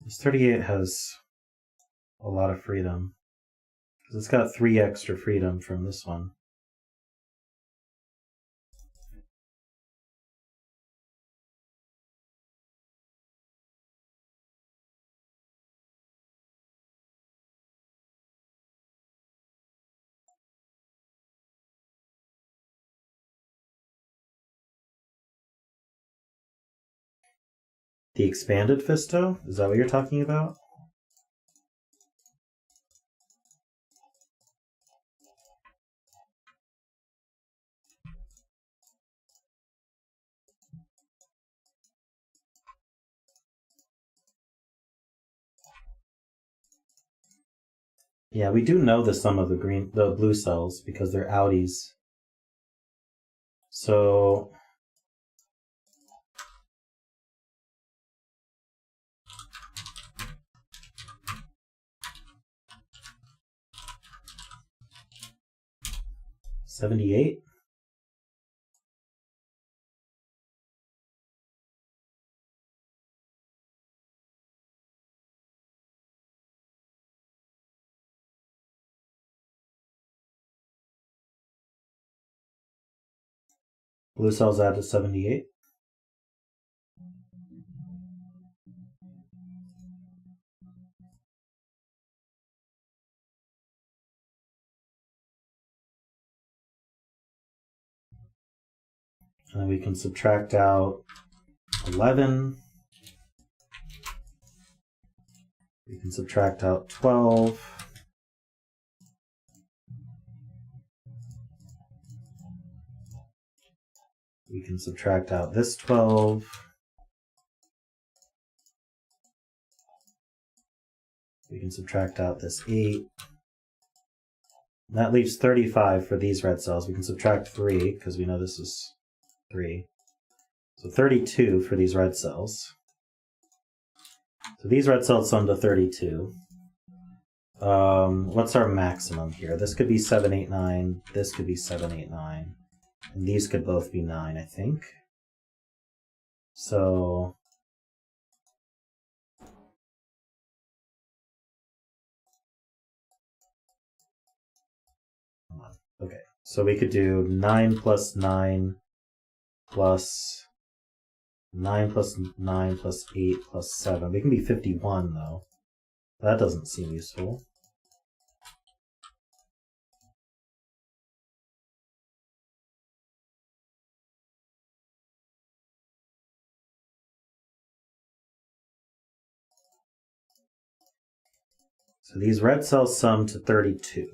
This 38 has a lot of freedom. Because it's got 3 extra freedom from this one. The expanded Fisto? Is that what you're talking about? Yeah, we do know the sum of the blue cells because they're outies. So $78. Blue cells add to 78. And then we can subtract out 11. We can subtract out 12. We can subtract out this 12. We can subtract out this 8. And that leaves 35 for these red cells. We can subtract 3, because we know this is 3. So 32 for these red cells. So these red cells sum to 32. What's our maximum here? This could be 7, 8, 9. This could be 7, 8, 9. And these could both be 9, I think. So okay, so we could do 9 plus 9 plus 9 plus 9 plus 8 plus 7. We can be 51, though. That doesn't seem useful. So these red cells sum to 32.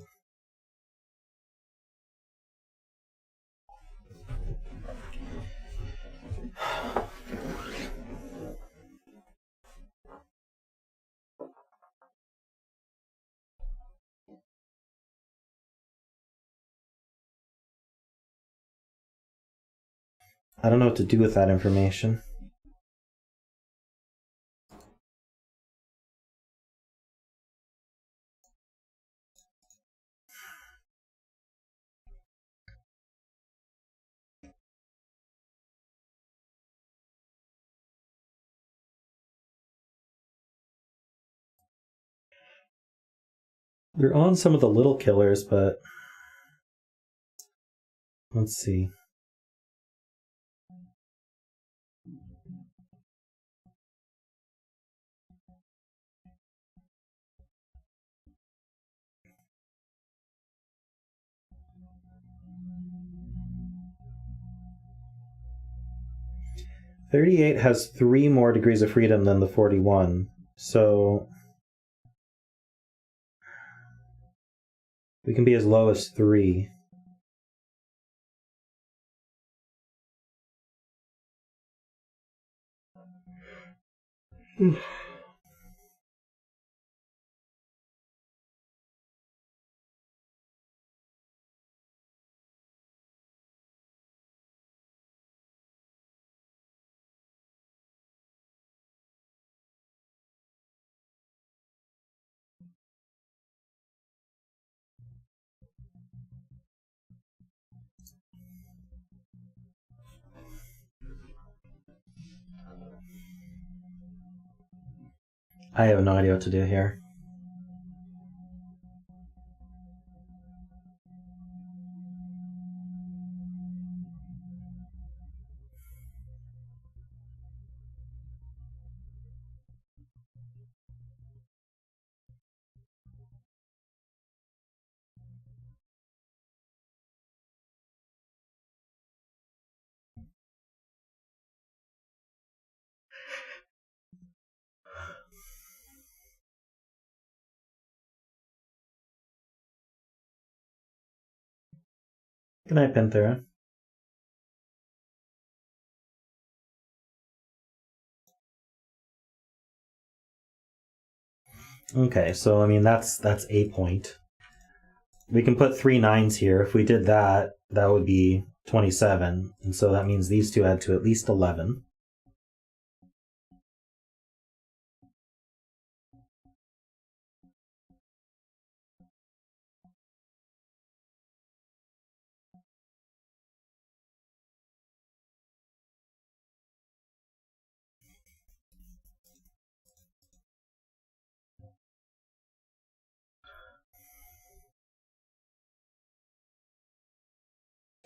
I don't know what to do with that information. We're on some of the little killers, but let's see. $38 has 3 more degrees of freedom than the 41, so we can be as low as 3. I have no idea what to do here. Good night, Panthera. Okay, so I mean that's a point. We can put 3 9s here. If we did that, that would be 27, and so that means these two add to at least 11.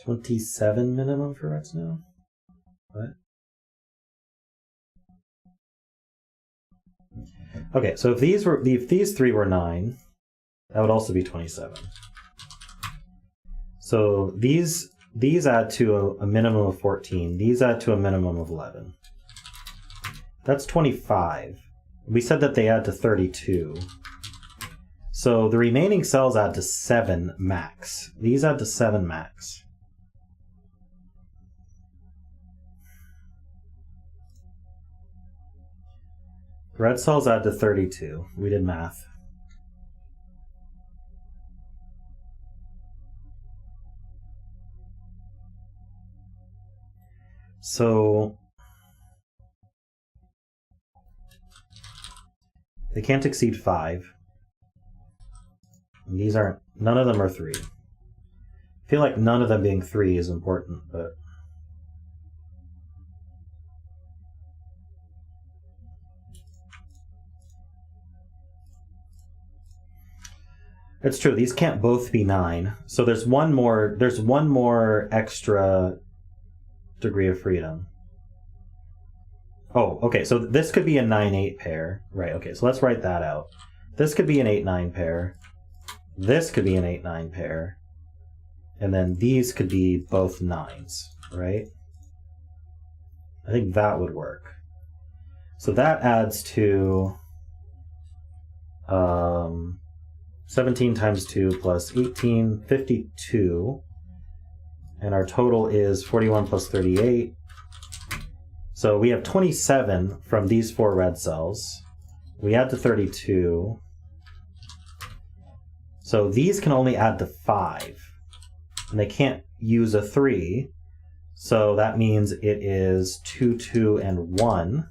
$27 minimum for red snow? What? Okay, so if these 3 were 9, that would also be 27. So these add to a minimum of 14. These add to a minimum of 11. That's 25. We said that they add to 32. So the remaining cells add to 7 max. These add to 7 max. Red cells add to 32. We did math. So they can't exceed 5. And these aren't, none of them are 3. I feel like none of them being 3 is important, but it's true. These can't both be 9. So there's one more extra degree of freedom. Oh, okay. So this could be a 9-8 pair. Right, okay. So let's write that out. This could be an 8-9 pair. This could be an 8-9 pair. And then these could be both 9s, right? I think that would work. So that adds to 17 times 2 plus 18, 52. And our total is 41 plus 38. So we have 27 from these 4 red cells. We add to 32. So these can only add to 5. And they can't use a 3. So that means it is 2, 2, and 1.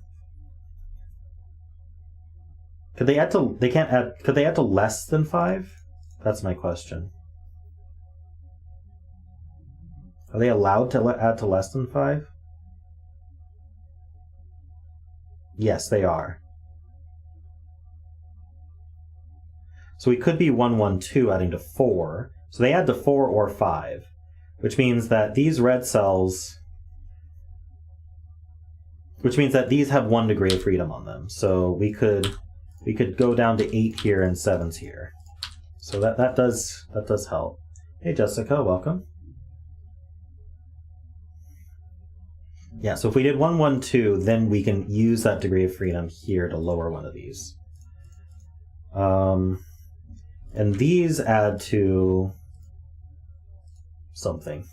Could they add to, they can't add, could they add to less than 5? That's my question. Are they allowed to add to less than 5? Yes, they are. So we could be 1, 1, 2 adding to 4. So they add to 4 or 5, which means that these red cells, which means that these have 1 degree of freedom on them. So we could go down to 8 here and 7s here. So that does help. Hey Jessica, welcome. Yeah, so if we did 1, 1, 2, then we can use that degree of freedom here to lower one of these. And these add to something.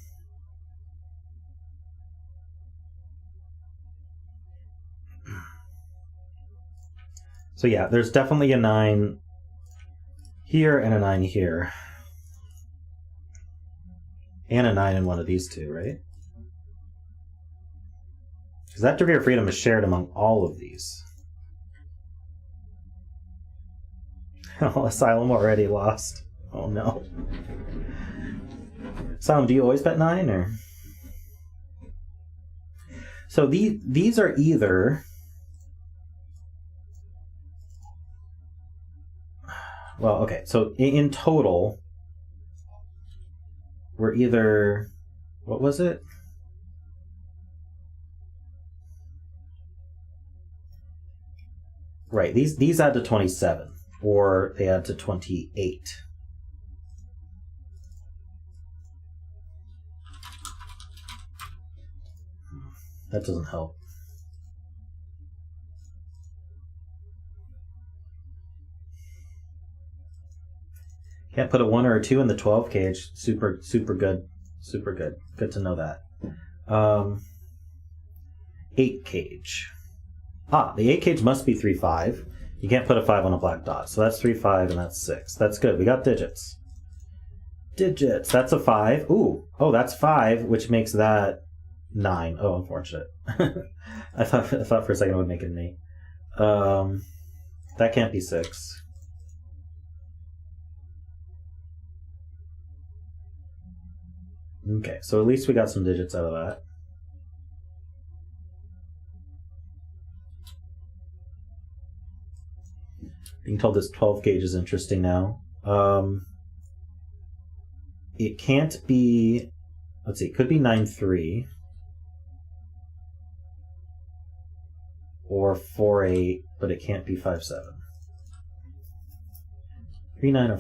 So yeah, there's definitely a 9 here and a 9 here. And a 9 in one of these two, right? Because that degree of freedom is shared among all of these. Oh, Asylum already lost. Oh no. Asylum, do you always bet 9 or? So these are either, well, okay, so in total, we're either, what was it? Right, these add to 27, or they add to 28. That doesn't help. Can't put a 1 or a 2 in the 12 cage. Super good. Super good. Good to know that. 8 cage. The 8 cage must be 3, 5. You can't put a 5 on a black dot. So that's 3, 5, and that's 6. That's good. We got digits. Digits. That's a 5. Ooh. Oh, that's 5, which makes that 9. Oh, unfortunate. I thought for a second it would make it an 8. That can't be 6. Okay, so at least we got some digits out of that. Being told this 12 gauge is interesting now. It can't be, let's see, it could be 9-3 or 4-8, but it can't be 5-7. 3-9 or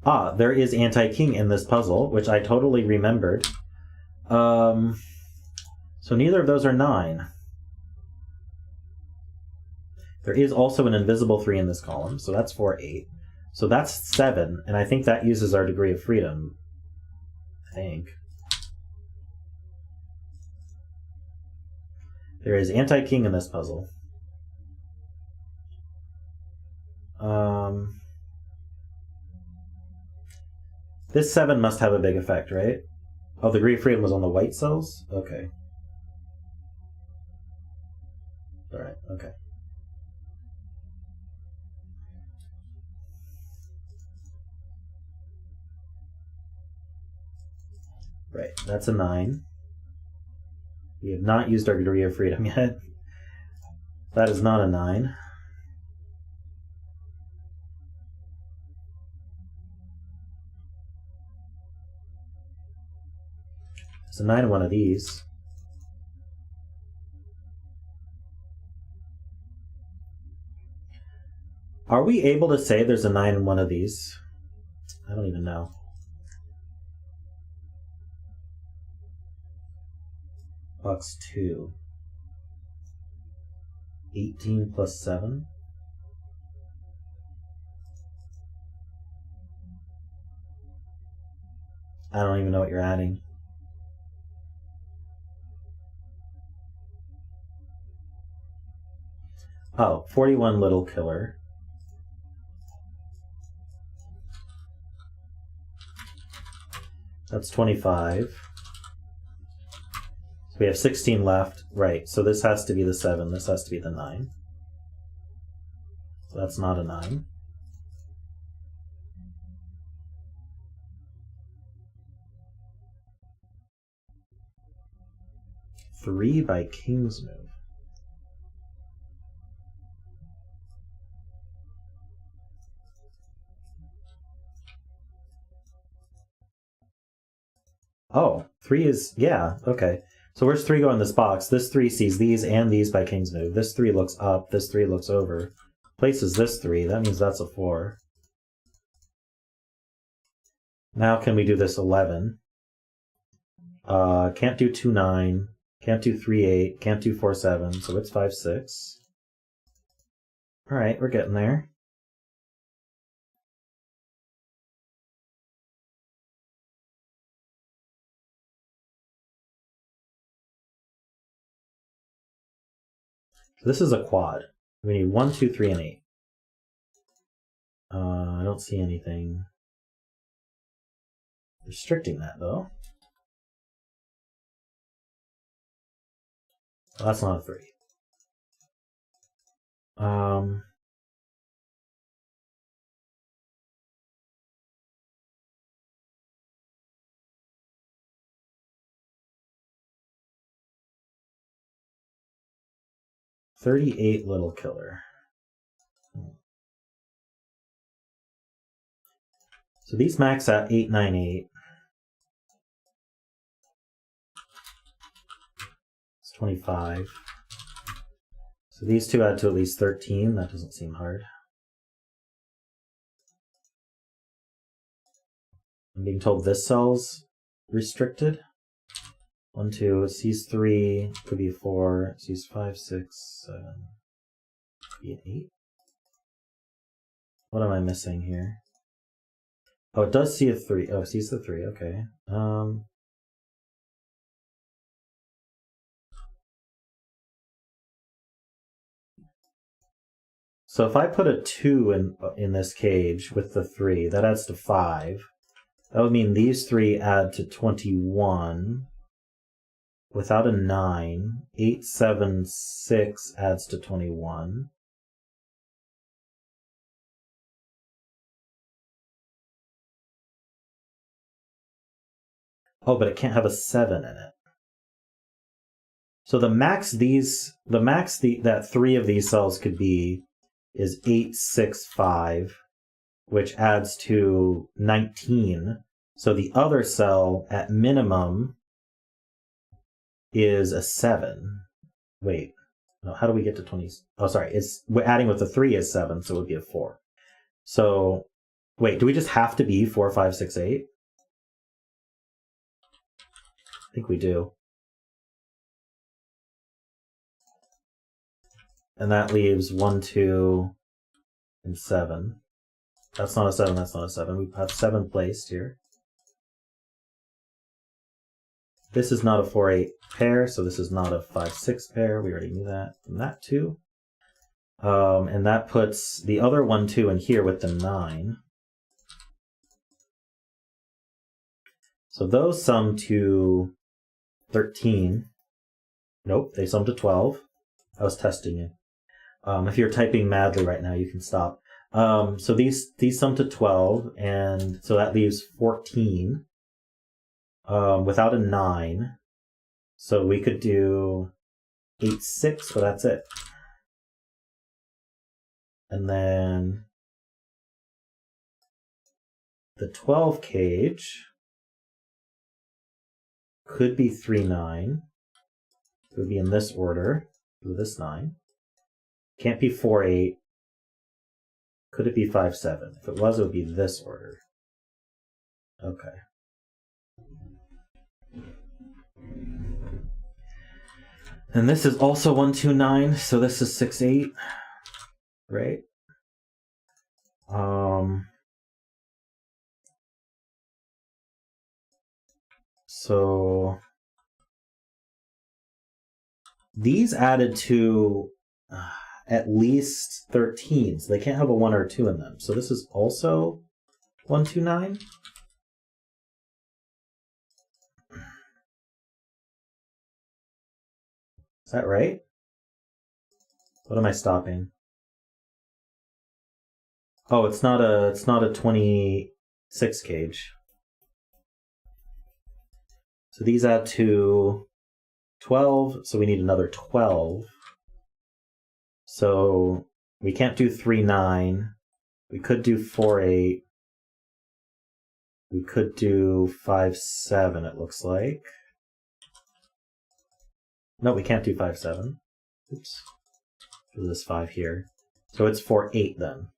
4-8. There is anti-king in this puzzle, which I totally remembered. So neither of those are 9. There is also an invisible 3 in this column, so that's 4-8. So that's 7, and I think that uses our degree of freedom. I think. There is anti-king in this puzzle. This 7 must have a big effect, right? Oh, the degree of freedom was on the white cells? Okay. Alright, okay. Right, that's a 9. We have not used our degree of freedom yet. That is not a 9. It's a 9 in one of these. Are we able to say there's a 9 in one of these? I don't even know. Box 2. 18 plus 7. I don't even know what you're adding. Oh, 41 little killer. That's 25. So we have 16 left. Right, so this has to be the 7. This has to be the 9. So that's not a 9. Three by King's Move. Oh, 3 is, yeah, okay. So where's 3 go in this box? This 3 sees these and these by King's Move. This 3 looks up, this 3 looks over. Places this 3, that means that's a 4. Now can we do this 11? Can't do 2-9, can't do 3-8, can't do 4-7, so it's 5-6. Alright, we're getting there. So this is a quad. We need 1, 2, 3, and 8. I don't see anything restricting that, though. Well, that's not a 3. 38 little killer. So these max at 898. It's 25. So these two add to at least 13. That doesn't seem hard. I'm being told this cell's restricted. 1, 2, it sees 3, could be 4, it sees 5, 6, 7, could be an 8. What am I missing here? Oh, it does see a 3. Oh, it sees the 3. Okay. So if I put a 2 in this cage with the 3, that adds to 5. That would mean these 3 add to 21. Without a 9, 8, 7, 6 adds to 21. Oh, but it can't have a 7 in it. So the max that 3 of these cells could be is 8, 6, 5, which adds to 19. So the other cell at minimum is a 7. Wait, no, how do we get to 20? Oh, sorry, we're adding with the 3 is 7, so it would be a 4. So, wait, do we just have to be 4, 5, 6, 8? I think we do. And that leaves 1, 2, and 7. That's not a 7, that's not a 7. We have 7 placed here. This is not a 4, 8 pair, so this is not a 5, 6 pair. We already knew that from that 2. And that puts the other 1, 2 in here with the 9. So those sum to 13. Nope, they sum to 12. I was testing you. If you're typing madly right now, you can stop. So these sum to 12, and so that leaves 14 without a 9. So we could do 8, 6, but that's it. And then the 12 cage could be 3, 9. It would be in this order, with this 9. Can't be 4, 8. Could it be 5, 7? If it was, it would be this order. Okay. And this is also 1, 2, 9, so this is 6, 8, right? So these added to at least 13, so they can't have a 1 or a 2 in them. So this is also 1, 2, 9. Is that right? What am I stopping? Oh, it's not a 26 cage. So these add to 12, so we need another 12. So we can't do 3, 9. We could do 4, 8. We could do 5, 7, it looks like. No, we can't do 5, 7. Oops. There's this 5 here. So it's 4, 8 then.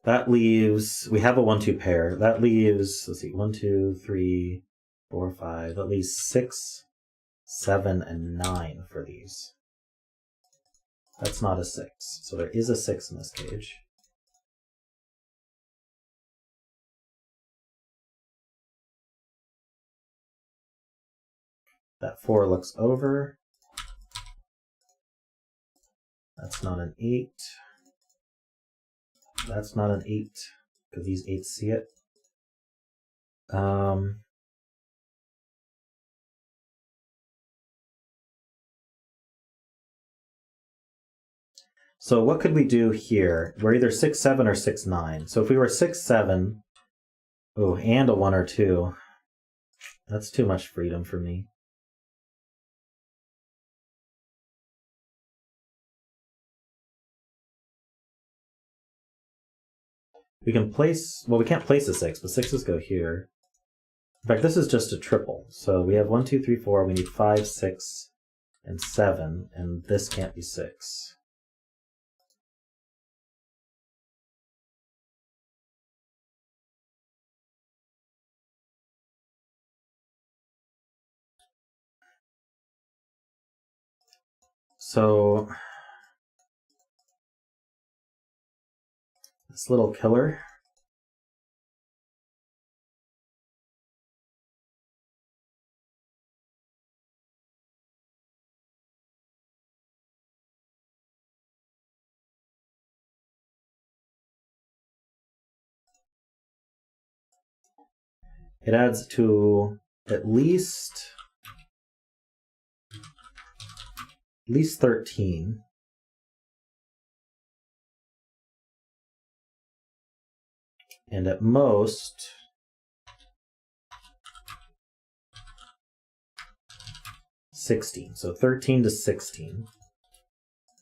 That leaves, we have a 1, 2 pair. That leaves, let's see, 1, 2, 3, 4, 5. That leaves 6, 7, and 9 for these. That's not a 6. So there is a 6 in this cage. That 4 looks over. That's not an 8. That's not an 8, because these 8s see it. So what could we do here? We're either 6, 7 or 6, 9. So if we were 6, 7, oh, and a 1 or 2, that's too much freedom for me. We can place, well, we can't place a 6, but 6s go here. In fact, this is just a triple. So we have 1, 2, 3, 4. We need 5, 6, and 7, and this can't be 6. So this little killer. It adds to at least 13. And at most 16. So 13 to 16.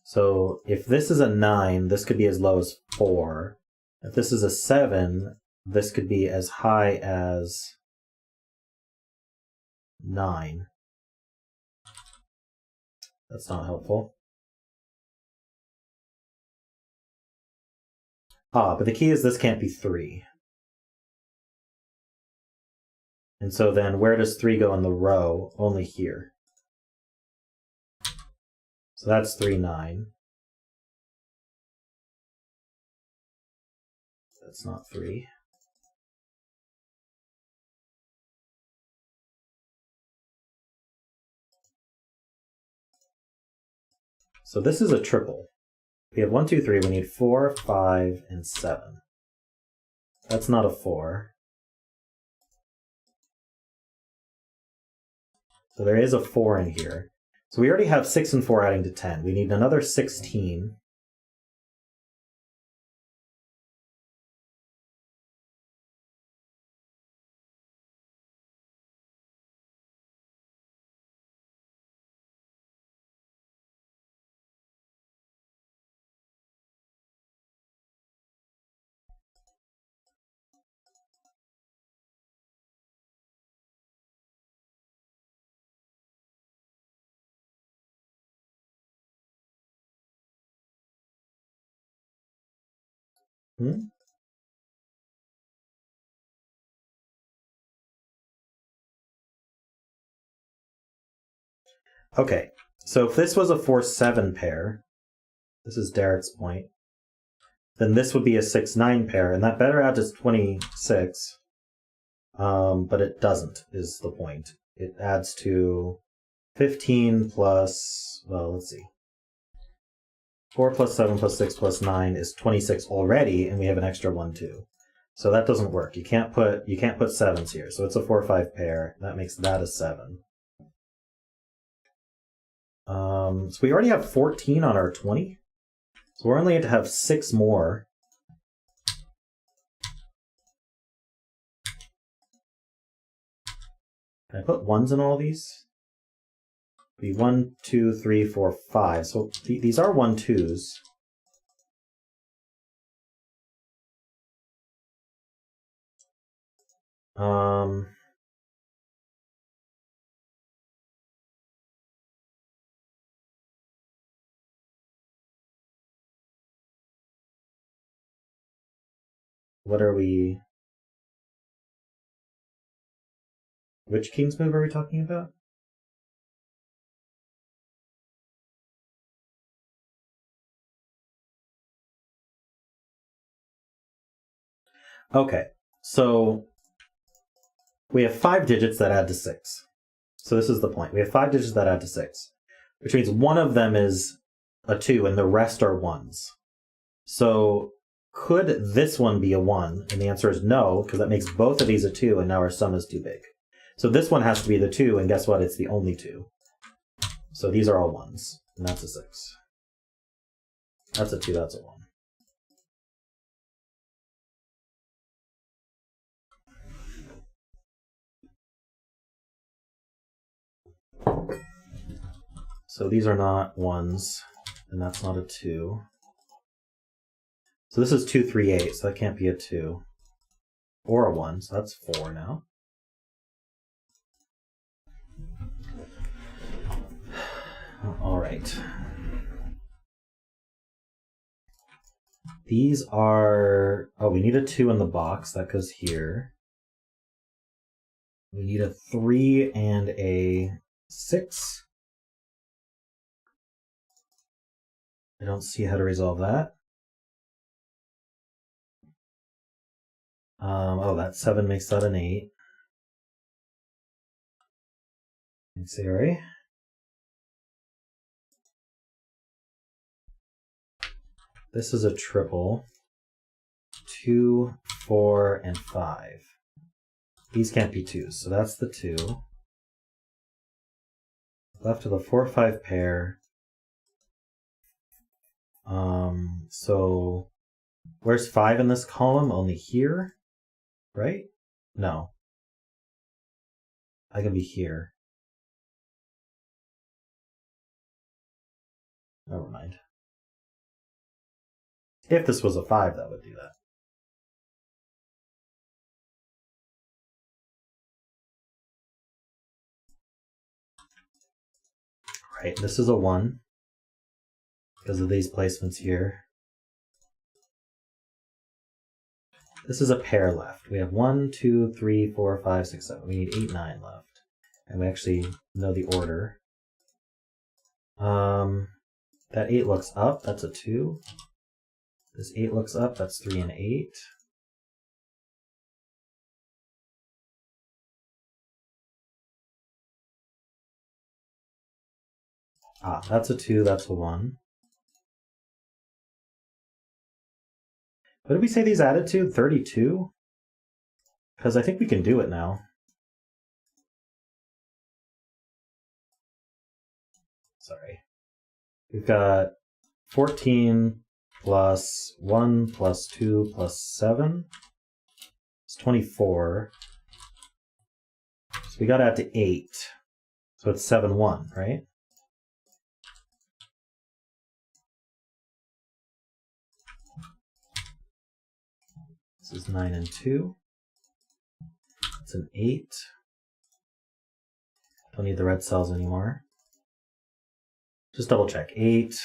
So if this is a 9, this could be as low as 4. If this is a 7, this could be as high as 9. That's not helpful. But the key is this can't be 3. And so then where does 3 go in the row? Only here. So that's 3, 9. That's not 3. So this is a triple. We have 1, 2, 3. We need 4, 5, and 7. That's not a 4. So there is a 4 in here. So we already have 6 and 4 adding to 10. We need another 16. Okay, so if this was a 4-7 pair, this is Derek's point, then this would be a 6-9 pair, and that better adds 26. But it doesn't, is the point. It adds to 15 plus, well, let's see. 4 plus 7 plus 6 plus 9 is 26 already, and we have an extra 1, 2. So that doesn't work. You can't put 7s here. So it's a 4-5 pair. That makes that a 7. So we already have 14 on our 20. So we're only going to have 6 more. Can I put 1s in all these? Be 1, 2, 3, 4, 5. So these are 1, 2s. What are we... Which king's move are we talking about? Okay, so we have 5 digits that add to 6. So this is the point. We have 5 digits that add to 6, which means one of them is a 2 and the rest are 1s. So could this one be a 1? And the answer is no, because that makes both of these a 2, and now our sum is too big. So this one has to be the 2, and guess what? It's the only 2. So these are all 1s, and that's a 6. That's a 2, that's a 1. So these are not 1s, and that's not a 2. So this is 2, 3, 8, so that can't be a 2. Or a 1, so that's 4 now. All right. These are... Oh, we need a 2 in the box. That goes here. We need a 3 and a 6. I don't see how to resolve that. Oh, that 7 makes that an 8. Sorry. This is a triple. 2, 4, and 5. These can't be 2s, so that's the 2. Left with a 4, 5 pair. So where's 5 in this column? Only here, right? No. I can be here. Never mind. If this was a 5, that would do that. Right, this is a 1 because of these placements here. This is a pair left. We have 1, 2, 3, 4, 5, 6, 7. We need 8, 9 left. And we actually know the order. That 8 looks up, that's a 2. This 8 looks up, that's 3 and 8. Ah, that's a 2, that's a 1. What did we say these added to? 32? Because I think we can do it now. Sorry. We've got 14 plus 1 plus 2 plus 7. It's 24. So we got to add to 8. So it's 7, 1, right? This is 9 and 2. It's an 8. Don't need the red cells anymore. Just double check. 8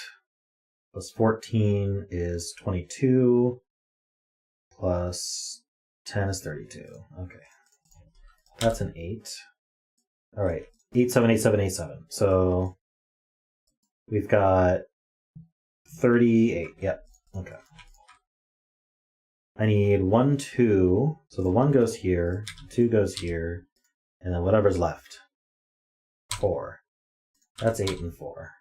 plus 14 is 22. Plus 10 is 32. Okay. That's an 8. All right. 8, 7, 8, 7, 8, 7. So we've got 38. Yep. Okay. I need 1, 2. So the 1 goes here, 2 goes here, and then whatever's left. 4. That's 8 and 4.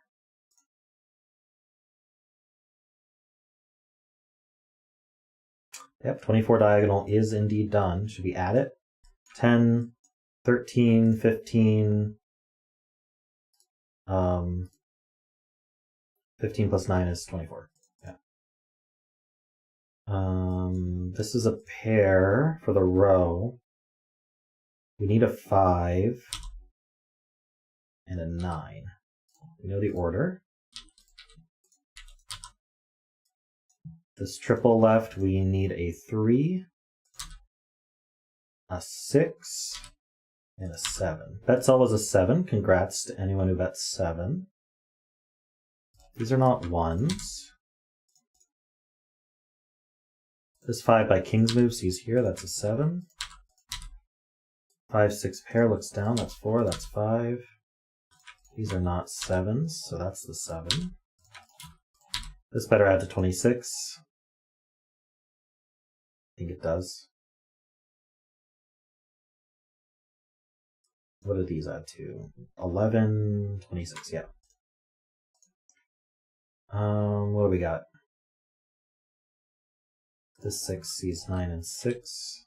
Yep, 24 diagonal is indeed done. Should we add it? 10, 13, 15. 15 plus 9 is 24. Yeah. This is a pair for the row. We need a 5 and a 9. We know the order. This triple left, we need a 3, a 6, and a 7. Bet cell was a 7. Congrats to anyone who bet 7. These are not 1s. This 5 by king's move sees here, that's a 7. 5, 6 pair looks down, that's 4, that's 5. These are not 7s, so that's the 7. This better add to 26. I think it does. What do these add to? 11, 26, yeah. What do we got? This 6 sees 9 and 6.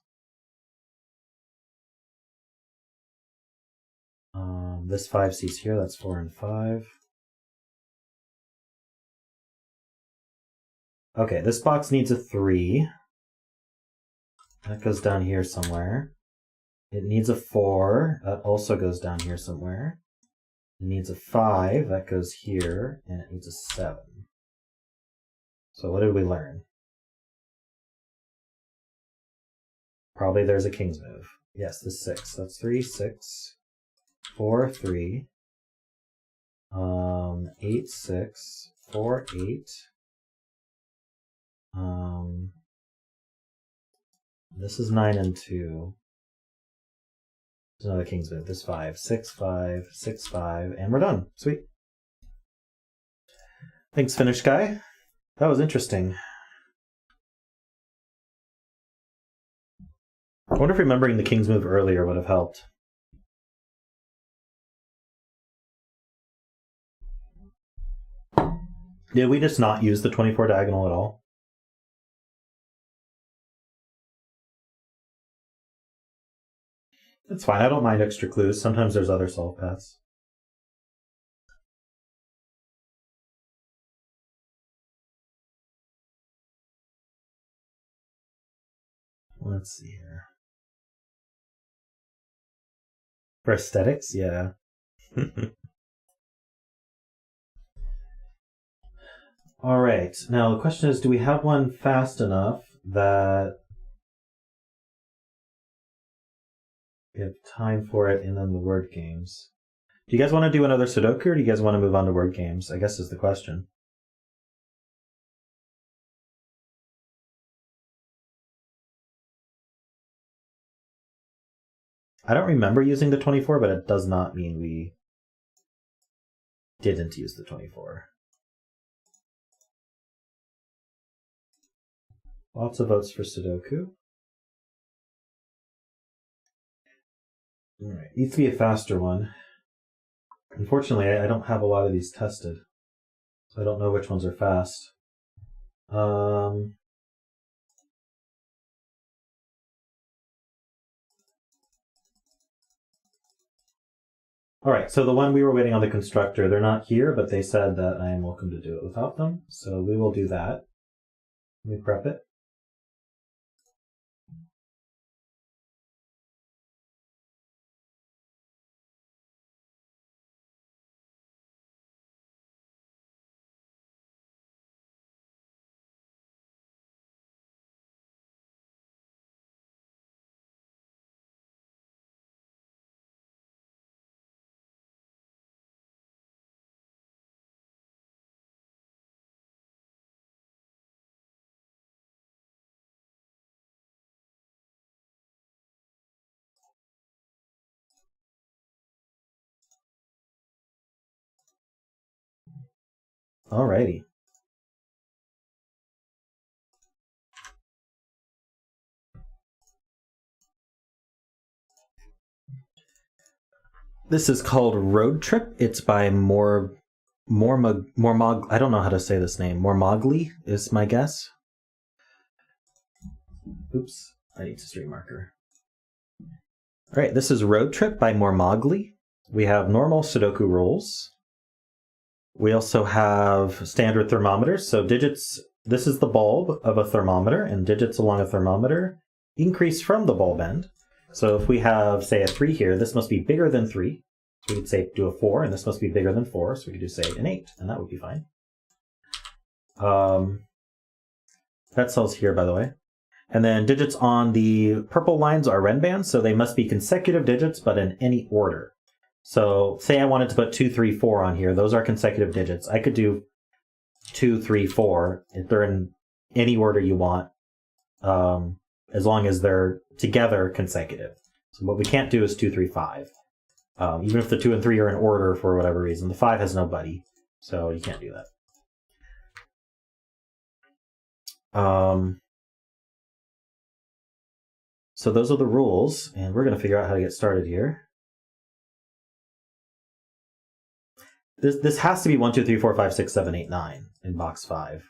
This 5 sees here, that's 4 and 5. Okay, this box needs a 3. That goes down here somewhere. It needs a 4. That also goes down here somewhere. It needs a 5. That goes here. And it needs a 7. So what did we learn? Probably there's a king's move. Yes, the 6. That's 3, 6, 4, 3. 8, 6, 4, 8. This is 9 and 2. There's another king's move. This 5, 6, 5, 6, 5, and we're done. Sweet. Thanks, FinnishGuy. That was interesting. I wonder if remembering the king's move earlier would have helped. Did we just not use the 24 diagonal at all? It's fine, I don't mind extra clues. Sometimes there's other solve paths. Let's see here. For aesthetics, yeah. All right. Now the question is, do we have one fast enough that we have time for it and then the word games? Do you guys want to do another Sudoku, or do you guys want to move on to word games? I guess is the question. I don't remember using the 24, but it does not mean we didn't use the 24. Lots of votes for Sudoku. All right, needs to be a faster one. Unfortunately, I don't have a lot of these tested, so I don't know which ones are fast. All right, so the one we were waiting on the constructor, they're not here, but they said that I am welcome to do it without them, so we will do that. Let me prep it. Alrighty. This is called Road Trip. It's by Mormagli. I don't know how to say this name. Mormagli is my guess. Oops, I need to stream marker. All right, this is Road Trip by Mormagli. We have normal Sudoku rules. We also have standard thermometers. So digits, this is the bulb of a thermometer, and digits along a thermometer increase from the bulb end. So if we have, say, a 3 here, this must be bigger than 3. So we could say do a 4, and this must be bigger than 4. So we could do, say, an 8, and that would be fine. That cell's here, by the way. And then digits on the purple lines are renbands, so they must be consecutive digits, but in any order. So say I wanted to put 2, 3, 4 on here. Those are consecutive digits. I could do 2, 3, 4 if they're in any order you want, as long as they're together consecutive. So what we can't do is 2, 3, 5. Even if the 2 and 3 are in order for whatever reason. The 5 has no buddy, so you can't do that. So those are the rules, and we're going to figure out how to get started here. This has to be 1, 2, 3, 4, 5, 6, 7, 8, 9 in box 5.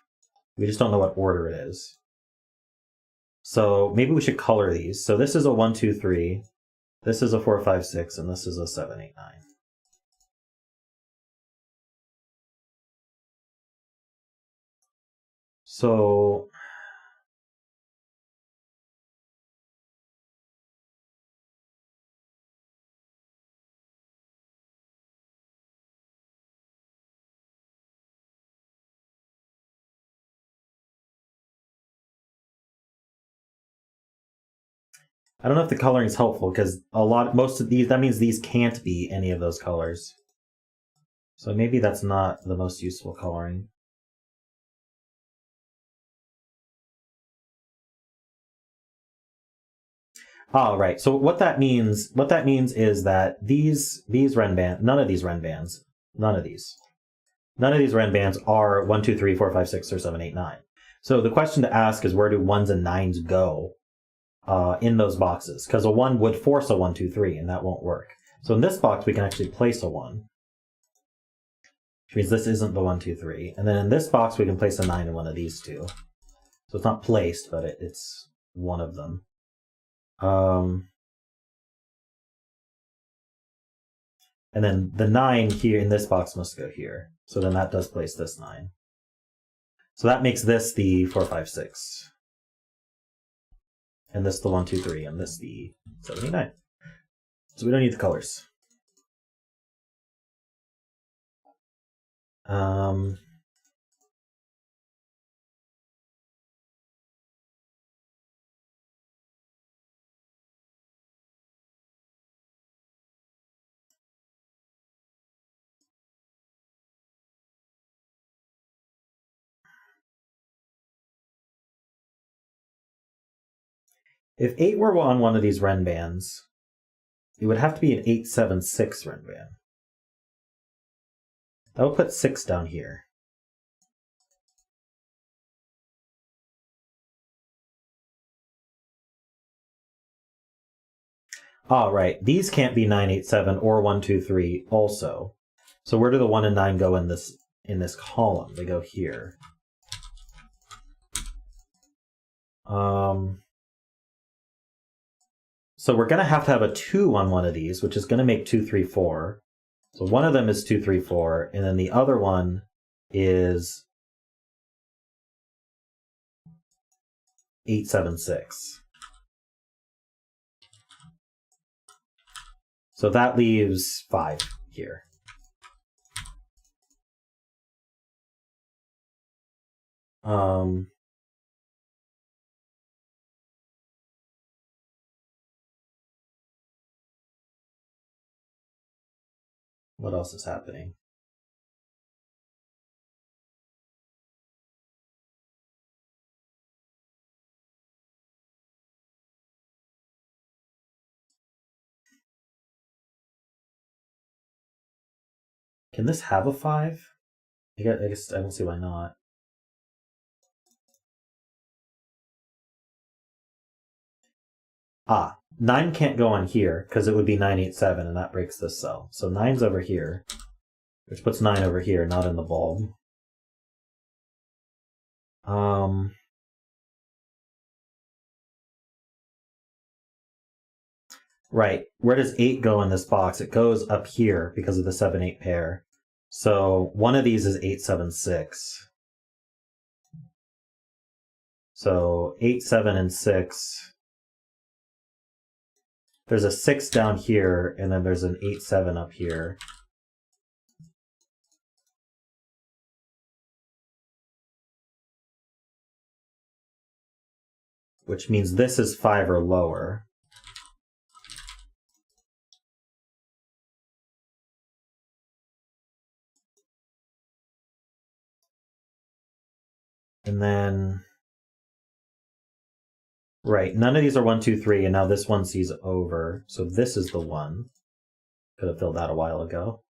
We just don't know what order it is. So maybe we should color these. So this is a 1, 2, 3. This is a 4, 5, 6, and this is a 7, 8, 9. So I don't know if the coloring is helpful, because most of these, that means these can't be any of those colors. So maybe that's not the most useful coloring. Oh, right. So what that means is that these renbands, none of these renbands are 1, 2, 3, 4, 5, 6, or 7, 8, 9. So the question to ask is, where do 1s and 9s go? in those boxes, because a 1 would force a 1, 2, 3, and that won't work. So in this box, we can actually place a 1, which means this isn't the 1, 2, 3. And then in this box, we can place a 9 in one of these two. So it's not placed, but it's one of them. And then the 9 here in this box must go here. So then that does place this 9. So that makes this the 4, 5, 6. And this the 1, 2, 3, and this the 79. So we don't need the colors. If 8 were on one of these Ren bands, it would have to be an 8, 7, 6 Ren band. That would put 6 down here. Ah, right. These can't be 9, 8, 7 or 1, 2, 3 also. So where do the 1 and 9 go in this column? They go here. So we're going to have a 2 on one of these, which is going to make 2, 3, 4. So one of them is 2, 3, 4, and then the other one is 8, 7, 6. So that leaves 5 here. What else is happening? Can this have a 5? I guess I don't see why not. Ah, 9 can't go on here because it would be 9, 8, 7, and that breaks this cell. So 9's over here, which puts 9 over here, not in the bulb. Right. Where does 8 go in this box? It goes up here because of the 7, 8 pair. So one of these is 8, 7, 6. So 8, 7, and 6. There's a 6 down here, and then there's an 8, 7 up here. Which means this is 5 or lower. And then, right, none of these are 1, 2, 3, and now this one sees over. So this is the one. Could have filled that a while ago.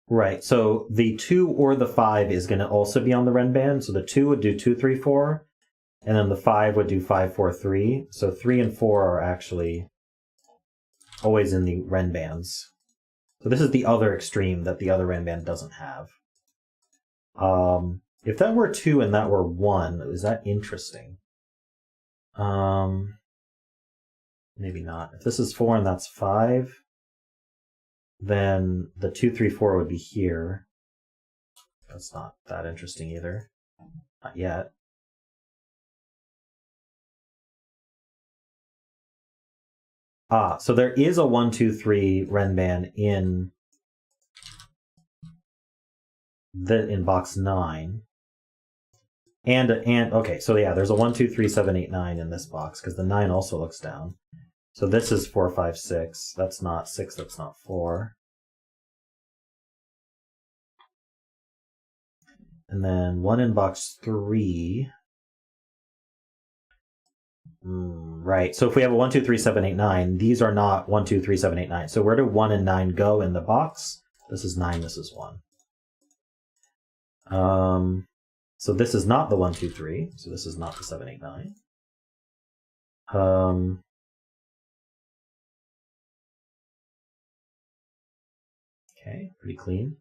Right, so the 2 or the 5 is going to also be on the Ren band. So the 2 would do 2, 3, 4, and then the 5 would do 5, 4, 3. So 3 and 4 are actually always in the Ren bands. So this is the other extreme that the other Ren band doesn't have. If that were 2 and that were 1, is that interesting? Maybe not. If this is 4 and that's 5, then the 2, 3, 4 would be here. That's not that interesting either. Not yet. Ah, so there is a 1, 2, 3 Ren band in box 9. And okay, so yeah, there's a 1, 2, 3, 7, 8, 9 in this box, because the 9 also looks down. So this is 4, 5, 6. That's not 6, that's not 4. And then 1 in box 3. Right, so if we have a 1, 2, 3, 7, 8, 9, these are not 1, 2, 3, 7, 8, 9. So where do 1 and 9 go in the box? This is 9, this is 1. So this is not the 1, 2, 3. So this is not the 7, 8, 9. Okay, pretty clean.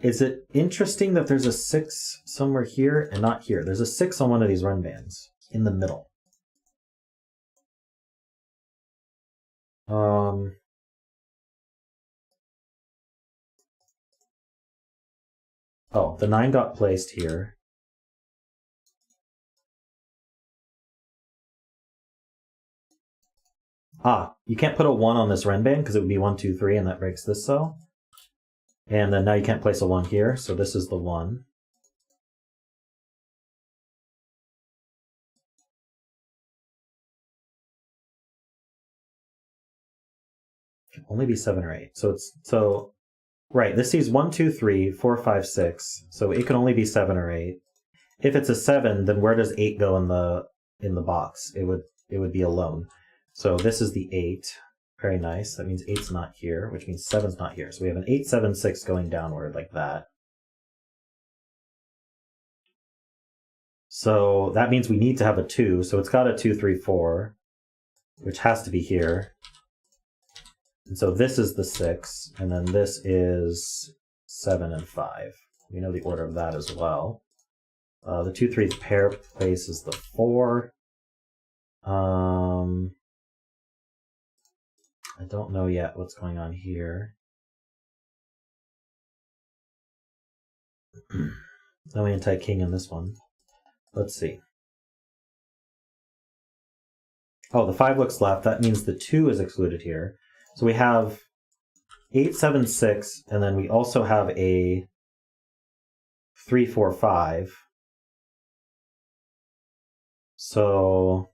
Is it interesting that there's a 6 somewhere here and not here? There's a 6 on one of these run bands in the middle. Oh, the 9 got placed here. You can't put a 1 on this run band because it would be 1, 2, 3, and that breaks this cell. And then now you can't place a 1 here, so this is the 1. It can only be 7 or 8. So right, this sees 1, 2, 3, 4, 5, 6. So it can only be 7 or 8. If it's a 7, then where does 8 go in the box? It would be alone. So this is the 8. Very nice. That means 8's not here, which means 7's not here. So we have an 8, 7, 6 going downward like that. So that means we need to have a 2. So it's got a 2, 3, 4, which has to be here. And so this is the 6, and then this is 7 and 5. We know the order of that as well. The 2, 3's pair place is the 4. I don't know yet what's going on here. No anti-king in this one. Let's see. Oh, the 5 looks left. That means the 2 is excluded here. So we have 8, 7, 6, and then we also have a 3, 4, 5. So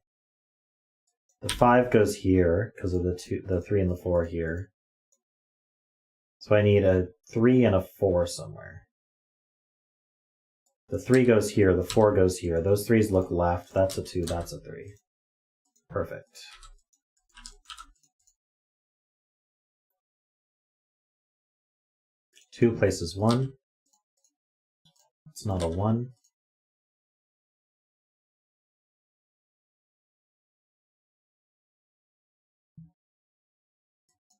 the 5 goes here because of the 3 and the 4 here. So I need a 3 and a 4 somewhere. The 3 goes here, the 4 goes here. Those 3's look left. That's a 2, that's a 3. Perfect. Two places 1. It's not a 1.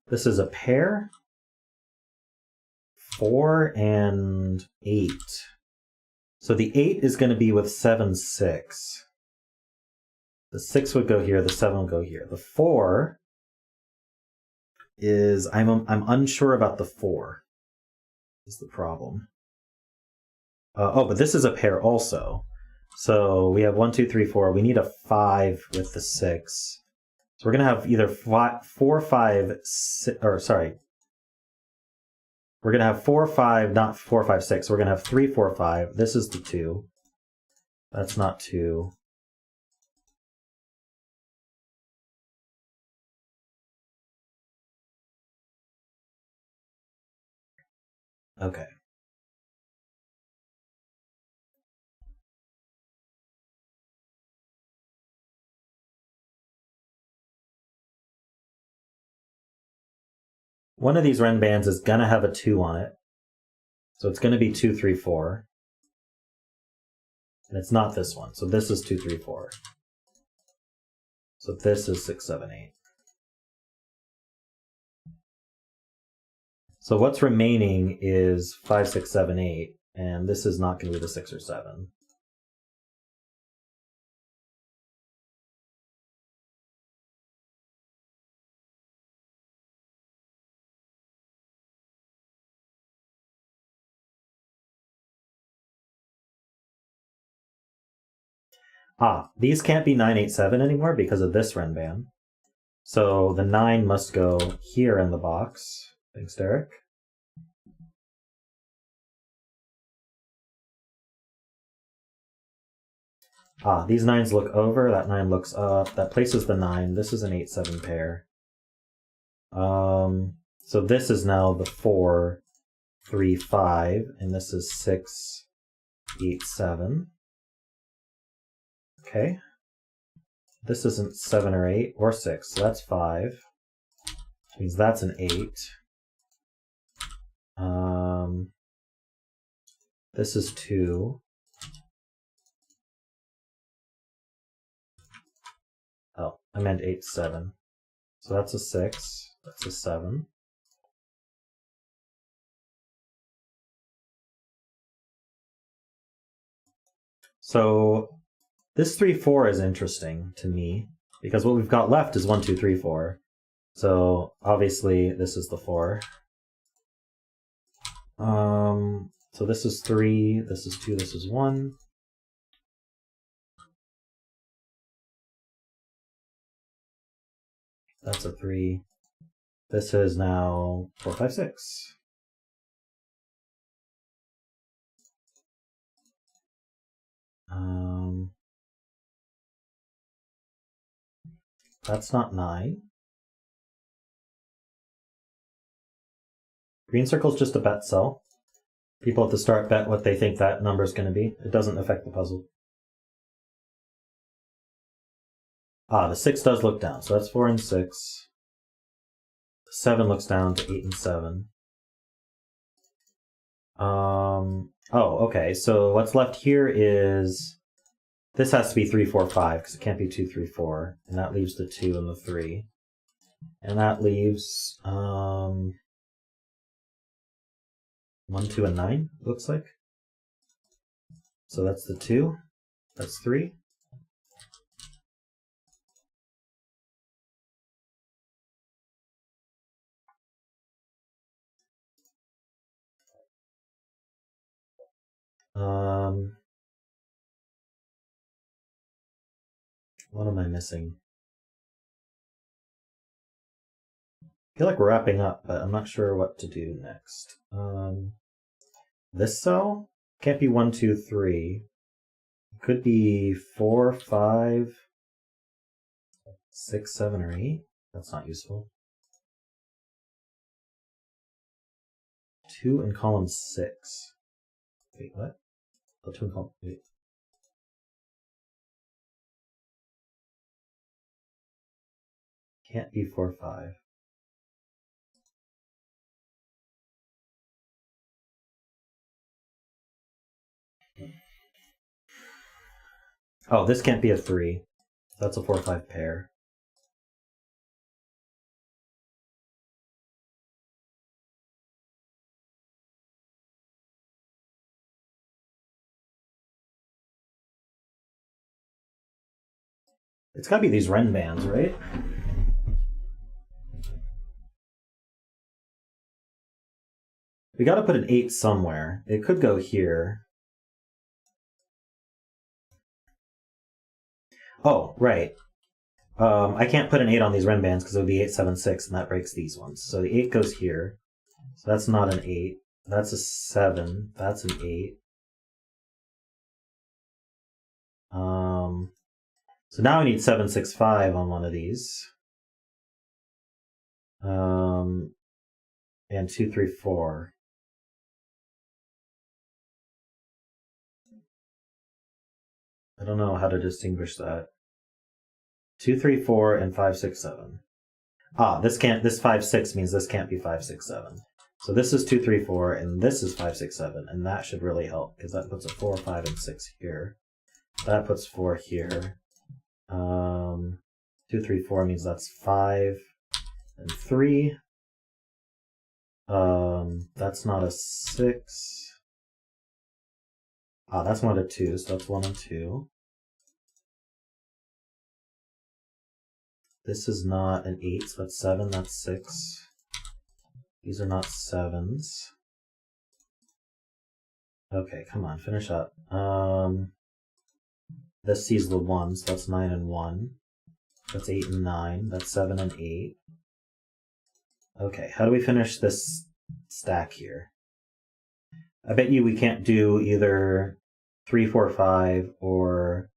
This is a pair. 4 and 8. So the 8 is going to be with 7, 6. The 6 would go here, the 7 would go here. The 4 is, I'm unsure about the 4. Is the problem. But this is a pair also. So we have 1, 2, 3, 4. We need a 5 with the 6. So we're going to have either 4, 5, 6, or sorry. We're going to have 4, 5, not 4, 5, 6. We're going to have 3, 4, 5. This is the 2. That's not 2. Okay. One of these Ren bands is going to have a 2 on it. So it's going to be 2, 3, 4. And it's not this one. So this is 2, 3, 4. So this is 6, 7, 8. So what's remaining is 5, 6, 7, 8. And this is not going to be the 6 or 7. These can't be 9, 8, 7 anymore because of this Ren band. So the 9 must go here in the box. Thanks, Derek. These 9s look over, that 9 looks up, that places the 9. This is an 8, 7 pair. So this is now the 4. 3, 5, and this is 6, 8, 7. Okay. This isn't 7 or 8 or 6, so that's 5. Which means that's an 8. This is 2. Oh, I meant 8, 7. So that's a 6. That's a 7. So this 3, 4 is interesting to me because what we've got left is 1, 2, 3, 4. So obviously this is the 4. So this is 3, this is 2, this is 1. That's a 3. This is now 4, 5, 6. That's not 9. Green circle's just a bet cell. People at the start bet what they think that number is going to be. It doesn't affect the puzzle. Ah, the 6 does look down, so that's 4 and 6. The 7 looks down to 8 and 7. Oh, okay, so what's left here is... This has to be 3, 4, 5, because it can't be 2, 3, 4. And that leaves the 2 and the 3. And that leaves 1, 2, and 9, looks like. So that's the 2. That's 3. What am I missing? I feel like we're wrapping up, but I'm not sure what to do next. This cell can't be 1, 2, 3. It could be 4, 5, 6, 7, or 8. That's not useful. 2 in column 6. Wait, what? Oh, 2 in column... Wait. Can't be 4, 5. Oh, this can't be a 3. That's a 4, 5 pair. It's gotta be these Ren bands, right? We gotta put an 8 somewhere. It could go here. Oh, right. I can't put an 8 on these Ren bands because it would be 8, 7, 6, and that breaks these ones. So the 8 goes here. So that's not an 8. That's a 7. That's an 8. So now I need 7, 6, 5 on one of these. And 2, 3, 4. I don't know how to distinguish that. 2, 3, 4, and 5, 6, 7. Ah, this 5, 6 means this can't be 5, 6, 7. So this is 2, 3, 4, and this is 5, 6, 7, and that should really help, because that puts a 4, 5, and 6 here. That puts 4 here. 2, 3, 4 means that's 5 and 3. That's not a 6. Ah, that's not a 2, so that's 1 and 2. This is not an 8, so that's 7, that's 6. These are not 7s. Okay, come on, finish up. This sees the 1, so that's 9 and 1. That's 8 and 9. That's 7 and 8. Okay, how do we finish this stack here? I bet you we can't do either 3, 4, 5 or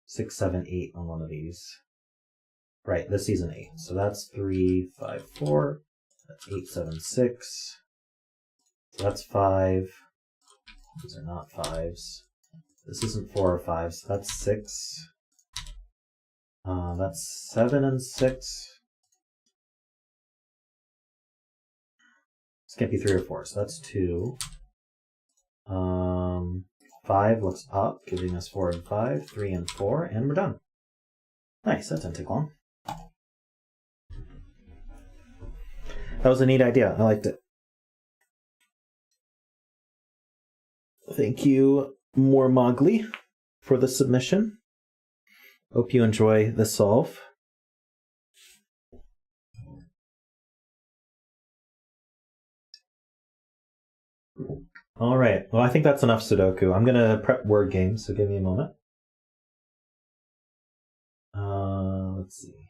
6, 7, 8 on one of these. Right, this sees an 8. So that's 3, 5, 4. That's 8, 7, 6. So that's 5. These are not 5s. This isn't 4 or 5, so that's 6. That's 7 and 6. This can't be 3 or 4, so that's 2. 5 looks up, giving us 4 and 5, 3 and 4, and we're done. Nice, that didn't take long. That was a neat idea. I liked it. Thank you, mormagli, for the submission. Hope you enjoy the solve. All right. Well, I think that's enough Sudoku. I'm going to prep word games, so give me a moment. Let's see.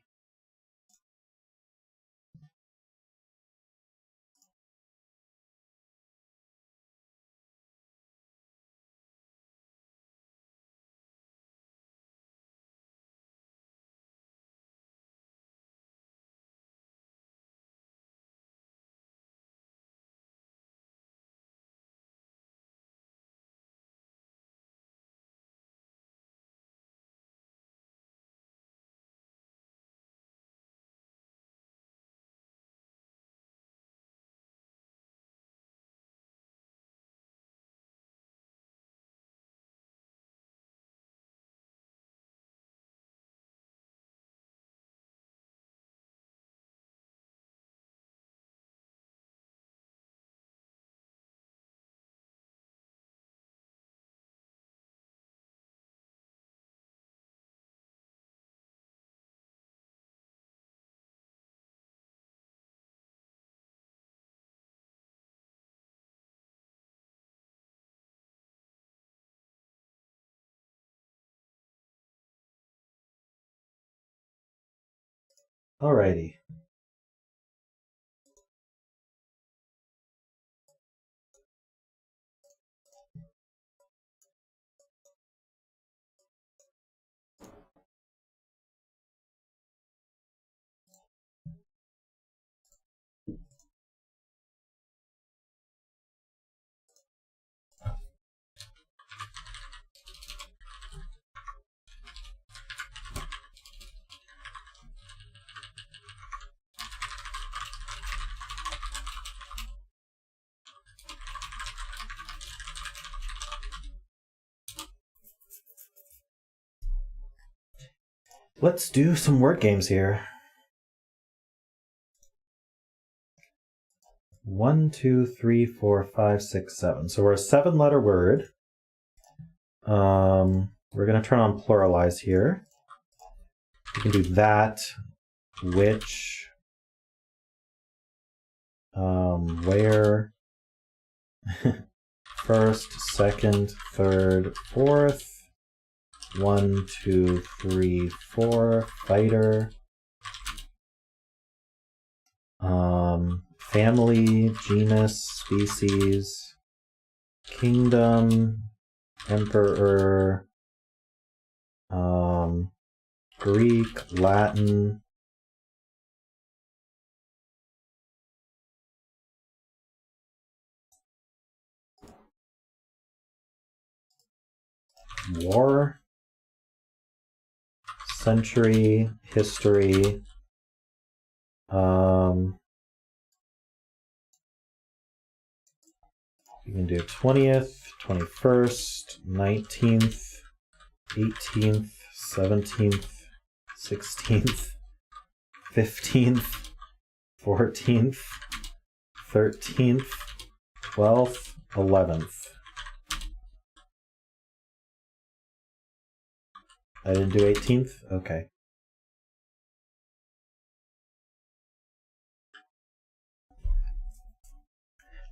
Alrighty. Let's do some word games here. 1, 2, 3, 4, 5, 6, 7. So we're a 7-letter word. We're going to turn on pluralize here. We can do that, which, where, first, second, third, fourth, 1, 2, 3, 4, fighter, family, genus, species, kingdom, emperor, Greek, Latin, war, century, history, you can do 20th, 21st, 19th, 18th, 17th, 16th, 15th, 14th, 13th, 12th, 11th. I didn't do 18th? Okay.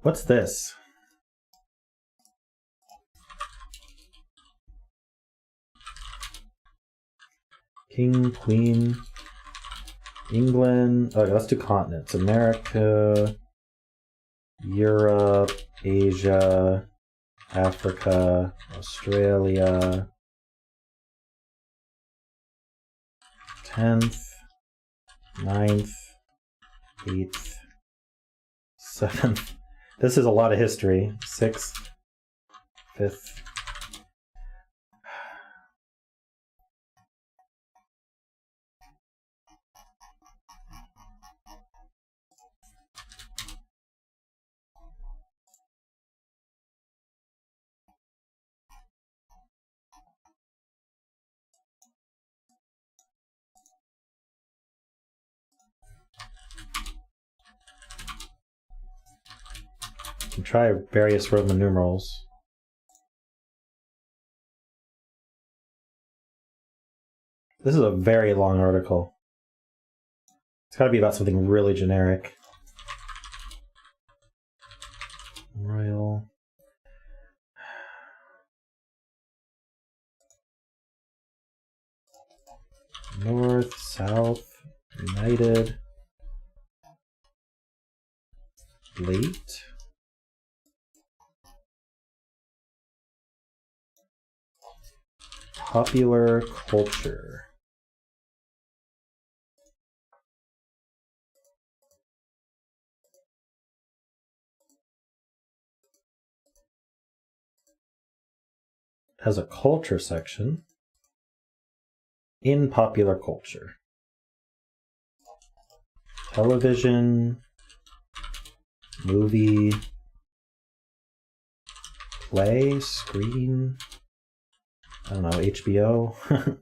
What's this? King, Queen, England. Okay, let's do continents. America, Europe, Asia, Africa, Australia, 10th, 9th, 8th, 7th, This is a lot of history. 6th, 5th. Try various Roman numerals. This is a very long article. It's got to be about something really generic. Royal. North, South, United. Late. Popular culture. It has a culture section in popular culture. Television, movie, play, screen, I don't know, HBO,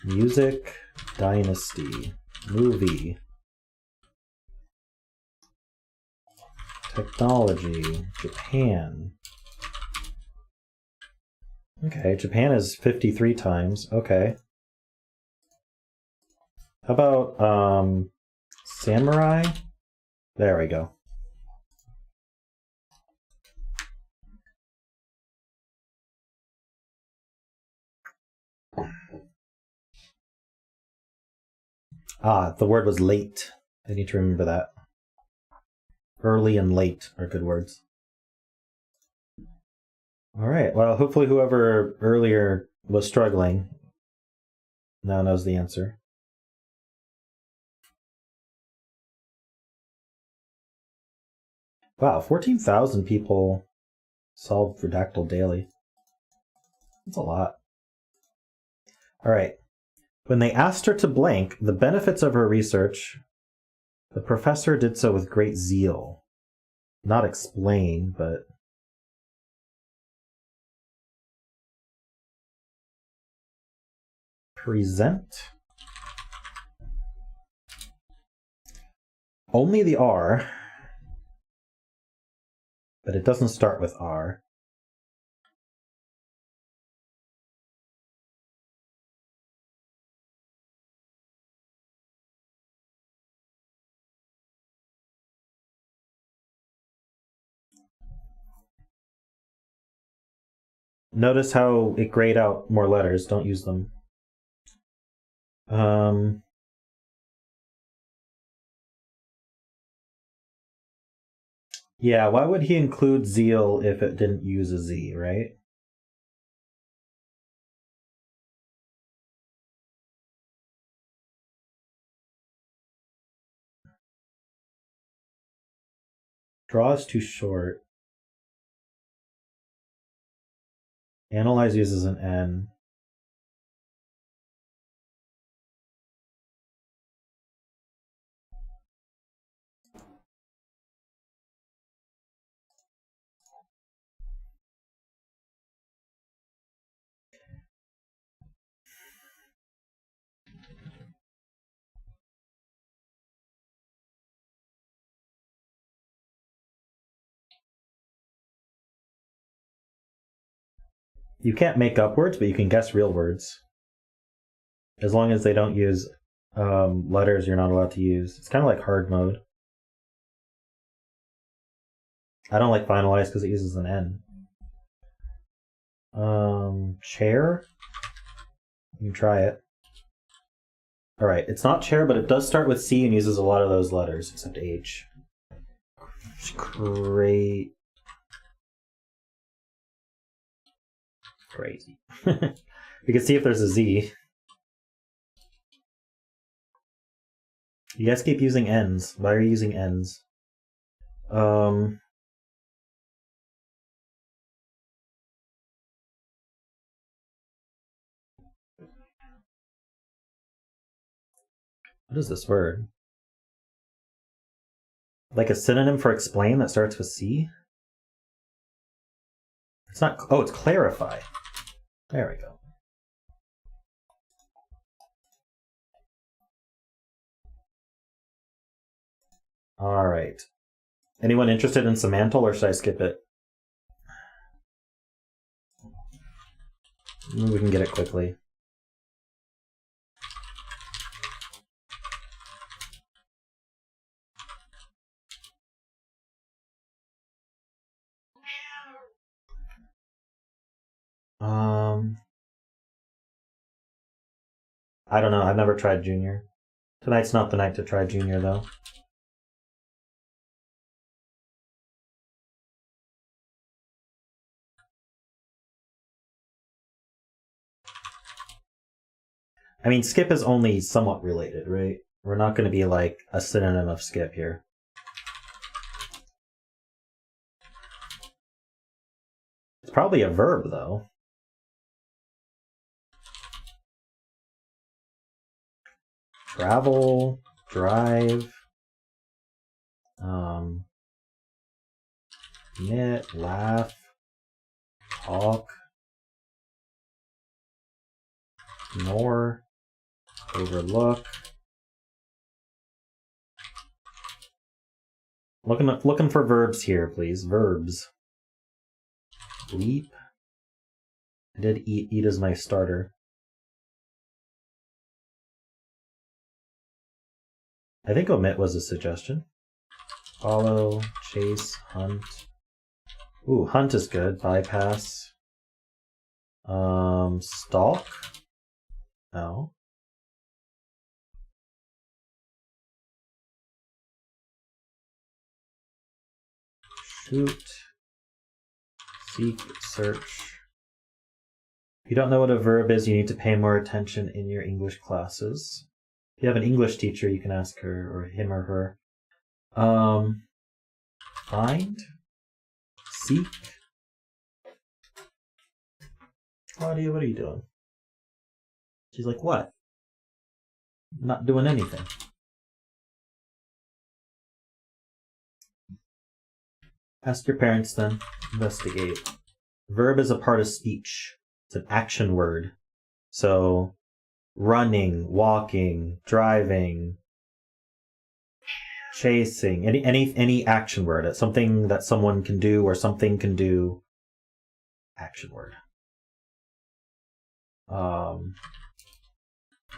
music, dynasty, movie, technology, Japan. Okay, Japan is 53 times. Okay. How about samurai? There we go. Ah, the word was late. I need to remember that. Early and late are good words. All right, well, hopefully whoever earlier was struggling now knows the answer. Wow, 14,000 people solved Redacted daily. That's a lot. All right. When they asked her to blank the benefits of her research, the professor did so with great zeal. Not explain, but... present. Only the R, but it doesn't start with R. Notice how it grayed out more letters. Don't use them. Yeah, why would he include zeal if it didn't use a Z, right? Draw is too short. Analyze uses an N. You can't make up words, but you can guess real words. As long as they don't use letters you're not allowed to use. It's kind of like hard mode. I don't like finalize because it uses an N. Chair? You can try it. Alright, it's not chair, but it does start with C and uses a lot of those letters, except H. Great. Crazy. You can see if there's a Z. You guys keep using N's. Why are you using N's? What is this word? Like a synonym for explain that starts with C? It's not... Oh, it's clarify. There we go. All right. Anyone interested in semantal, or should I skip it? Maybe we can get it quickly. I don't know. I've never tried Junior. Tonight's not the night to try Junior, though. I mean, skip is only somewhat related, right? We're not going to be like a synonym of skip here. It's probably a verb, though. Travel, drive, knit, laugh, talk, ignore, overlook. Looking for verbs here, please. Verbs. Leap. I did eat. Eat is my starter. I think omit was a suggestion. Follow, chase, hunt. Ooh, hunt is good. Bypass. Stalk. No. Shoot. Seek, search. If you don't know what a verb is, you need to pay more attention in your English classes. If you have an English teacher, you can ask her, or him or her. Find. Seek. Claudia, what are you doing? She's like, what? Not doing anything. Ask your parents then. Investigate. Verb is a part of speech. It's an action word. So, running, walking, driving, chasing, any action word. It's something that someone can do or something can do. Action word.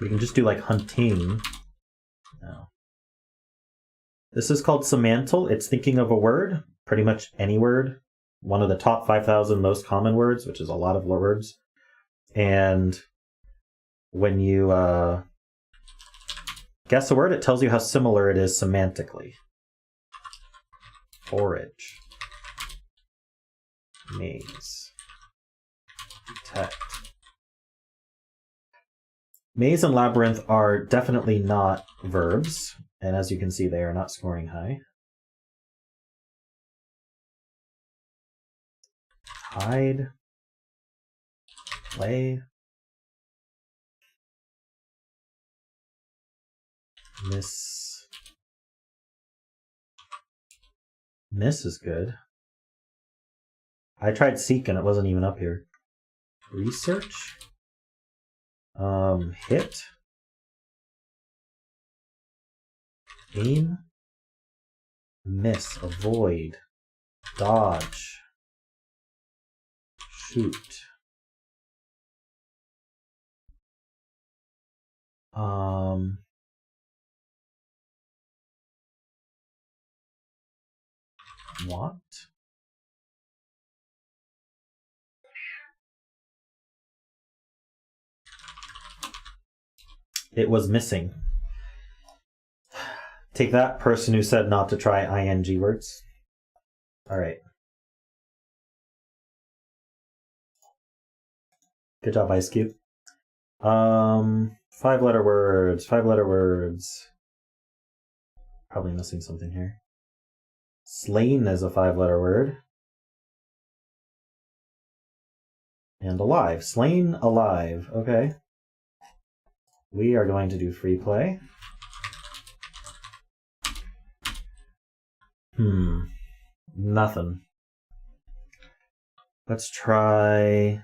We can just do like hunting. No. This is called semantal. It's thinking of a word, pretty much any word. One of the top 5,000 most common words, which is a lot of words. And when you guess a word, it tells you how similar it is semantically. Forage. Maze. Detect. Maze and labyrinth are definitely not verbs, and as you can see, they are not scoring high. Hide. Play. Miss. Miss is good. I tried seek and it wasn't even up here. Research. Hit. Aim. Miss. Avoid. Dodge. Shoot. Want. It was missing. Take that, person who said not to try ing words. All right. Good job, Ice Cube. 5-letter words. 5-letter words. Probably missing something here. Slain is a 5-letter word. And alive. Slain, alive. Okay. We are going to do free play. Nothing. Let's try...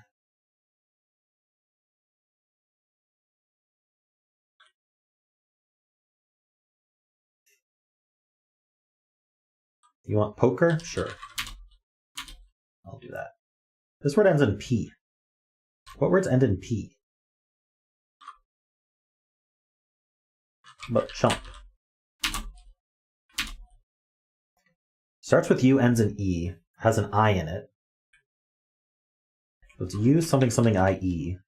You want poker? Sure. I'll do that. This word ends in P. What words end in P? But chump. Starts with U, ends in E, has an I in it. So it's U something something IE.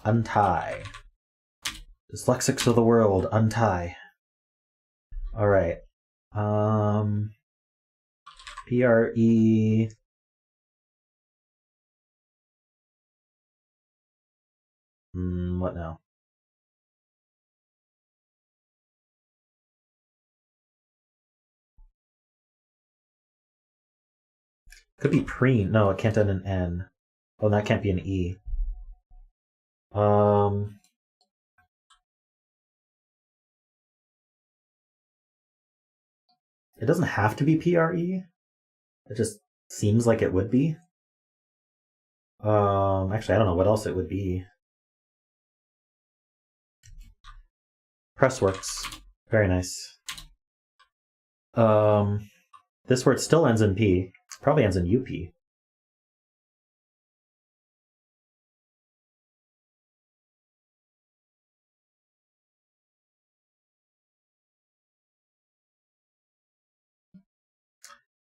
Untie. Dyslexics of the world, untie. Alright. PRE. What now? Could be preen. No, it can't end in N. Oh, that can't be an E. It doesn't have to be PRE. It just seems like it would be. Actually, I don't know what else it would be. Press works. Very nice. This word still ends in P. Probably ends in UP.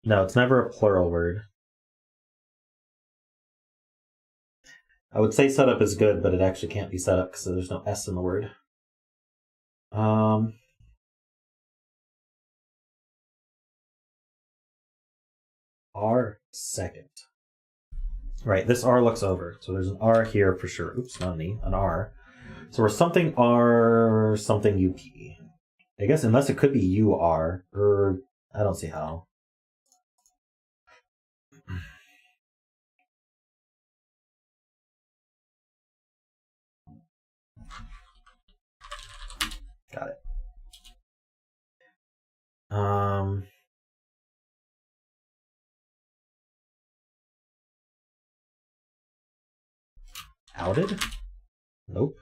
No, it's never a plural word. I would say setup is good, but it actually can't be set up because there's no S in the word. R second. Right, this R looks over. So there's an R here for sure. Oops, not an E, an R. So we're something R, something UP. I guess unless it could be UR, or I don't see how. Got it. Outed? Nope.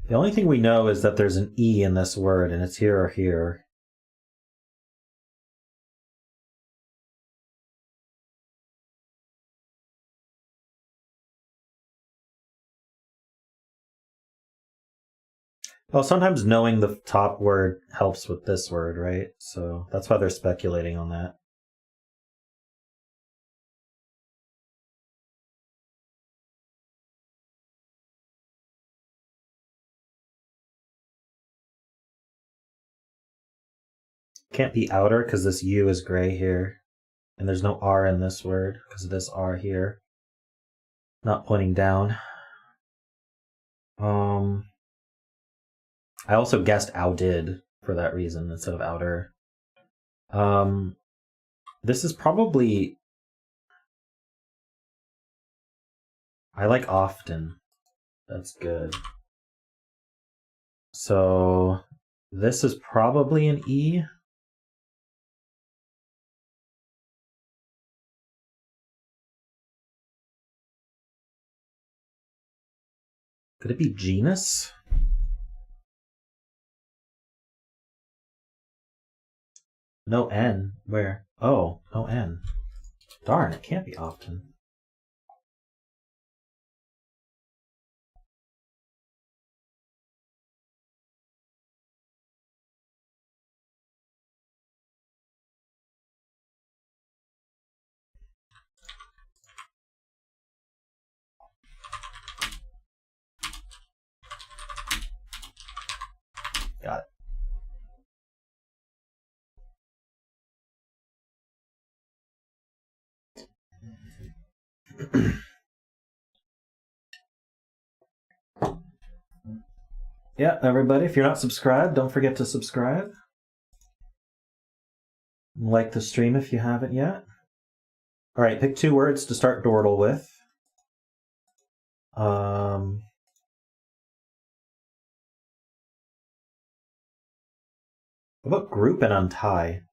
The only thing we know is that there's an E in this word, and it's here or here. Well, sometimes knowing the top word helps with this word, right? So that's why they're speculating on that. Can't be outer because this U is gray here. And there's no R in this word because of this R here. Not pointing down. I also guessed outdid for that reason instead of outer. This is probably... I like often. That's good. So this is probably an E. Could it be genus? No N. Where? Oh, no N. Darn, it can't be often. Yeah, everybody, if you're not subscribed, don't forget to subscribe. Like the stream if you haven't yet. All right, pick 2 words to start Wordle with. What about group and untie?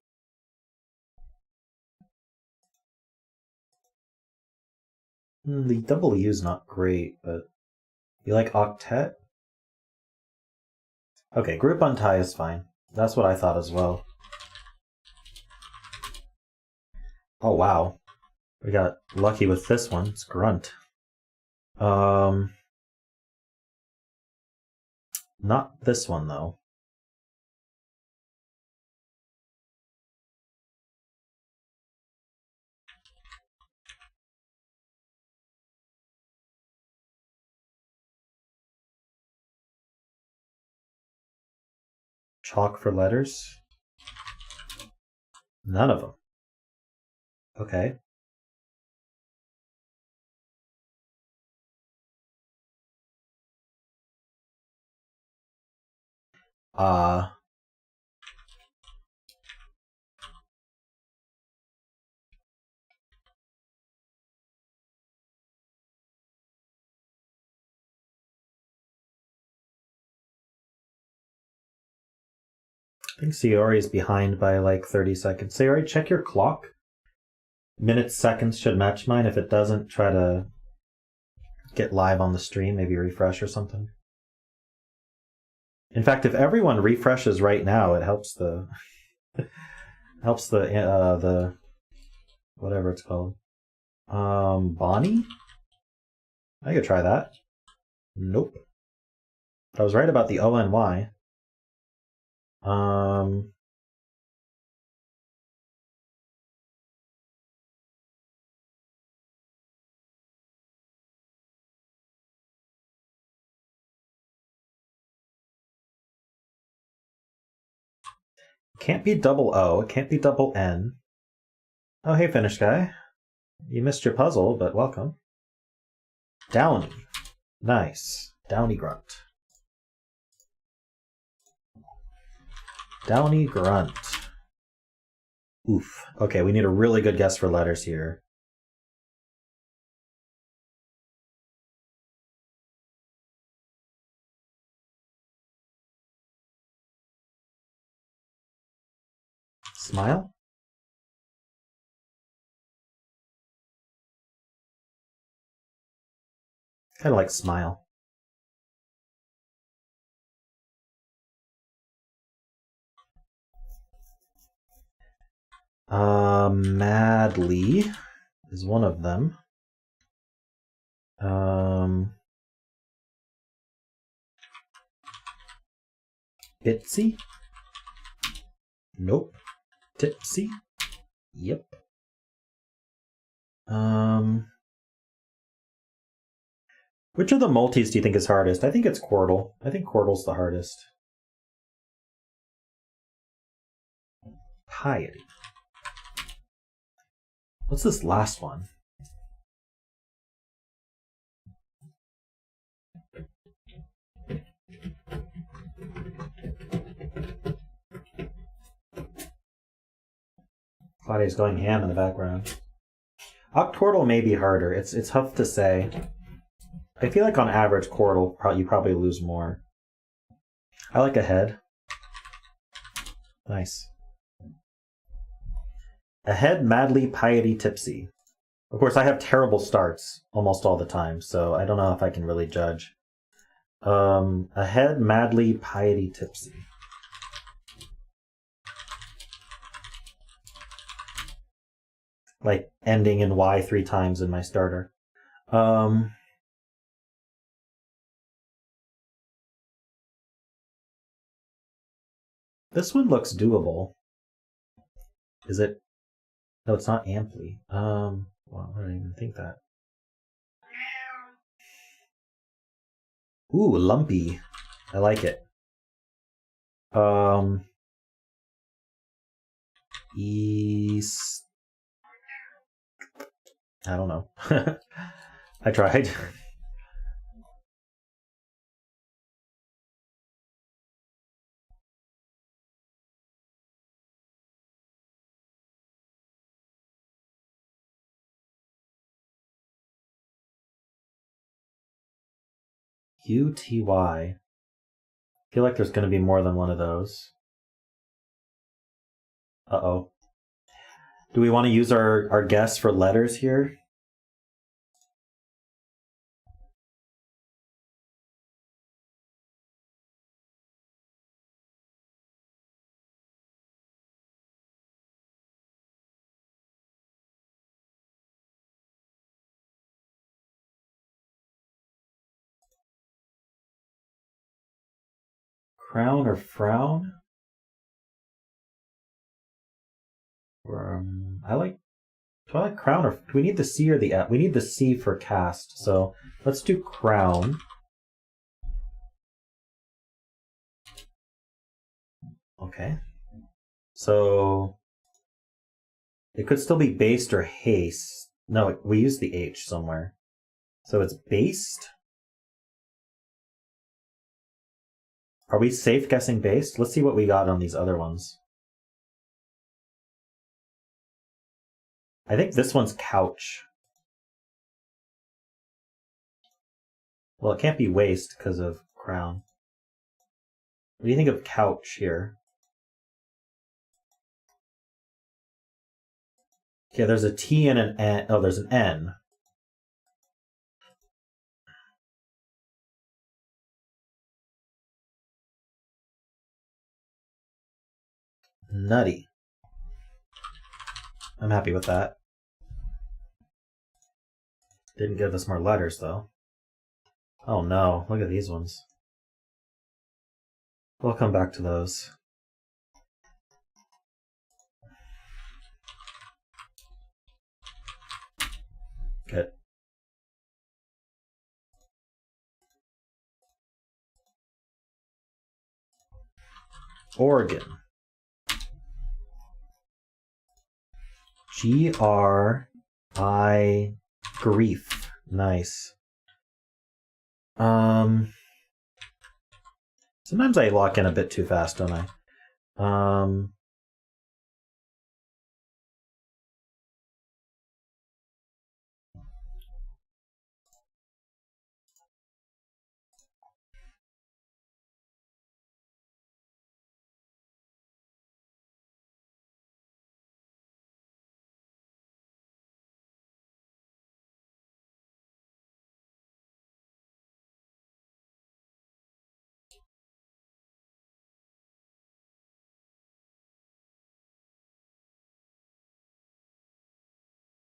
The double U is not great, but you like octet? Okay, group untie is fine. That's what I thought as well. Oh wow, we got lucky with this one. It's grunt. Not this one though. Chalk for letters? None of them. Okay. I think Sayori is behind by like 30 seconds. Sayori, check your clock. Minutes, seconds should match mine. If it doesn't, try to get live on the stream. Maybe refresh or something. In fact, if everyone refreshes right now, it helps the the whatever it's called. Bonnie? I could try that. Nope. I was right about the O-N-Y. Can't be double O. It can't be double N. Oh, hey, FinnishGuy. You missed your puzzle, but welcome. Downy. Nice. Downy grunt. Downy grunt. Oof. Okay, we need a really good guess for letters here. Smile? Kind of like smile. Madly is one of them. Bitsy? Nope. Tipsy? Yep. Which of the multis do you think is hardest? I think it's Quordle. I think Quordle's the hardest. Piety. What's this last one? Claudia's going ham in the background. Octordle may be harder. It's tough to say. I feel like on average, Quordle, you probably lose more. I like Ahead. Nice. Ahead, Madly, Piety, Tipsy. Of course, I have terrible starts almost all the time, so I don't know if I can really judge. Ahead, Madly, Piety, Tipsy. Like ending in Y 3 times in my starter. This one looks doable. Is it? No, it's not amply. Well, I didn't even think that. Ooh, lumpy. I like it. East. I don't know. I tried. UTY. I feel like there's going to be more than one of those. Uh-oh. Do we want to use our guess for letters here? Crown or frown? Or, do I like crown or do we need the C or the F? We need the C for cast, so let's do crown. Okay. So it could still be based or haste. No, we use the H somewhere. So it's based? Are we safe guessing based? Let's see what we got on these other ones. I think this one's couch. Well, it can't be waist because of crown. What do you think of couch here? Okay, there's a T and an N. Oh, there's an N. Nutty. I'm happy with that. Didn't give us more letters, though. Oh no, look at these ones. We'll come back to those. Good. Organ. G-R-I grief. Nice. Sometimes I lock in a bit too fast, don't I?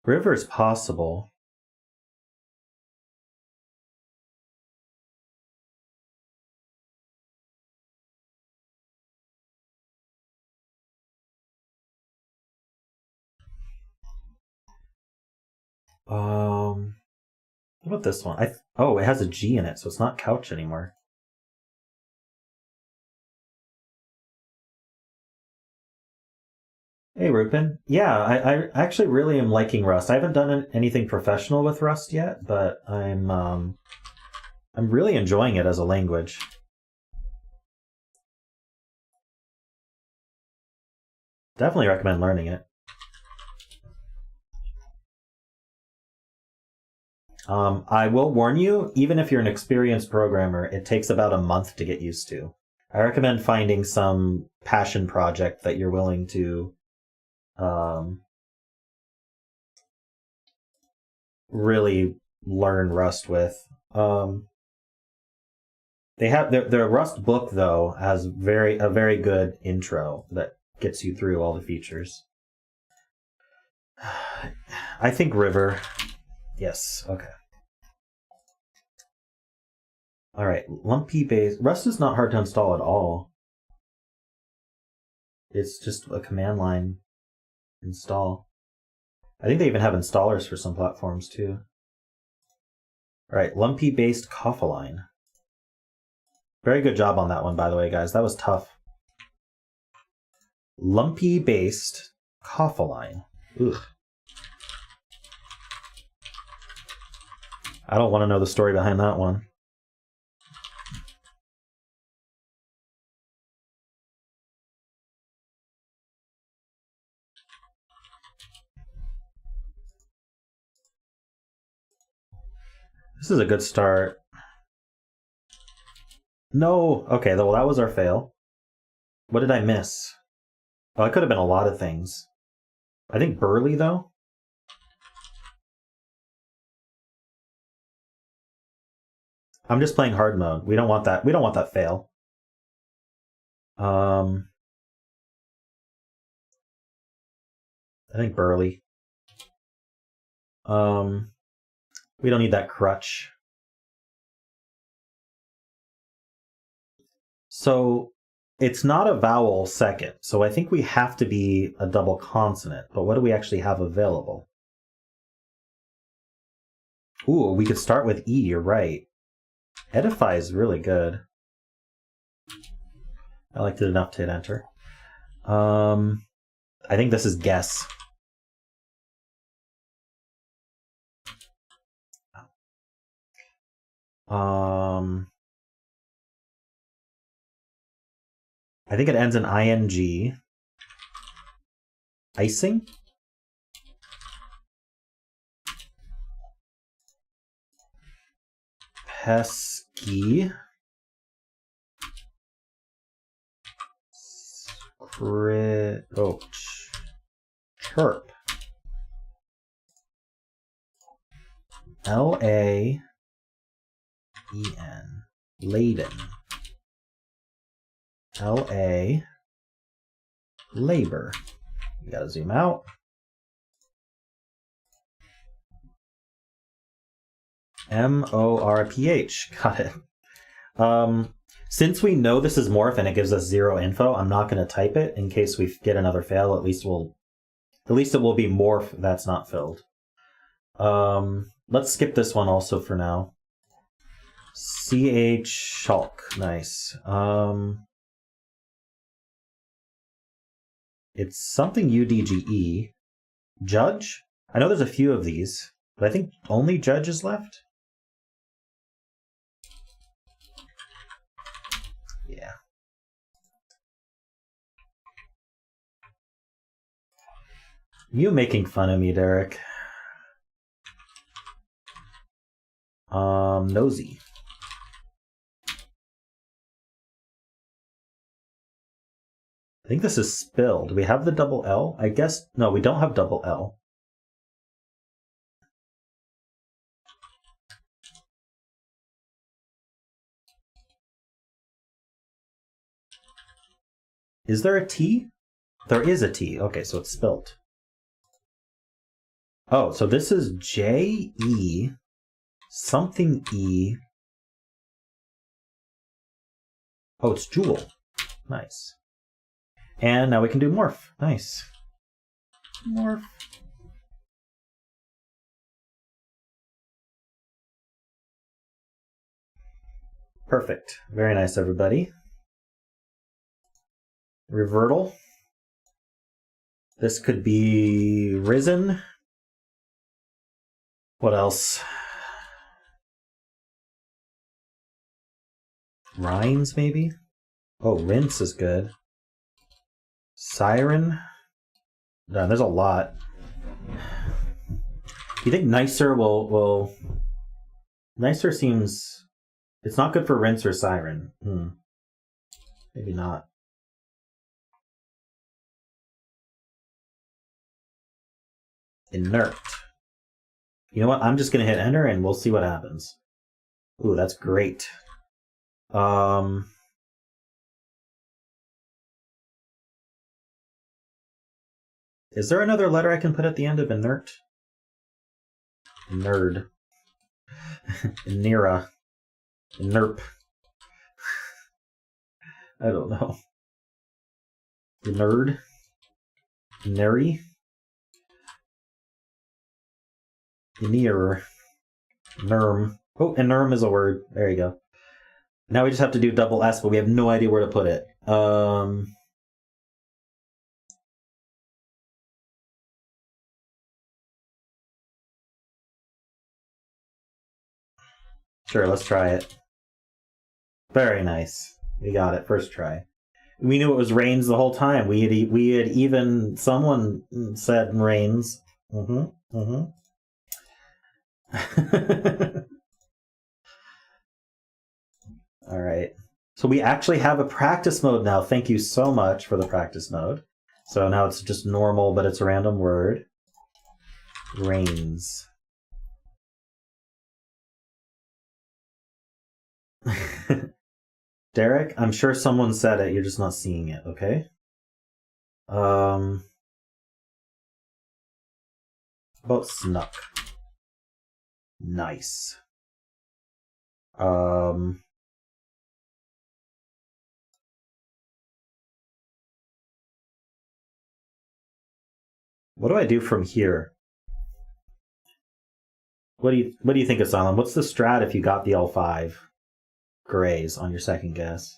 River's possible. What about this one? Oh, it has a G in it, so it's not couch anymore. Hey, Rupin. Yeah, I actually really am liking Rust. I haven't done anything professional with Rust yet, but I'm really enjoying it as a language. Definitely recommend learning it. I will warn you, even if you're an experienced programmer, it takes about a month to get used to. I recommend finding some passion project that you're willing to really learn Rust with. They have their Rust book though has a very good intro that gets you through all the features. I think River. Yes. Okay. All right. Lumpy base. Rust is not hard to install at all. It's just a command line install. I think they even have installers for some platforms too. All right. Lumpy based Coffaline. Very good job on that one, by the way, guys. That was tough. Lumpy based Coffaline. Ugh. I don't want to know the story behind that one. This is a good start. No! Okay, well, that was our fail. What did I miss? Oh, it could have been a lot of things. I think Burley, though? I'm just playing hard mode. We don't want that. We don't want that fail. I think Burley. We don't need that crutch. So it's not a vowel second, so I think we have to be a double consonant. But what do we actually have available? Ooh, we could start with E, you're right. Edify is really good. I liked it enough to hit enter. I think this is guess. I think it ends in ing. Icing? Pesky. Chirp. L-A-E-N. Laden. L-A. Labor. You gotta zoom out. M-O-R-P-H. Got it. Since we know this is morph and it gives us 0 info, I'm not going to type it in case we get another fail. At least it will be morph that's not filled. Let's skip this one also for now. C-H Shulk. Nice. It's something UDGE. Judge? I know there's a few of these, but I think only Judge is left. Yeah. You making fun of me, Derek. Nosy. I think this is spill. Do we have the double L? I guess, no, we don't have double L. Is there a T? There is a T. Okay, so it's spilt. Oh, so this is J-E, something E. Oh, it's jewel. Nice. And now we can do morph. Nice. Morph. Perfect. Very nice, everybody. Revertal. This could be risen. What else? Rhymes, maybe? Oh, rinse is good. Siren. No, there's a lot. You think nicer will... Nicer seems... It's not good for rinse or siren. Maybe not. Inert. You know what? I'm just going to hit enter and we'll see what happens. Ooh, that's great. Is there another letter I can put at the end of inert? Nerd. Nira. Nerp. I don't know. Nerd. Neri. Near. Nerm. Oh, and nerm is a word. There you go. Now we just have to do double S, but we have no idea where to put it. Sure, let's try it. Very nice. We got it first try. We knew it was rains the whole time. We had even someone said rains. All right. So we actually have a practice mode now. Thank you so much for the practice mode. So now it's just normal, but it's a random word. Rains. Derek, I'm sure someone said it. You're just not seeing it, okay? About snuck. Nice. What do I do from here? What do you think, Asylum? What's the strat if you got the L5 grays on your second guess?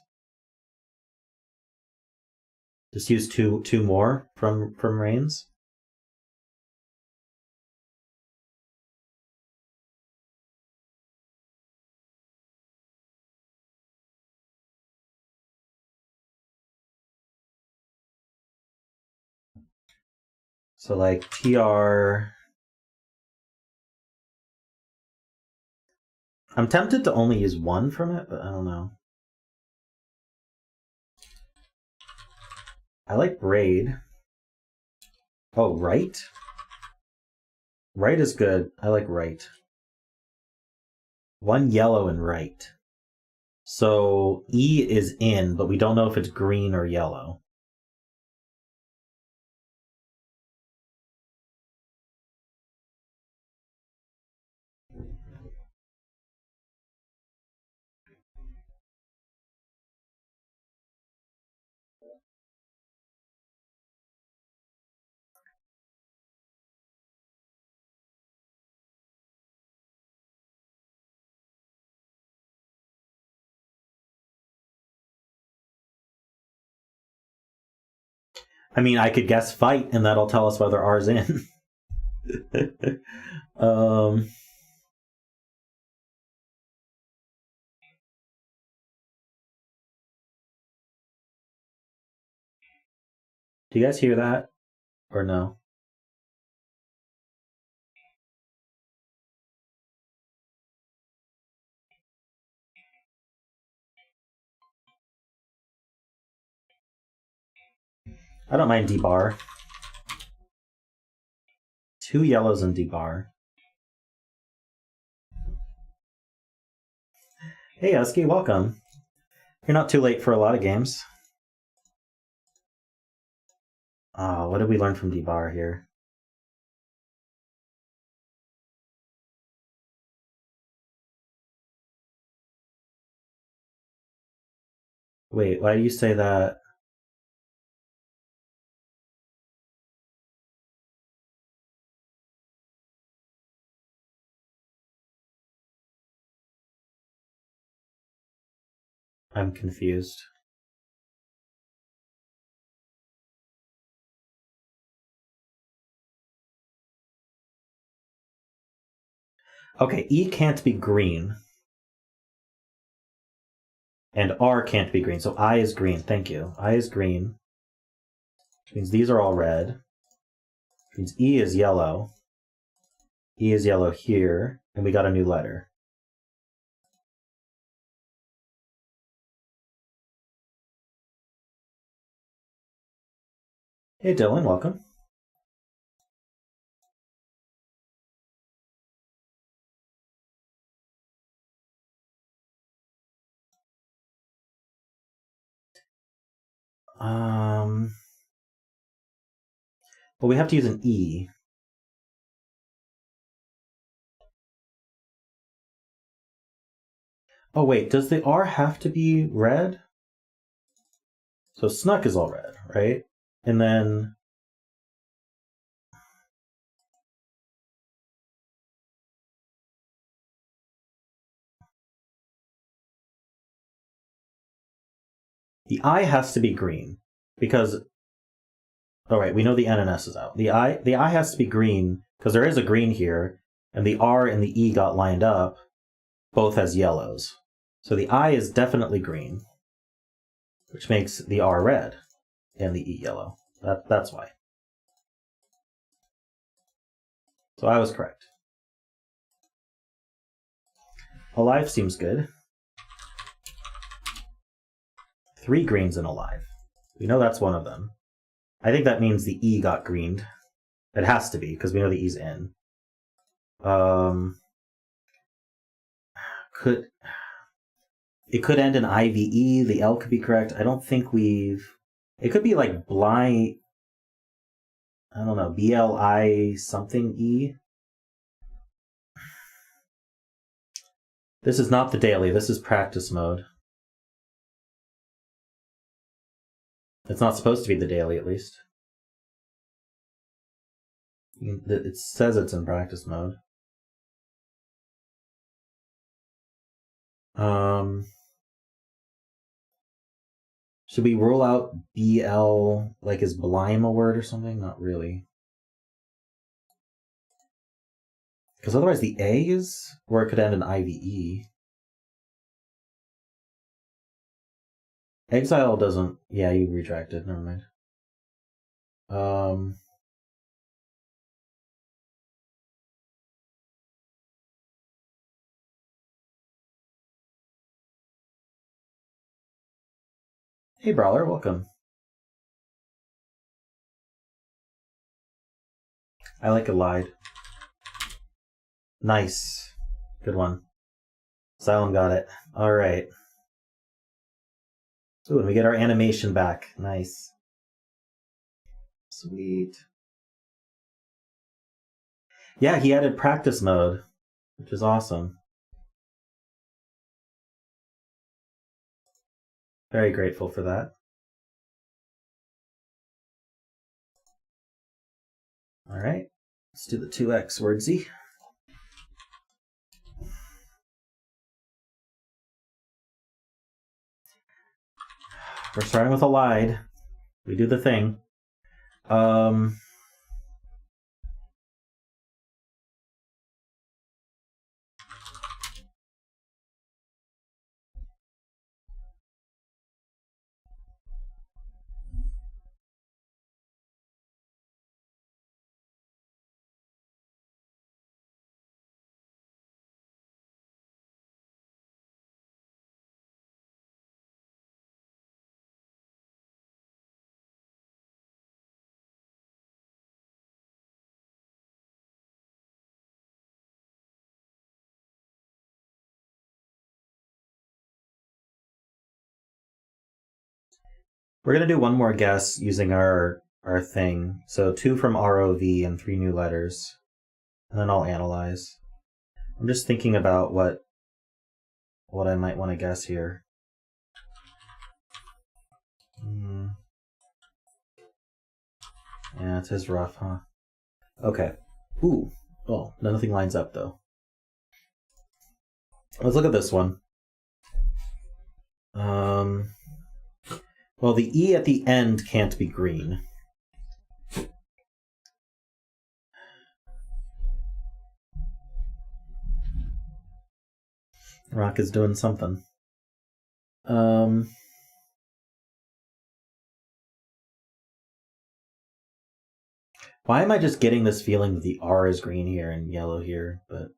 Just use two more from Reigns? So like TR. I'm tempted to only use one from it, but I don't know. I like braid. Oh, right? Right is good. I like right. One yellow and right. So E is in, but we don't know if it's green or yellow. I mean, I could guess fight, and that'll tell us whether R's in. Do you guys hear that? Or no? I don't mind D-bar. 2 yellows and D-bar. Hey, Husky, welcome. You're not too late for a lot of games. Oh, what did we learn from D-bar here? Wait, why do you say that? I'm confused. Okay, E can't be green. And R can't be green, so I is green. Thank you. I is green. Which means these are all red. Which means E is yellow. E is yellow here, and we got a new letter. Hey, Dylan, welcome. Well, we have to use an E. Oh, wait, does the R have to be red? So snuck is all red, right? And then... the I has to be green, because... Oh, right, we know the N and S is out. The I has to be green, because there is a green here, and the R and the E got lined up, both as yellows. So the I is definitely green, which makes the R red and the E yellow. That's why. So I was correct. Alive seems good. 3 greens in alive. We know that's one of them. I think that means the E got greened. It has to be, because we know the E's in. It could end in IVE. The L could be correct. I don't think we've... It could be like blind... I don't know, BLI something E. This is not the daily. This is practice mode. It's not supposed to be the daily, at least. It says it's in practice mode. Should we rule out BL, like is Blime a word or something? Not really. Because otherwise the A is, or it could end in IVE. Exile doesn't, yeah, you retracted, never mind. Hey Brawler, welcome. I like Allied. Nice. Good one. Xylem got it. Alright. Ooh, and we get our animation back. Nice. Sweet. Yeah, he added practice mode, which is awesome. Very grateful for that. Alright. Let's do the 2x wordsy. We're starting with Allied. We do the thing. We're going to do one more guess using our thing. So 2 from ROV and 3 new letters. And then I'll analyze. I'm just thinking about what I might want to guess here. Yeah, it is rough, huh? Okay. Ooh. Oh, nothing lines up, though. Let's look at this one. Well, the E at the end can't be green. Rock is doing something. Why am I just getting this feeling that the R is green here and yellow here, but...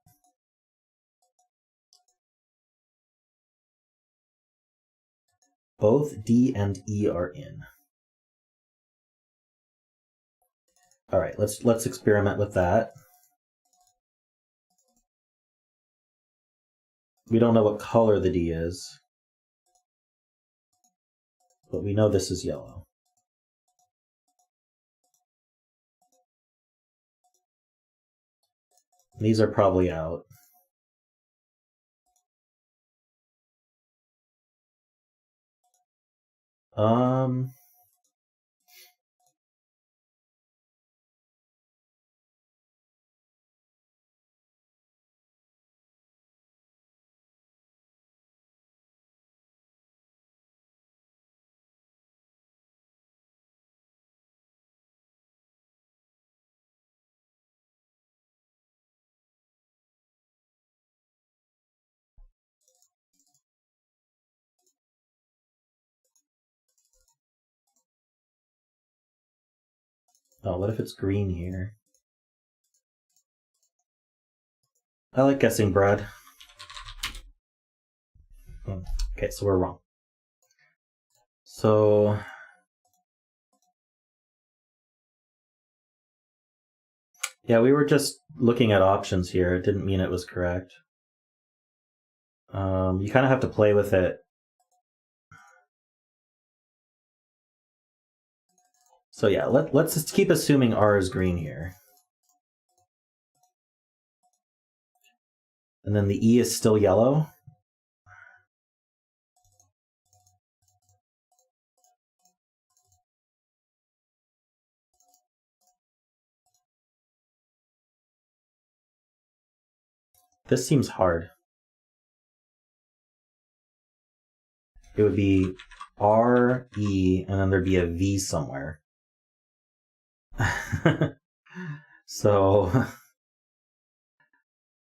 Both D and E are in. Alright, let's experiment with that. We don't know what color the D is, but we know this is yellow. These are probably out. Oh, what if it's green here? I like guessing bread. Okay, so we're wrong. So yeah, we were just looking at options here. It didn't mean it was correct. You kind of have to play with it. So yeah, let's just keep assuming R is green here. And then the E is still yellow. This seems hard. It would be R, E, and then there'd be a V somewhere. So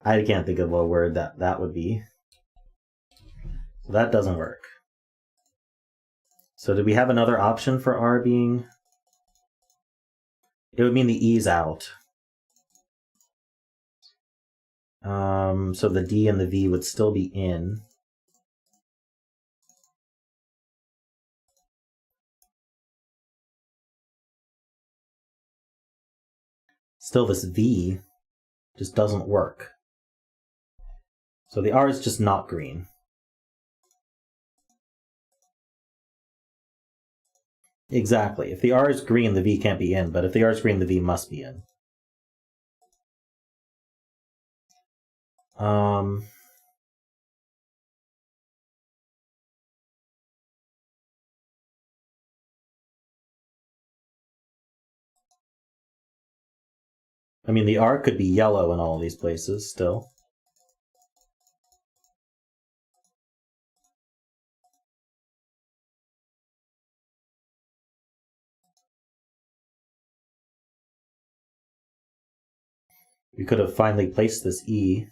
I can't think of a word that would be. So that doesn't work. So do we have another option for R being? It would mean the E's out. So the D and the V would still be in. Still, this V just doesn't work. So the R is just not green. Exactly. If the R is green, the V can't be in, but if the R is green, the V must be in. I mean, the R could be yellow in all these places still. We could have finally placed this E.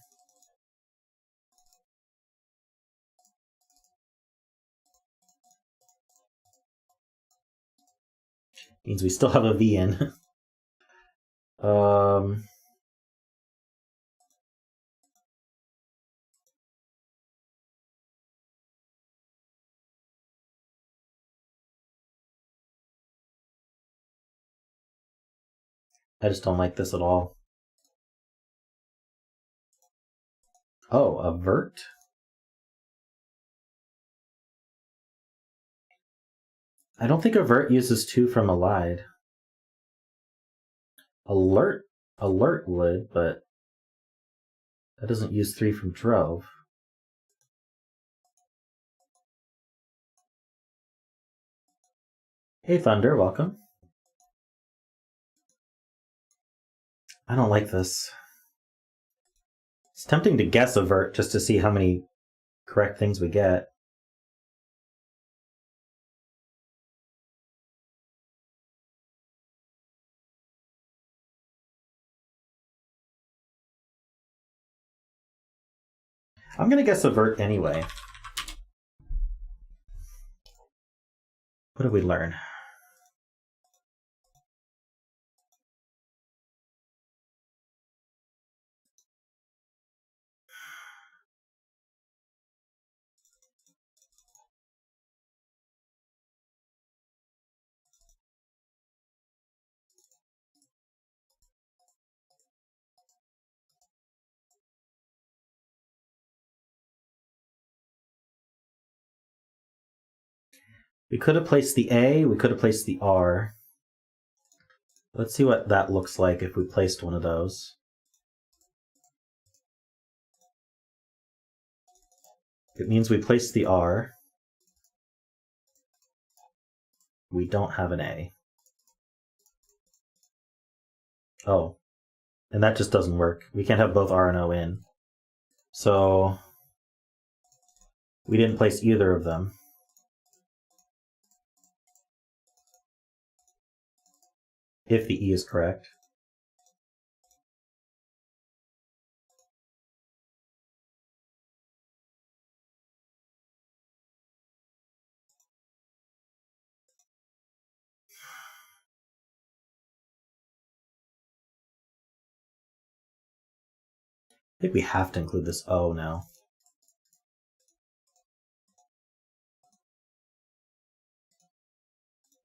Means we still have a V in. I just don't like this at all. Oh, avert? I don't think avert uses to from allied. Alert would, but that doesn't use 3 from drove. Hey Thunder, welcome. I don't like this. It's tempting to guess avert just to see how many correct things we get. I'm gonna guess avert anyway. What did we learn? We could have placed the A, we could have placed the R. Let's see what that looks like if we placed one of those. It means we placed the R. We don't have an A. Oh, and that just doesn't work. We can't have both R and O in. So we didn't place either of them. If the E is correct. think we have to include this O now.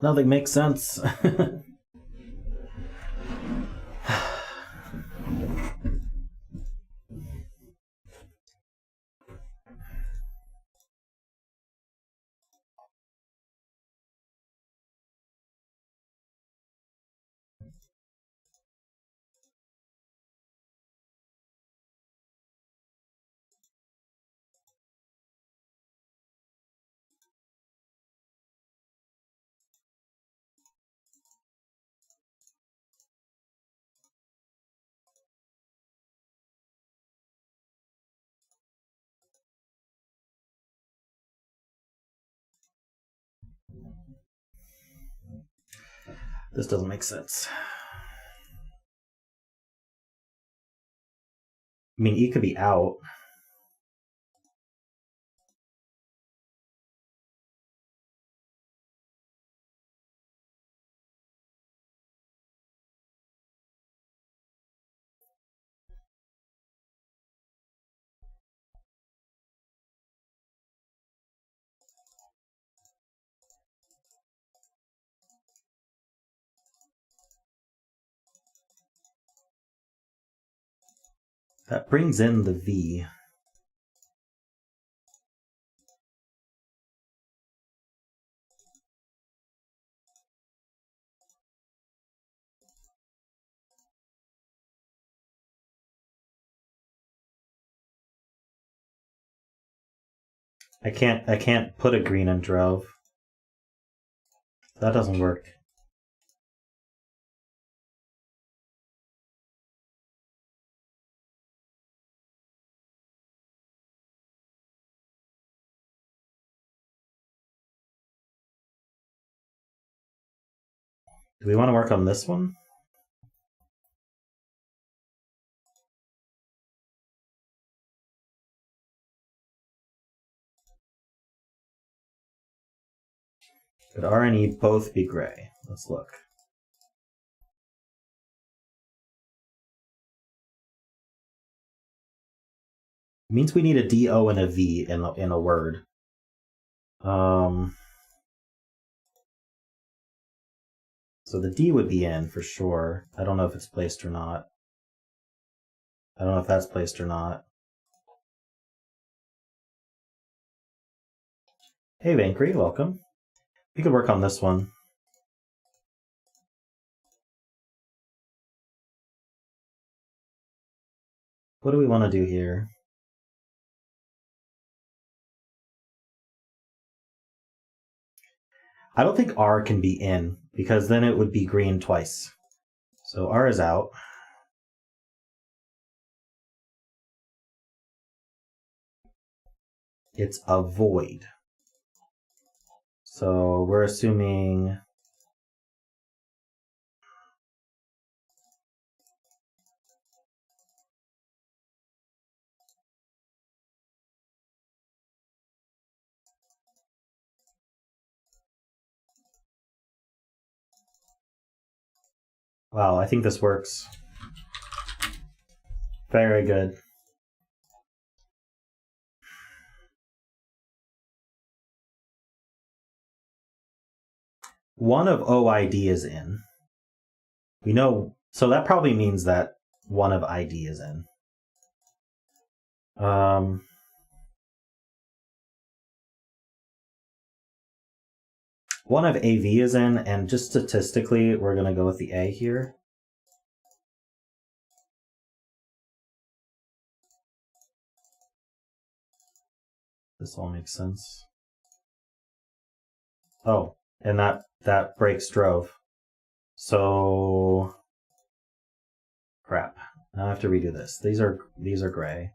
Nothing makes sense. This doesn't make sense. I mean, E could be out. That brings in the V. I can't put a green in drove. That doesn't work. Do we want to work on this one? Could R and E both be gray? Let's look. It means we need a D, O, and a V in a word. So the D would be in for sure. I don't know if it's placed or not. I don't know if that's placed or not. Hey, Vankry, welcome. We could work on this one. What do we want to do here? I don't think R can be in, because then it would be green twice. So R is out. It's a void. So we're assuming wow, I think this works. Very good. One of OID is in. We know, so that probably means that one of ID is in. One of AV is in, and just statistically, we're going to go with the A here. This all makes sense. Oh, and that breaks drove. So crap. Now I have to redo this. These are gray.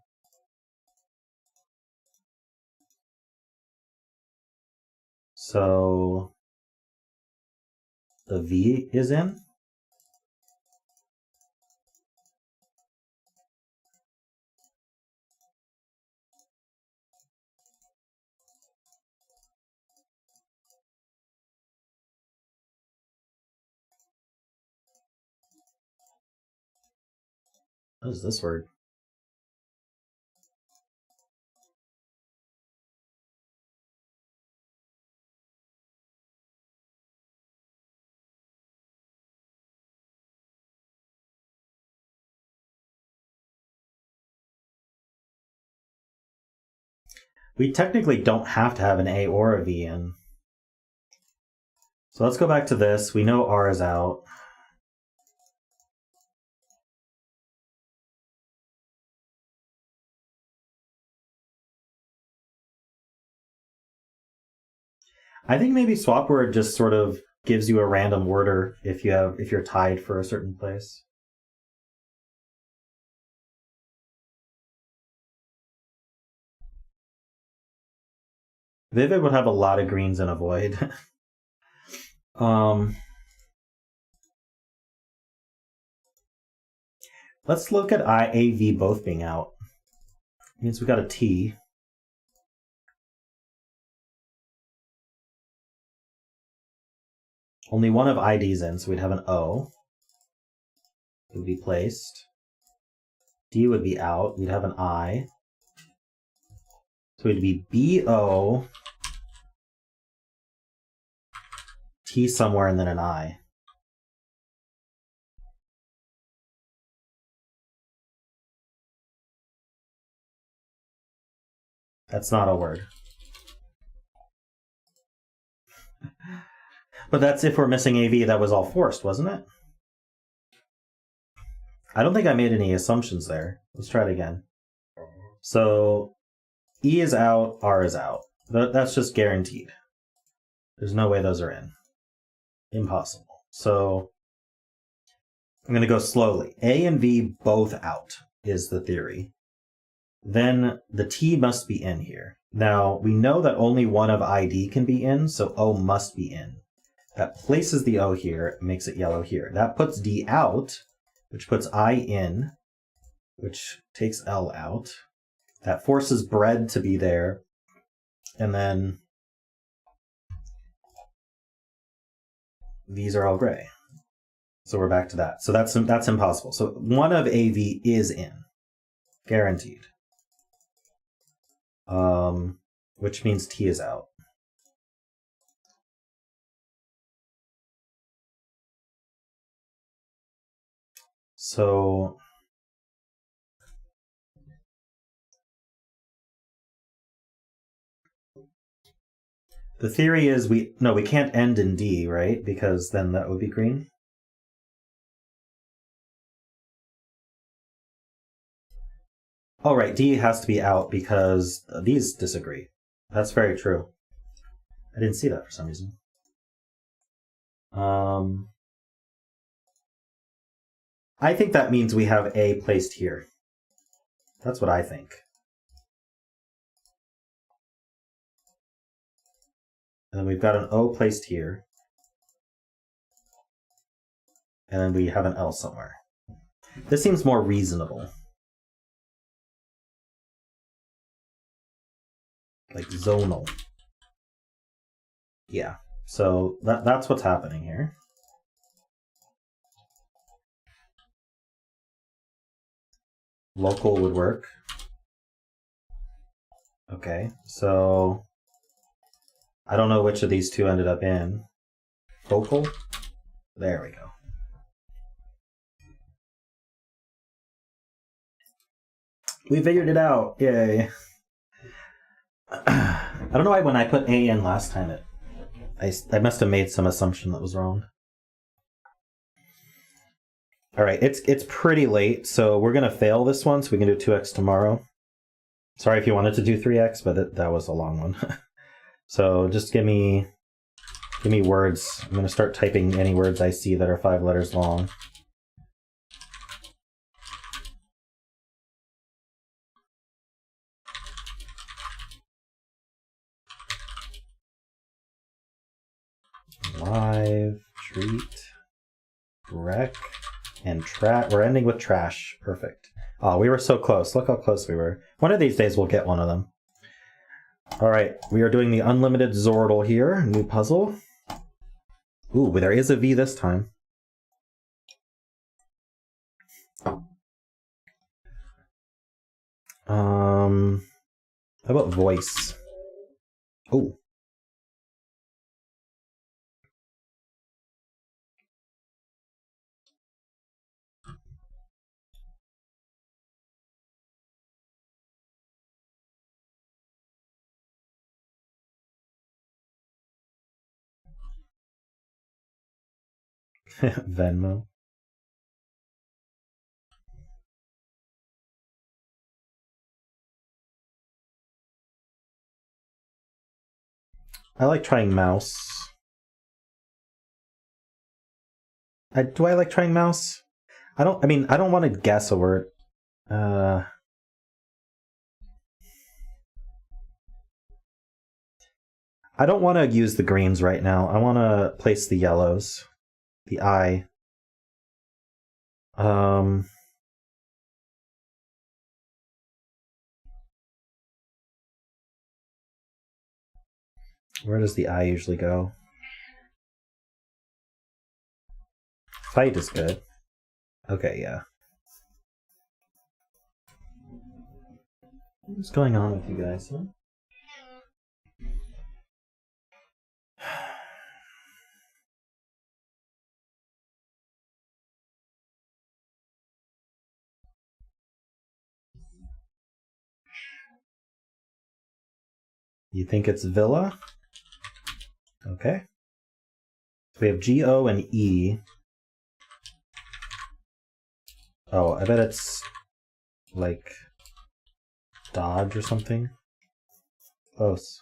So the V is in. What is this word? We technically don't have to have an A or a V in. So let's go back to this. We know R is out. I think maybe swap word just sort of gives you a random order if you're tied for a certain place. Vivid would have a lot of greens and a void. Let's look at I, A, V both being out. It means we got a T. Only one of ID's in, so we'd have an O. It would be placed. D would be out. We'd have an I. So it'd be B-O, T somewhere, and then an I. That's not a word. But that's if we're missing AV. That was all forced, wasn't it? I don't think I made any assumptions there. Let's try it again. So E is out, R is out. That's just guaranteed. There's no way those are in. Impossible. So I'm going to go slowly. A and V both out is the theory. Then the T must be in here. Now, we know that only one of ID can be in, so O must be in. That places the O here, makes it yellow here. That puts D out, which puts I in, which takes L out. That forces bread to be there. And then these are all gray. So we're back to that. So that's impossible. So one of AV is in. Guaranteed. Which means T is out. So the theory is we can't end in D, right? Because then that would be green. Oh, right, D has to be out because these disagree. That's very true. I didn't see that for some reason. I think that means we have A placed here. That's what I think. And then we've got an O placed here. And then we have an L somewhere. This seems more reasonable. Like zonal. Yeah, so that's what's happening here. Local would work. Okay, so I don't know which of these two ended up in. Focal? There we go. We figured it out. Yay. I don't know why when I put A in last time, I must have made some assumption that was wrong. All right, it's pretty late, so we're going to fail this one, so we can do 2x tomorrow. Sorry if you wanted to do 3x, but that was a long one. So just give me words. I'm going to start typing any words I see that are 5 letters long. Live, treat, wreck, and we're ending with trash. Perfect. Oh, we were so close. Look how close we were. One of these days we'll get one of them. All right, we are doing the unlimited Zordle here. New puzzle. Ooh, there is a V this time. How about voice? Oh. Venmo. I like trying mouse. Do I like trying mouse? I don't want to guess a word. I don't want to use the greens right now. I want to place the yellows. The I. Where does the I usually go? Fight is good. Okay, yeah. What's going on with you guys, huh? You think it's Villa? Okay. So we have G, O, and E. Oh, I bet it's like Dodge or something. Close.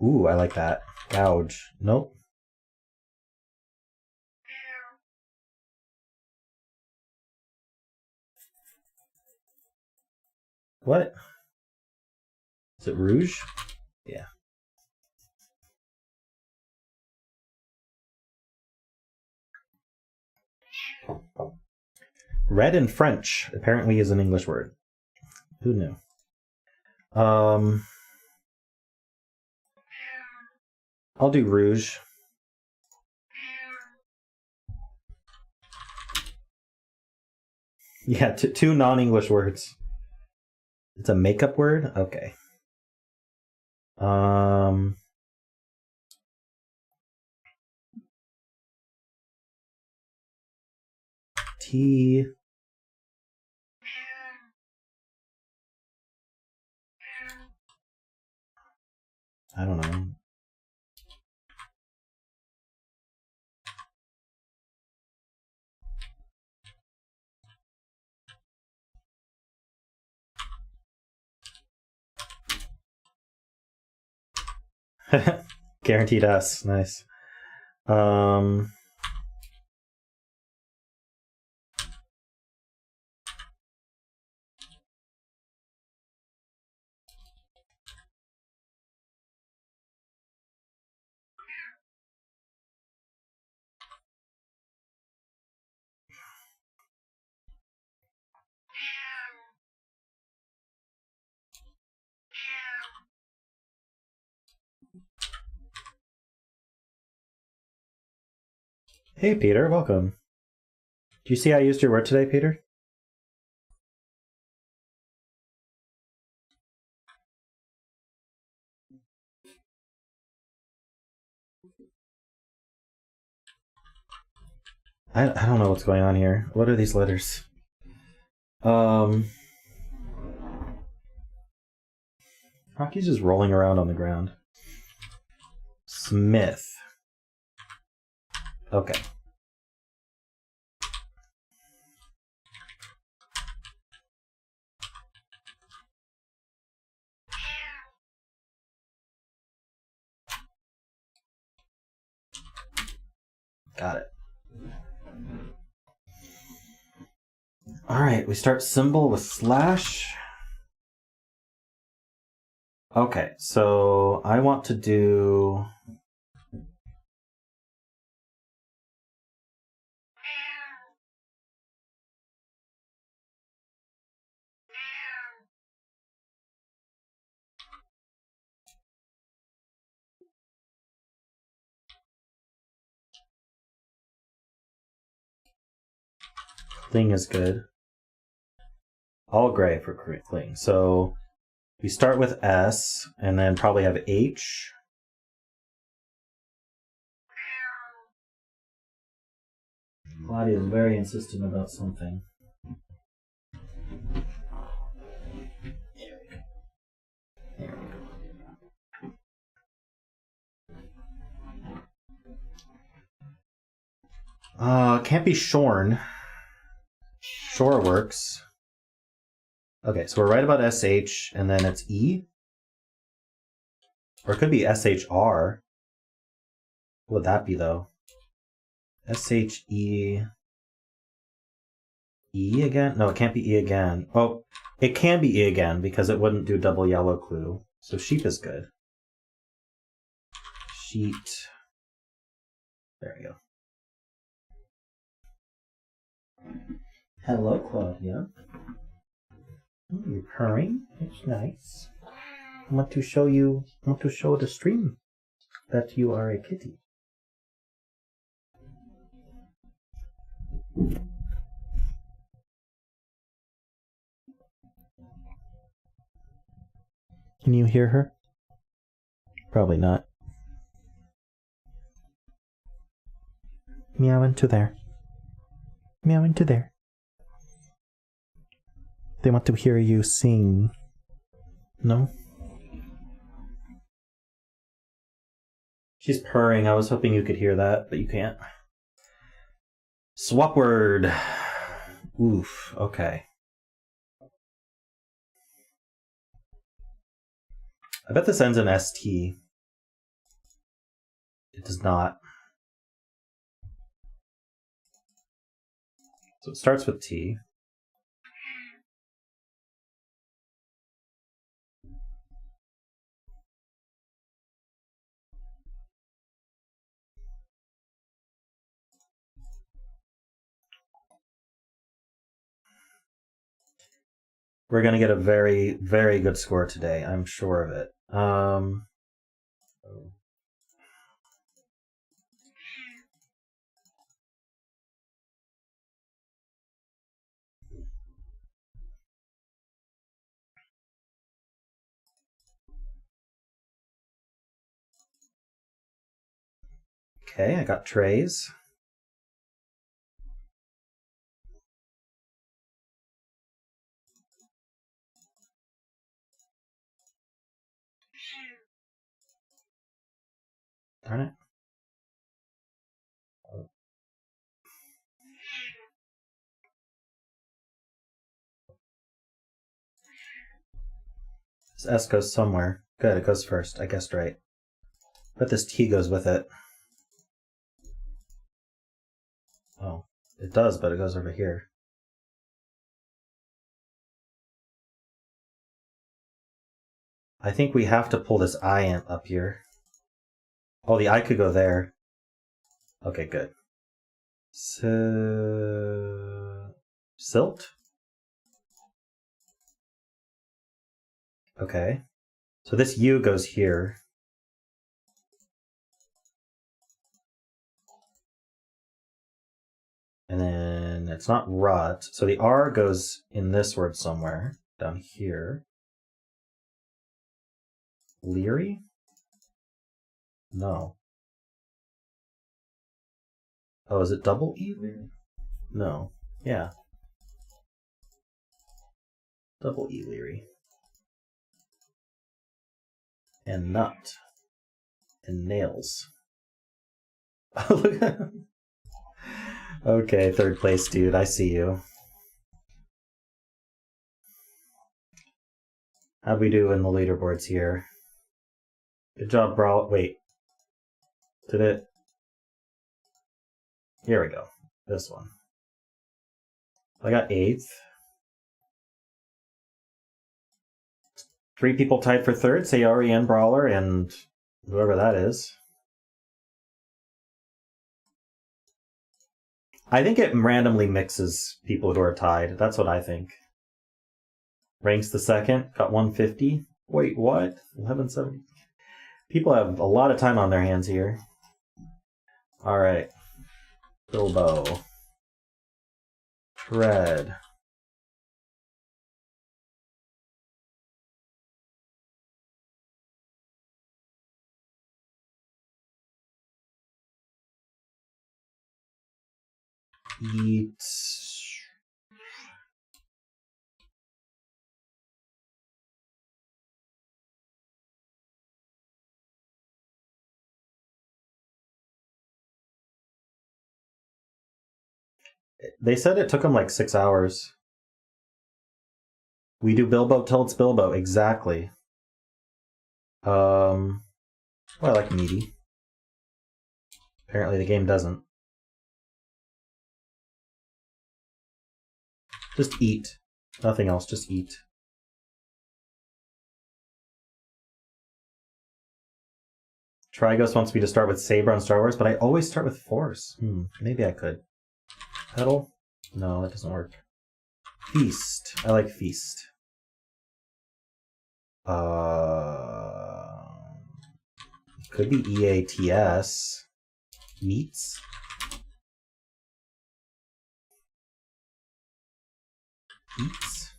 Ooh, I like that. Gouge. Nope. What? Is it Rouge? Yeah. Red in French apparently is an English word. Who knew? I'll do Rouge. Yeah, two non-English words. It's a makeup word? Okay. T. I don't know. Guaranteed S. Nice. Hey, Peter, welcome. Do you see I used your word today, Peter? I don't know what's going on here. What are these letters? Rocky's just rolling around on the ground. Smith. Okay. Got it. All right, we start symbol with slash. Okay, so I want to do... Cling is good. All gray for cling. So we start with S and then probably have H. Claudia is very insistent about something. Can't be shorn. Shore works. Okay, so we're right about SH, and then it's E? Or it could be SHR. What would that be, though? SHE... E again? No, it can't be E again. Oh, it can be E again, because it wouldn't do double yellow clue. So sheep is good. Sheet. There we go. Hello, Claudia. Oh, you're purring. It's nice. I want to show the stream that you are a kitty. Can you hear her? Probably not. Meow into there. Meow into there. They want to hear you sing. No? She's purring. I was hoping you could hear that, but you can't. Swap word. Oof. Okay. I bet this ends in ST. It does not. So it starts with T. We're going to get a very, very good score today. I'm sure of it. Okay, I got trays. Darn it. This S goes somewhere. Good, it goes first. I guessed right. But this T goes with it. Oh, it does, but it goes over here. I think we have to pull this I in up here. Oh, the I could go there. Okay, good. Silt? Okay. So this U goes here. And then it's not rut. So the R goes in this word somewhere. Down here. Leery? No. Oh, is it double E leery? No. Yeah. Double E leery. And nut. And nails. Look at him. Okay, third place, dude. I see you. How'd we do in the leaderboards here? Good job, Brawl. Wait. Did it? Here we go. This one. I got 8th. 3 people tied for 3rd. Sayori and Brawler and whoever that is. I think it randomly mixes people who are tied. That's what I think. Ranks the 2nd. Got 150. Wait, what? 1170. People have a lot of time on their hands here. Alright. Bilbo. Red. Eat. They said it took them like 6 hours. We do Bilbo till it's Bilbo, exactly. Well, I like meaty. Apparently the game doesn't. Just eat. Nothing else, just eat. Trigos wants me to start with Saber on Star Wars, but I always start with Force. Maybe I could. Pedal? No, that doesn't work. Feast. I like Feast. Could be EATS. Meats? Eats?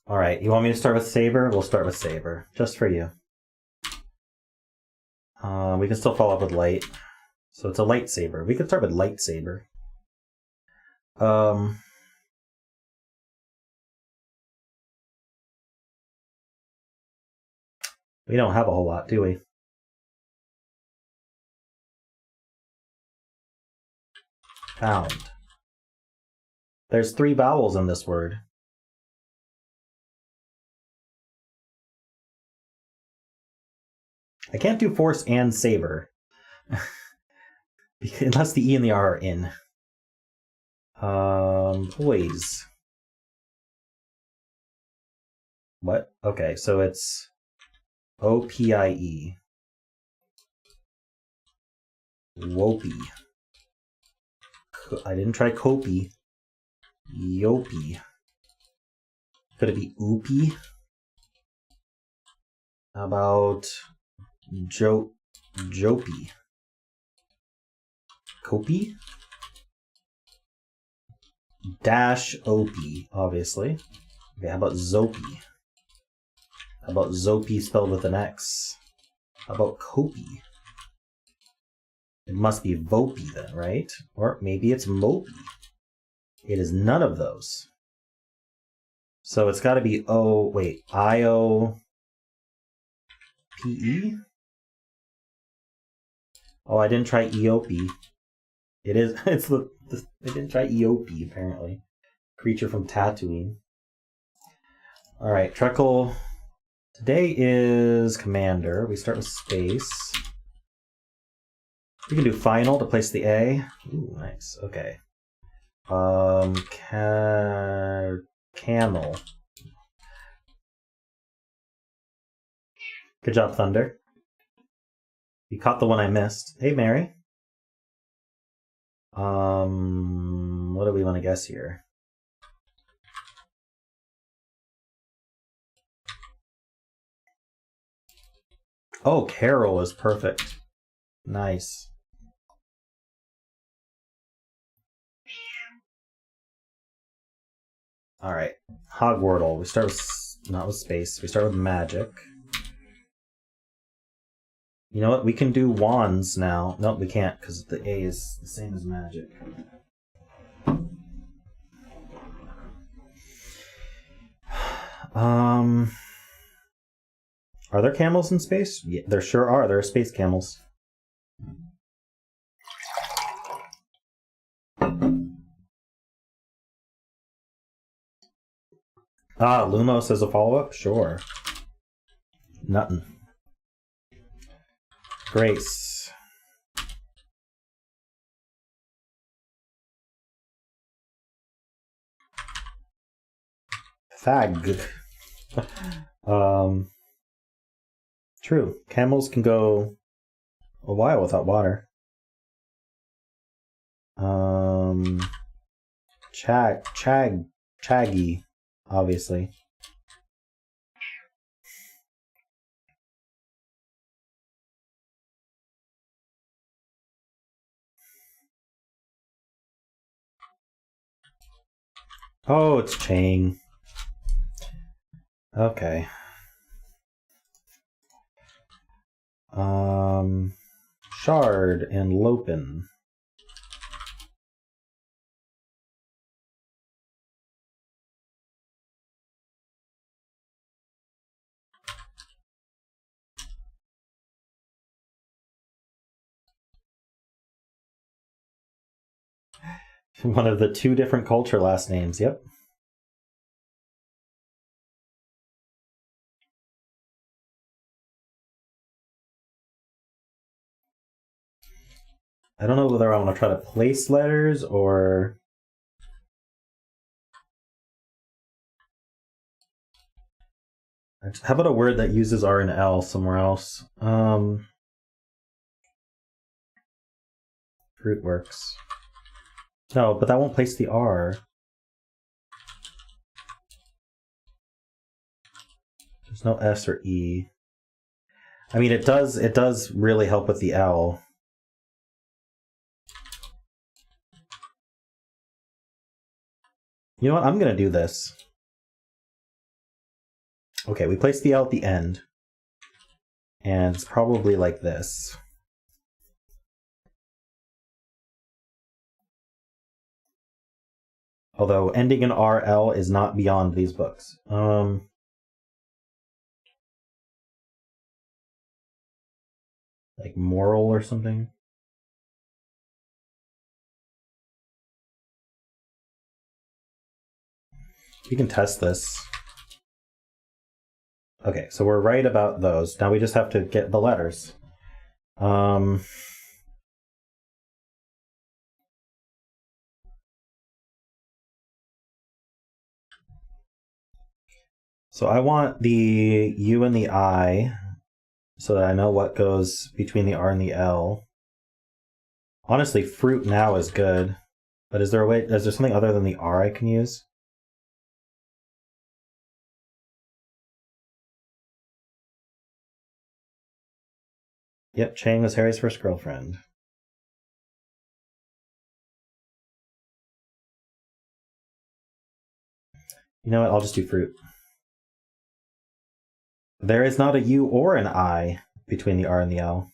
Alright, you want me to start with Saber? We'll start with Saber. Just for you. We can still follow up with Light. So it's a lightsaber. We could start with Lightsaber. We don't have a whole lot, do we? Found. There's 3 vowels in this word. I can't do Force and Saber. Unless the E and the R are in. Poise. What? Okay, so it's OPIE. Wopie. I didn't try Copy. Yopie. Could it be Oopie? How about Jopie? Copy? Dash Opie, obviously. Okay, how about Zopie? How about Zopie spelled with an X? How about Copy? It must be Vopie then, right? Or maybe it's Mopie. It is none of those. So it's got to be I-O-P-E? Oh, I didn't try Eopie. It is, I didn't try Eopie, apparently. Creature from Tatooine. Alright, Treckle. Today is Commander. We start with space. We can do Final to place the A. Ooh, nice. Okay. Camel. Good job, Thunder. You caught the one I missed. Hey, Mary. What do we want to guess here? Oh, Carol is perfect. Nice. Alright. Hogwartle. We start with, not with space. We start with magic. You know what? We can do wands now. Nope, we can't, because the A is the same as magic. Are there camels in space? Yeah, there sure are. There are space camels. Lumos as a follow-up? Sure. Nothing. Grace. Fag. True. Camels can go a while without water. Chaggy, obviously. Oh, it's Chang. Okay. shard and lopen. One of the two different culture last names, yep. I don't know whether I want to try to place letters or... How about a word that uses R and L somewhere else? Fruit works. No, but that won't place the R. There's no S or E. I mean, it does really help with the L. You know what? I'm going to do this. Okay, we place the L at the end. And it's probably like this. Although ending in RL is not beyond these books. Like moral or something. You can test this. Okay, so we're right about those. Now we just have to get the letters. So I want the U and the I so that I know what goes between the R and the L. Honestly, fruit now is good. But is there something other than the R I can use? Yep, Chang was Harry's first girlfriend. You know what? I'll just do fruit. There is not a U or an I between the R and the L.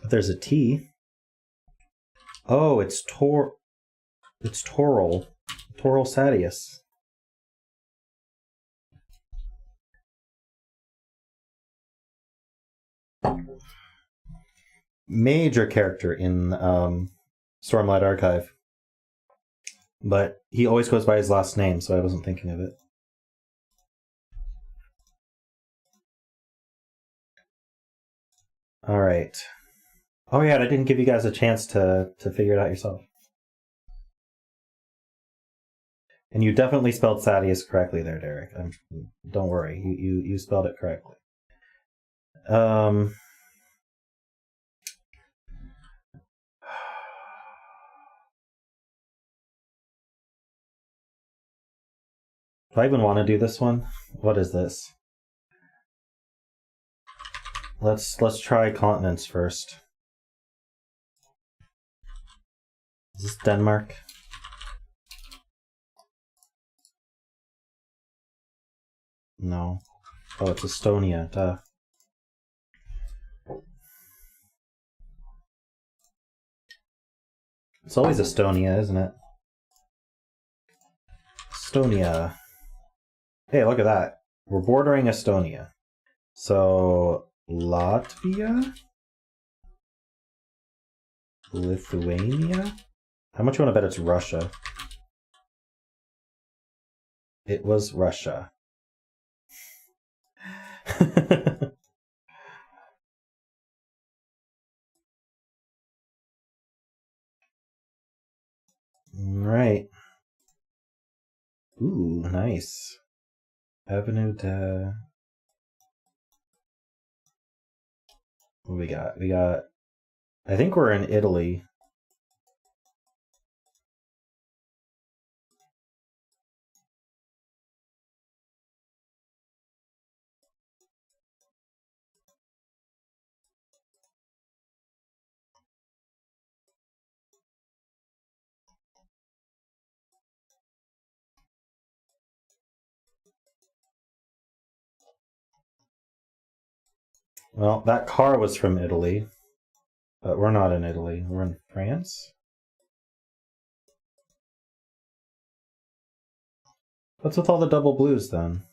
But there's a T. Oh, it's Toral. Toral Sadius. Major character in Stormlight Archive. But he always goes by his last name, so I wasn't thinking of it. All right. Oh yeah, I didn't give you guys a chance to figure it out yourself. And you definitely spelled Sadius correctly there, Derek. Don't worry, you spelled it correctly. Do I even want to do this one? What is this? Let's try continents first. Is this Denmark? No. Oh, it's Estonia. Duh. It's always Estonia, isn't it? Estonia. Hey, look at that. We're bordering Estonia. So, Latvia? Lithuania? How much you want to bet it's Russia? It was Russia. Right. Ooh, nice. Avenue de... What we got? We got... I think we're in Italy. Well, that car was from Italy, but we're not in Italy. We're in France. What's with all the double blues then?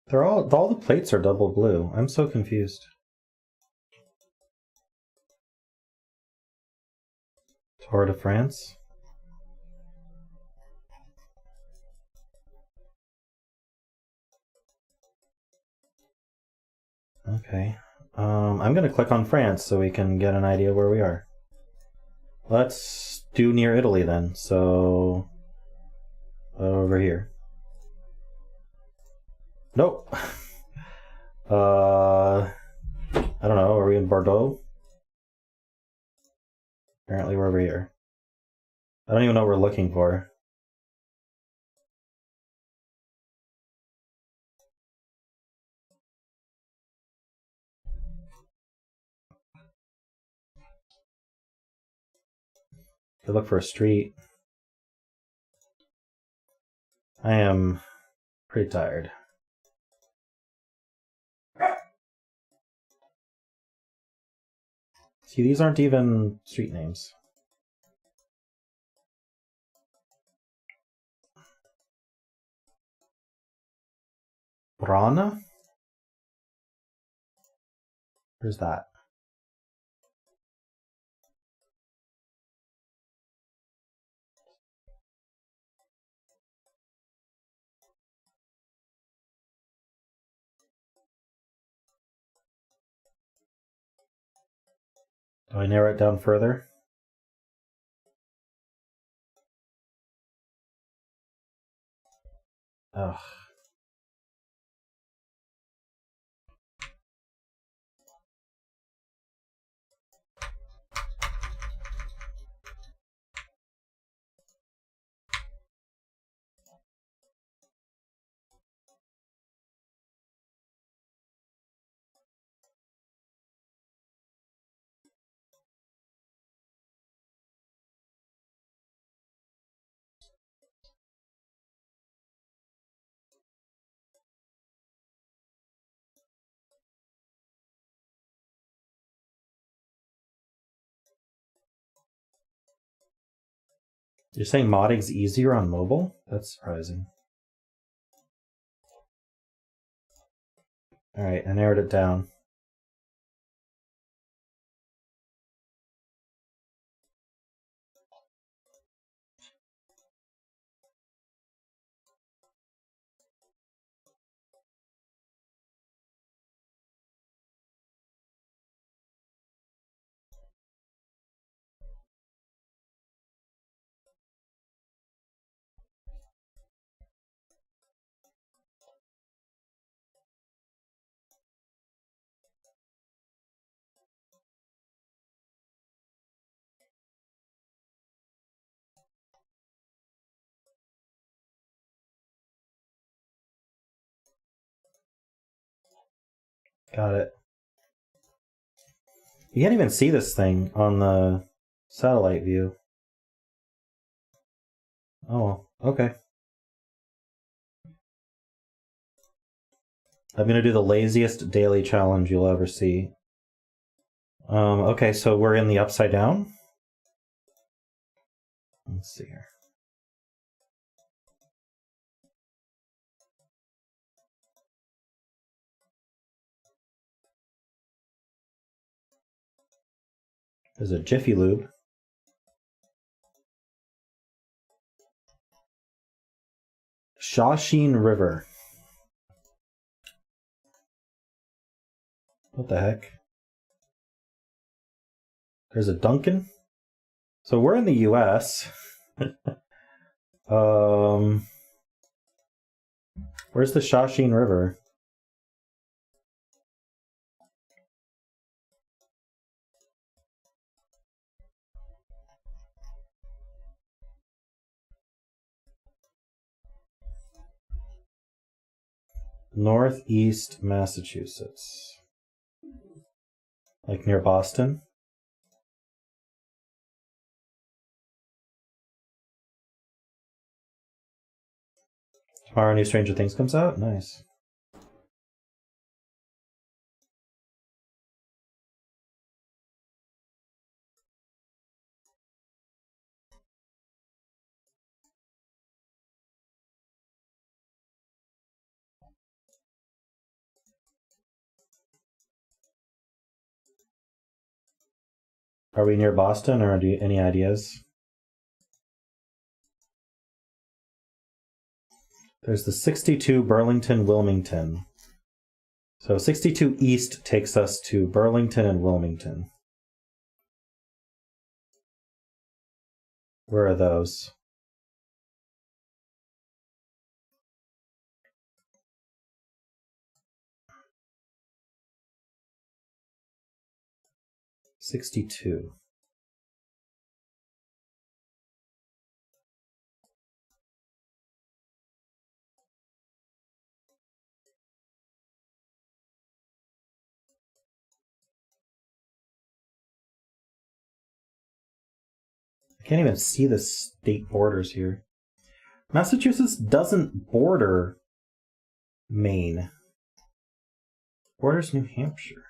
They're all the plates are double blue. I'm so confused. Tour de France. Okay. I'm gonna click on France so we can get an idea where we are. Let's do near Italy then. So over here. Nope. I don't know. Are we in Bordeaux? Apparently we're over here. I don't even know what we're looking for. Could look for a street. I am pretty tired. See, these aren't even street names. Brana? Where's that? Do I narrow it down further? Ugh. You're saying modding's easier on mobile? That's surprising. Alright, I narrowed it down. Got it. You can't even see this thing on the satellite view. Oh, okay. I'm gonna do the laziest daily challenge you'll ever see. Okay, so we're in the upside down. Let's see here. There's a Jiffy Lube. Shawsheen River. What the heck? There's a Dunkin'. So we're in the US. Where's the Shawsheen River? Northeast Massachusetts. Like near Boston. Tomorrow, new Stranger Things comes out? Nice. Are we near Boston, or any ideas? There's the 62 Burlington, Wilmington. So 62 East takes us to Burlington and Wilmington. Where are those? $62. I can't even see the state borders here. Massachusetts doesn't border Maine. Borders New Hampshire.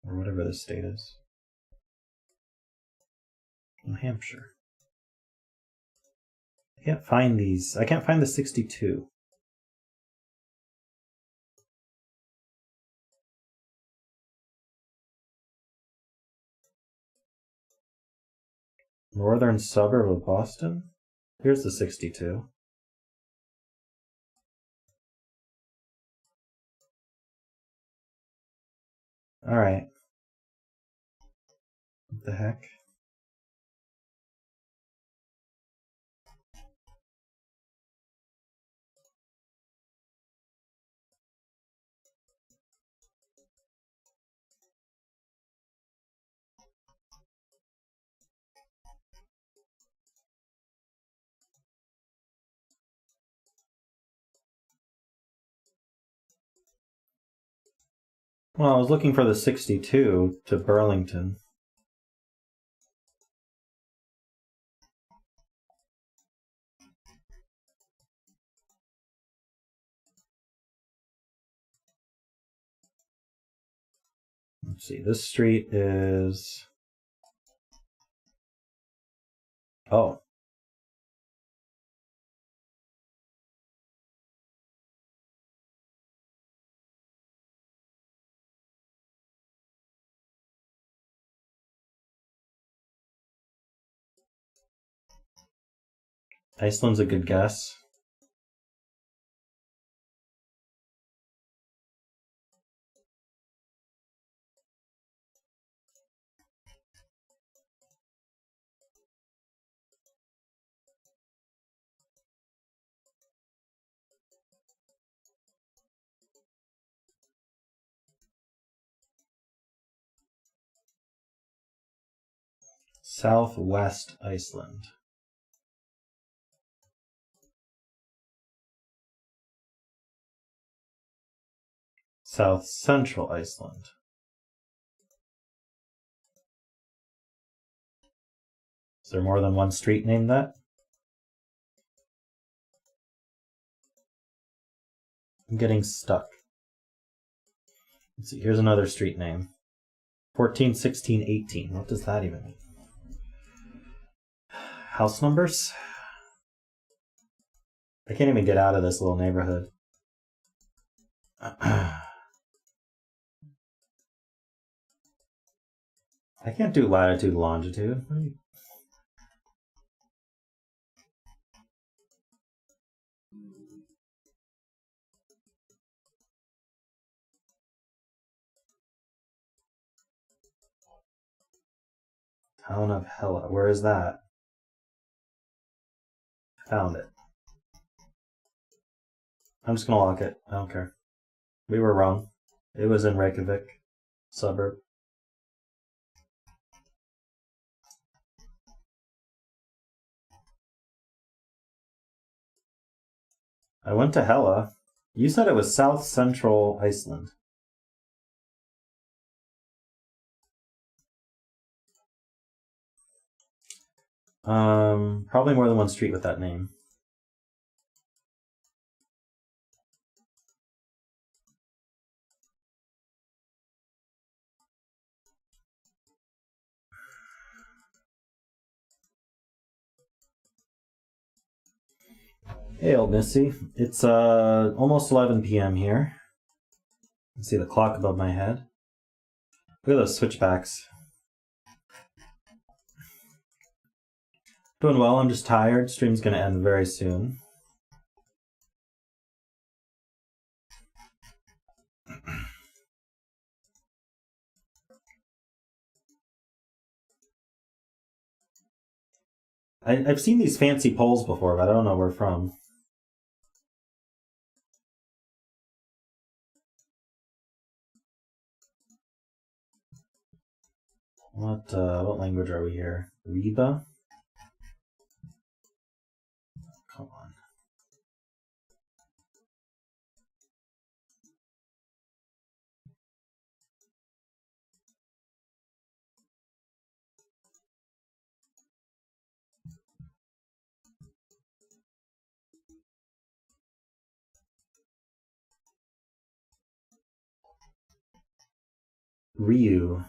Or whatever the state is. New Hampshire. I can't find these. I can't find the 62. Northern suburb of Boston? Here's the 62. Alright. What the heck? Well, I was looking for the 62 to Burlington. Let's see, this street is... Oh. Iceland's a good guess. Southwest Iceland. South Central Iceland. Is there more than one street named that? I'm getting stuck. Let's see, here's another street name. 14, 16, 18. What does that even mean? House numbers? I can't even get out of this little neighborhood. I can't do latitude, longitude. Town of Hella. Where is that? Found it. I'm just gonna lock it. I don't care. We were wrong. It was in Reykjavik, suburb. I went to Hella. You said it was South Central Iceland. Probably more than one street with that name. Hey, old Missy. It's almost 11 p.m. here. You can see the clock above my head. Look at those switchbacks. Doing well, I'm just tired. Stream's gonna end very soon. I've seen these fancy polls before, but I don't know where from. What language are we here? Reba? Come on. Ryu.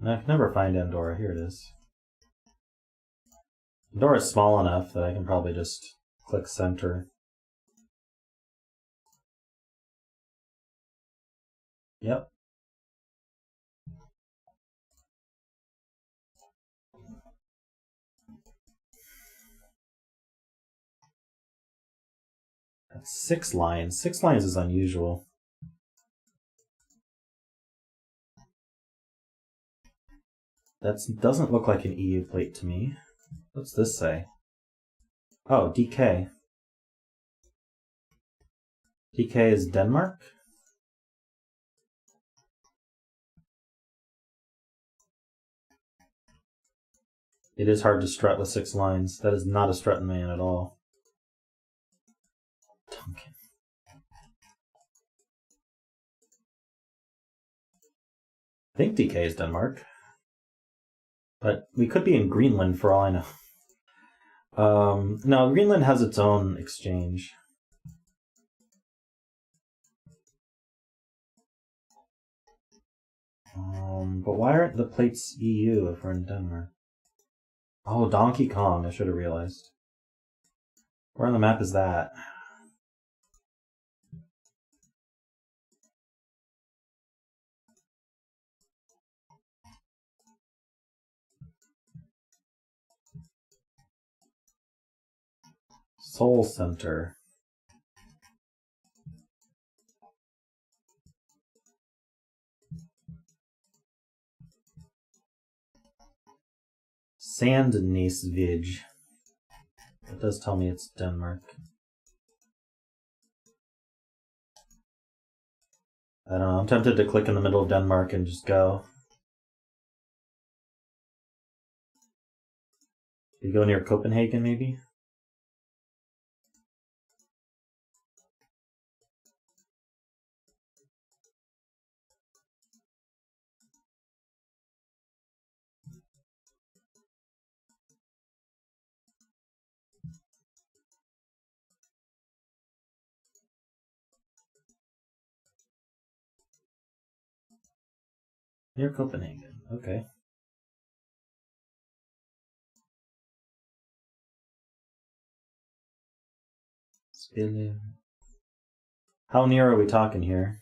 I can never find Andorra. Here it is. Andorra is small enough that I can probably just click center. Yep. That's 6 lines. 6 lines is unusual. That doesn't look like an EU plate to me. What's this say? Oh, DK. DK is Denmark? It is hard to strut with 6 lines. That is not a strutting man at all. Duncan. I think DK is Denmark. But we could be in Greenland for all I know. No, Greenland has its own exchange. But why aren't the plates EU if we're in Denmark? Oh, Donkey Kong, I should have realized. Where on the map is that? Seoul Center. Sandnesvig. It does tell me it's Denmark. I don't know, I'm tempted to click in the middle of Denmark and just go. You go near Copenhagen, maybe? Near Copenhagen, okay. How near are we talking here?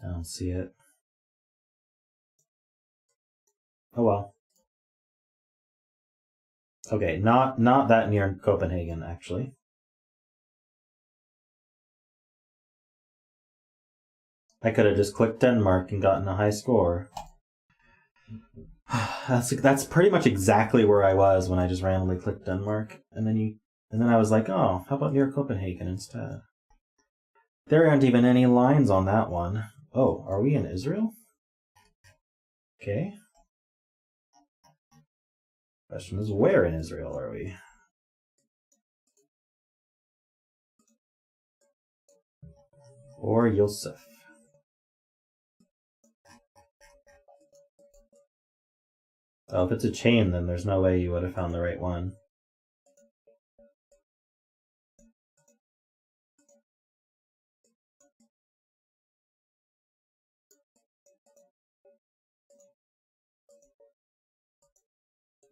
I don't see it. Oh well. Okay, not that near Copenhagen, actually. I could have just clicked Denmark and gotten a high score. That's pretty much exactly where I was when I just randomly clicked Denmark, and then I was like, oh, how about near Copenhagen instead? There aren't even any lines on that one. Oh, are we in Israel? Okay. Question is, where in Israel are we? Or Yosef. Oh, if it's a chain, then there's no way you would have found the right one.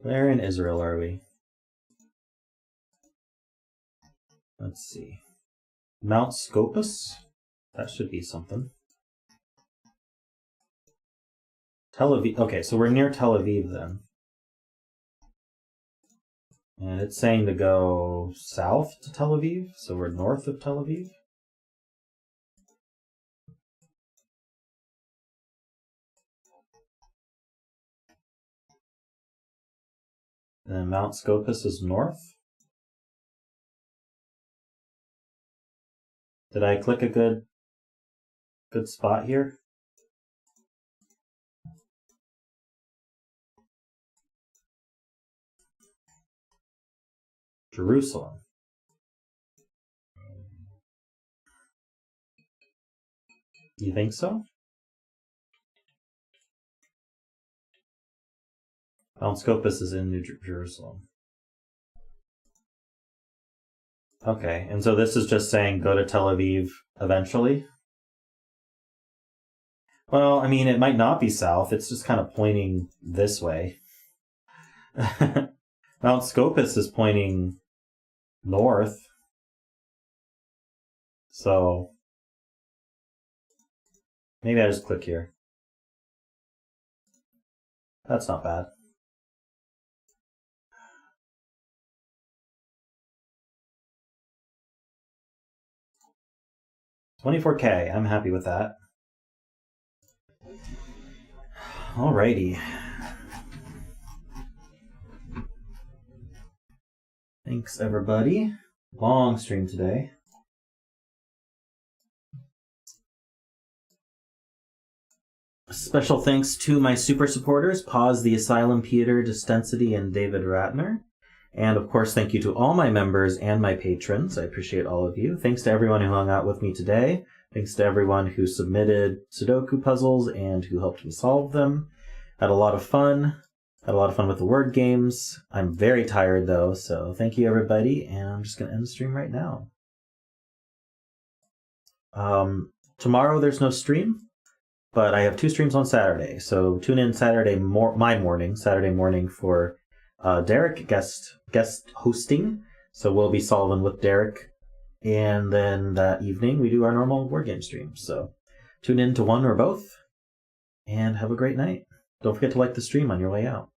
Where in Israel are we? Let's see. Mount Scopus? That should be something. Tel Aviv. Okay, so we're near Tel Aviv then. And it's saying to go south to Tel Aviv, so we're north of Tel Aviv. And then Mount Scopus is north. Did I click a good spot here? Jerusalem. You think so? Mount Scopus is in New Jerusalem. Okay, and so this is just saying go to Tel Aviv eventually? Well, I mean, it might not be south. It's just kind of pointing this way. Mount Scopus is pointing north. So maybe I just click here. That's not bad. $24K. I'm happy with that. Alrighty. Thanks, everybody. Long stream today. Special thanks to my super supporters, Pause the Asylum, Peter Distensity, and David Ratner. And of course, thank you to all my members and my patrons. I appreciate all of you. Thanks to everyone who hung out with me today. Thanks to everyone who submitted Sudoku puzzles and who helped me solve them. Had a lot of fun. Had a lot of fun with the word games. I'm very tired though, so thank you everybody. And I'm just going to end the stream right now. Tomorrow there's no stream, but I have 2 streams on Saturday. So tune in Saturday morning for Derek guest hosting. So we'll be solving with Derek. And then that evening we do our normal word game stream. So tune in to one or both and have a great night. Don't forget to like the stream on your way out.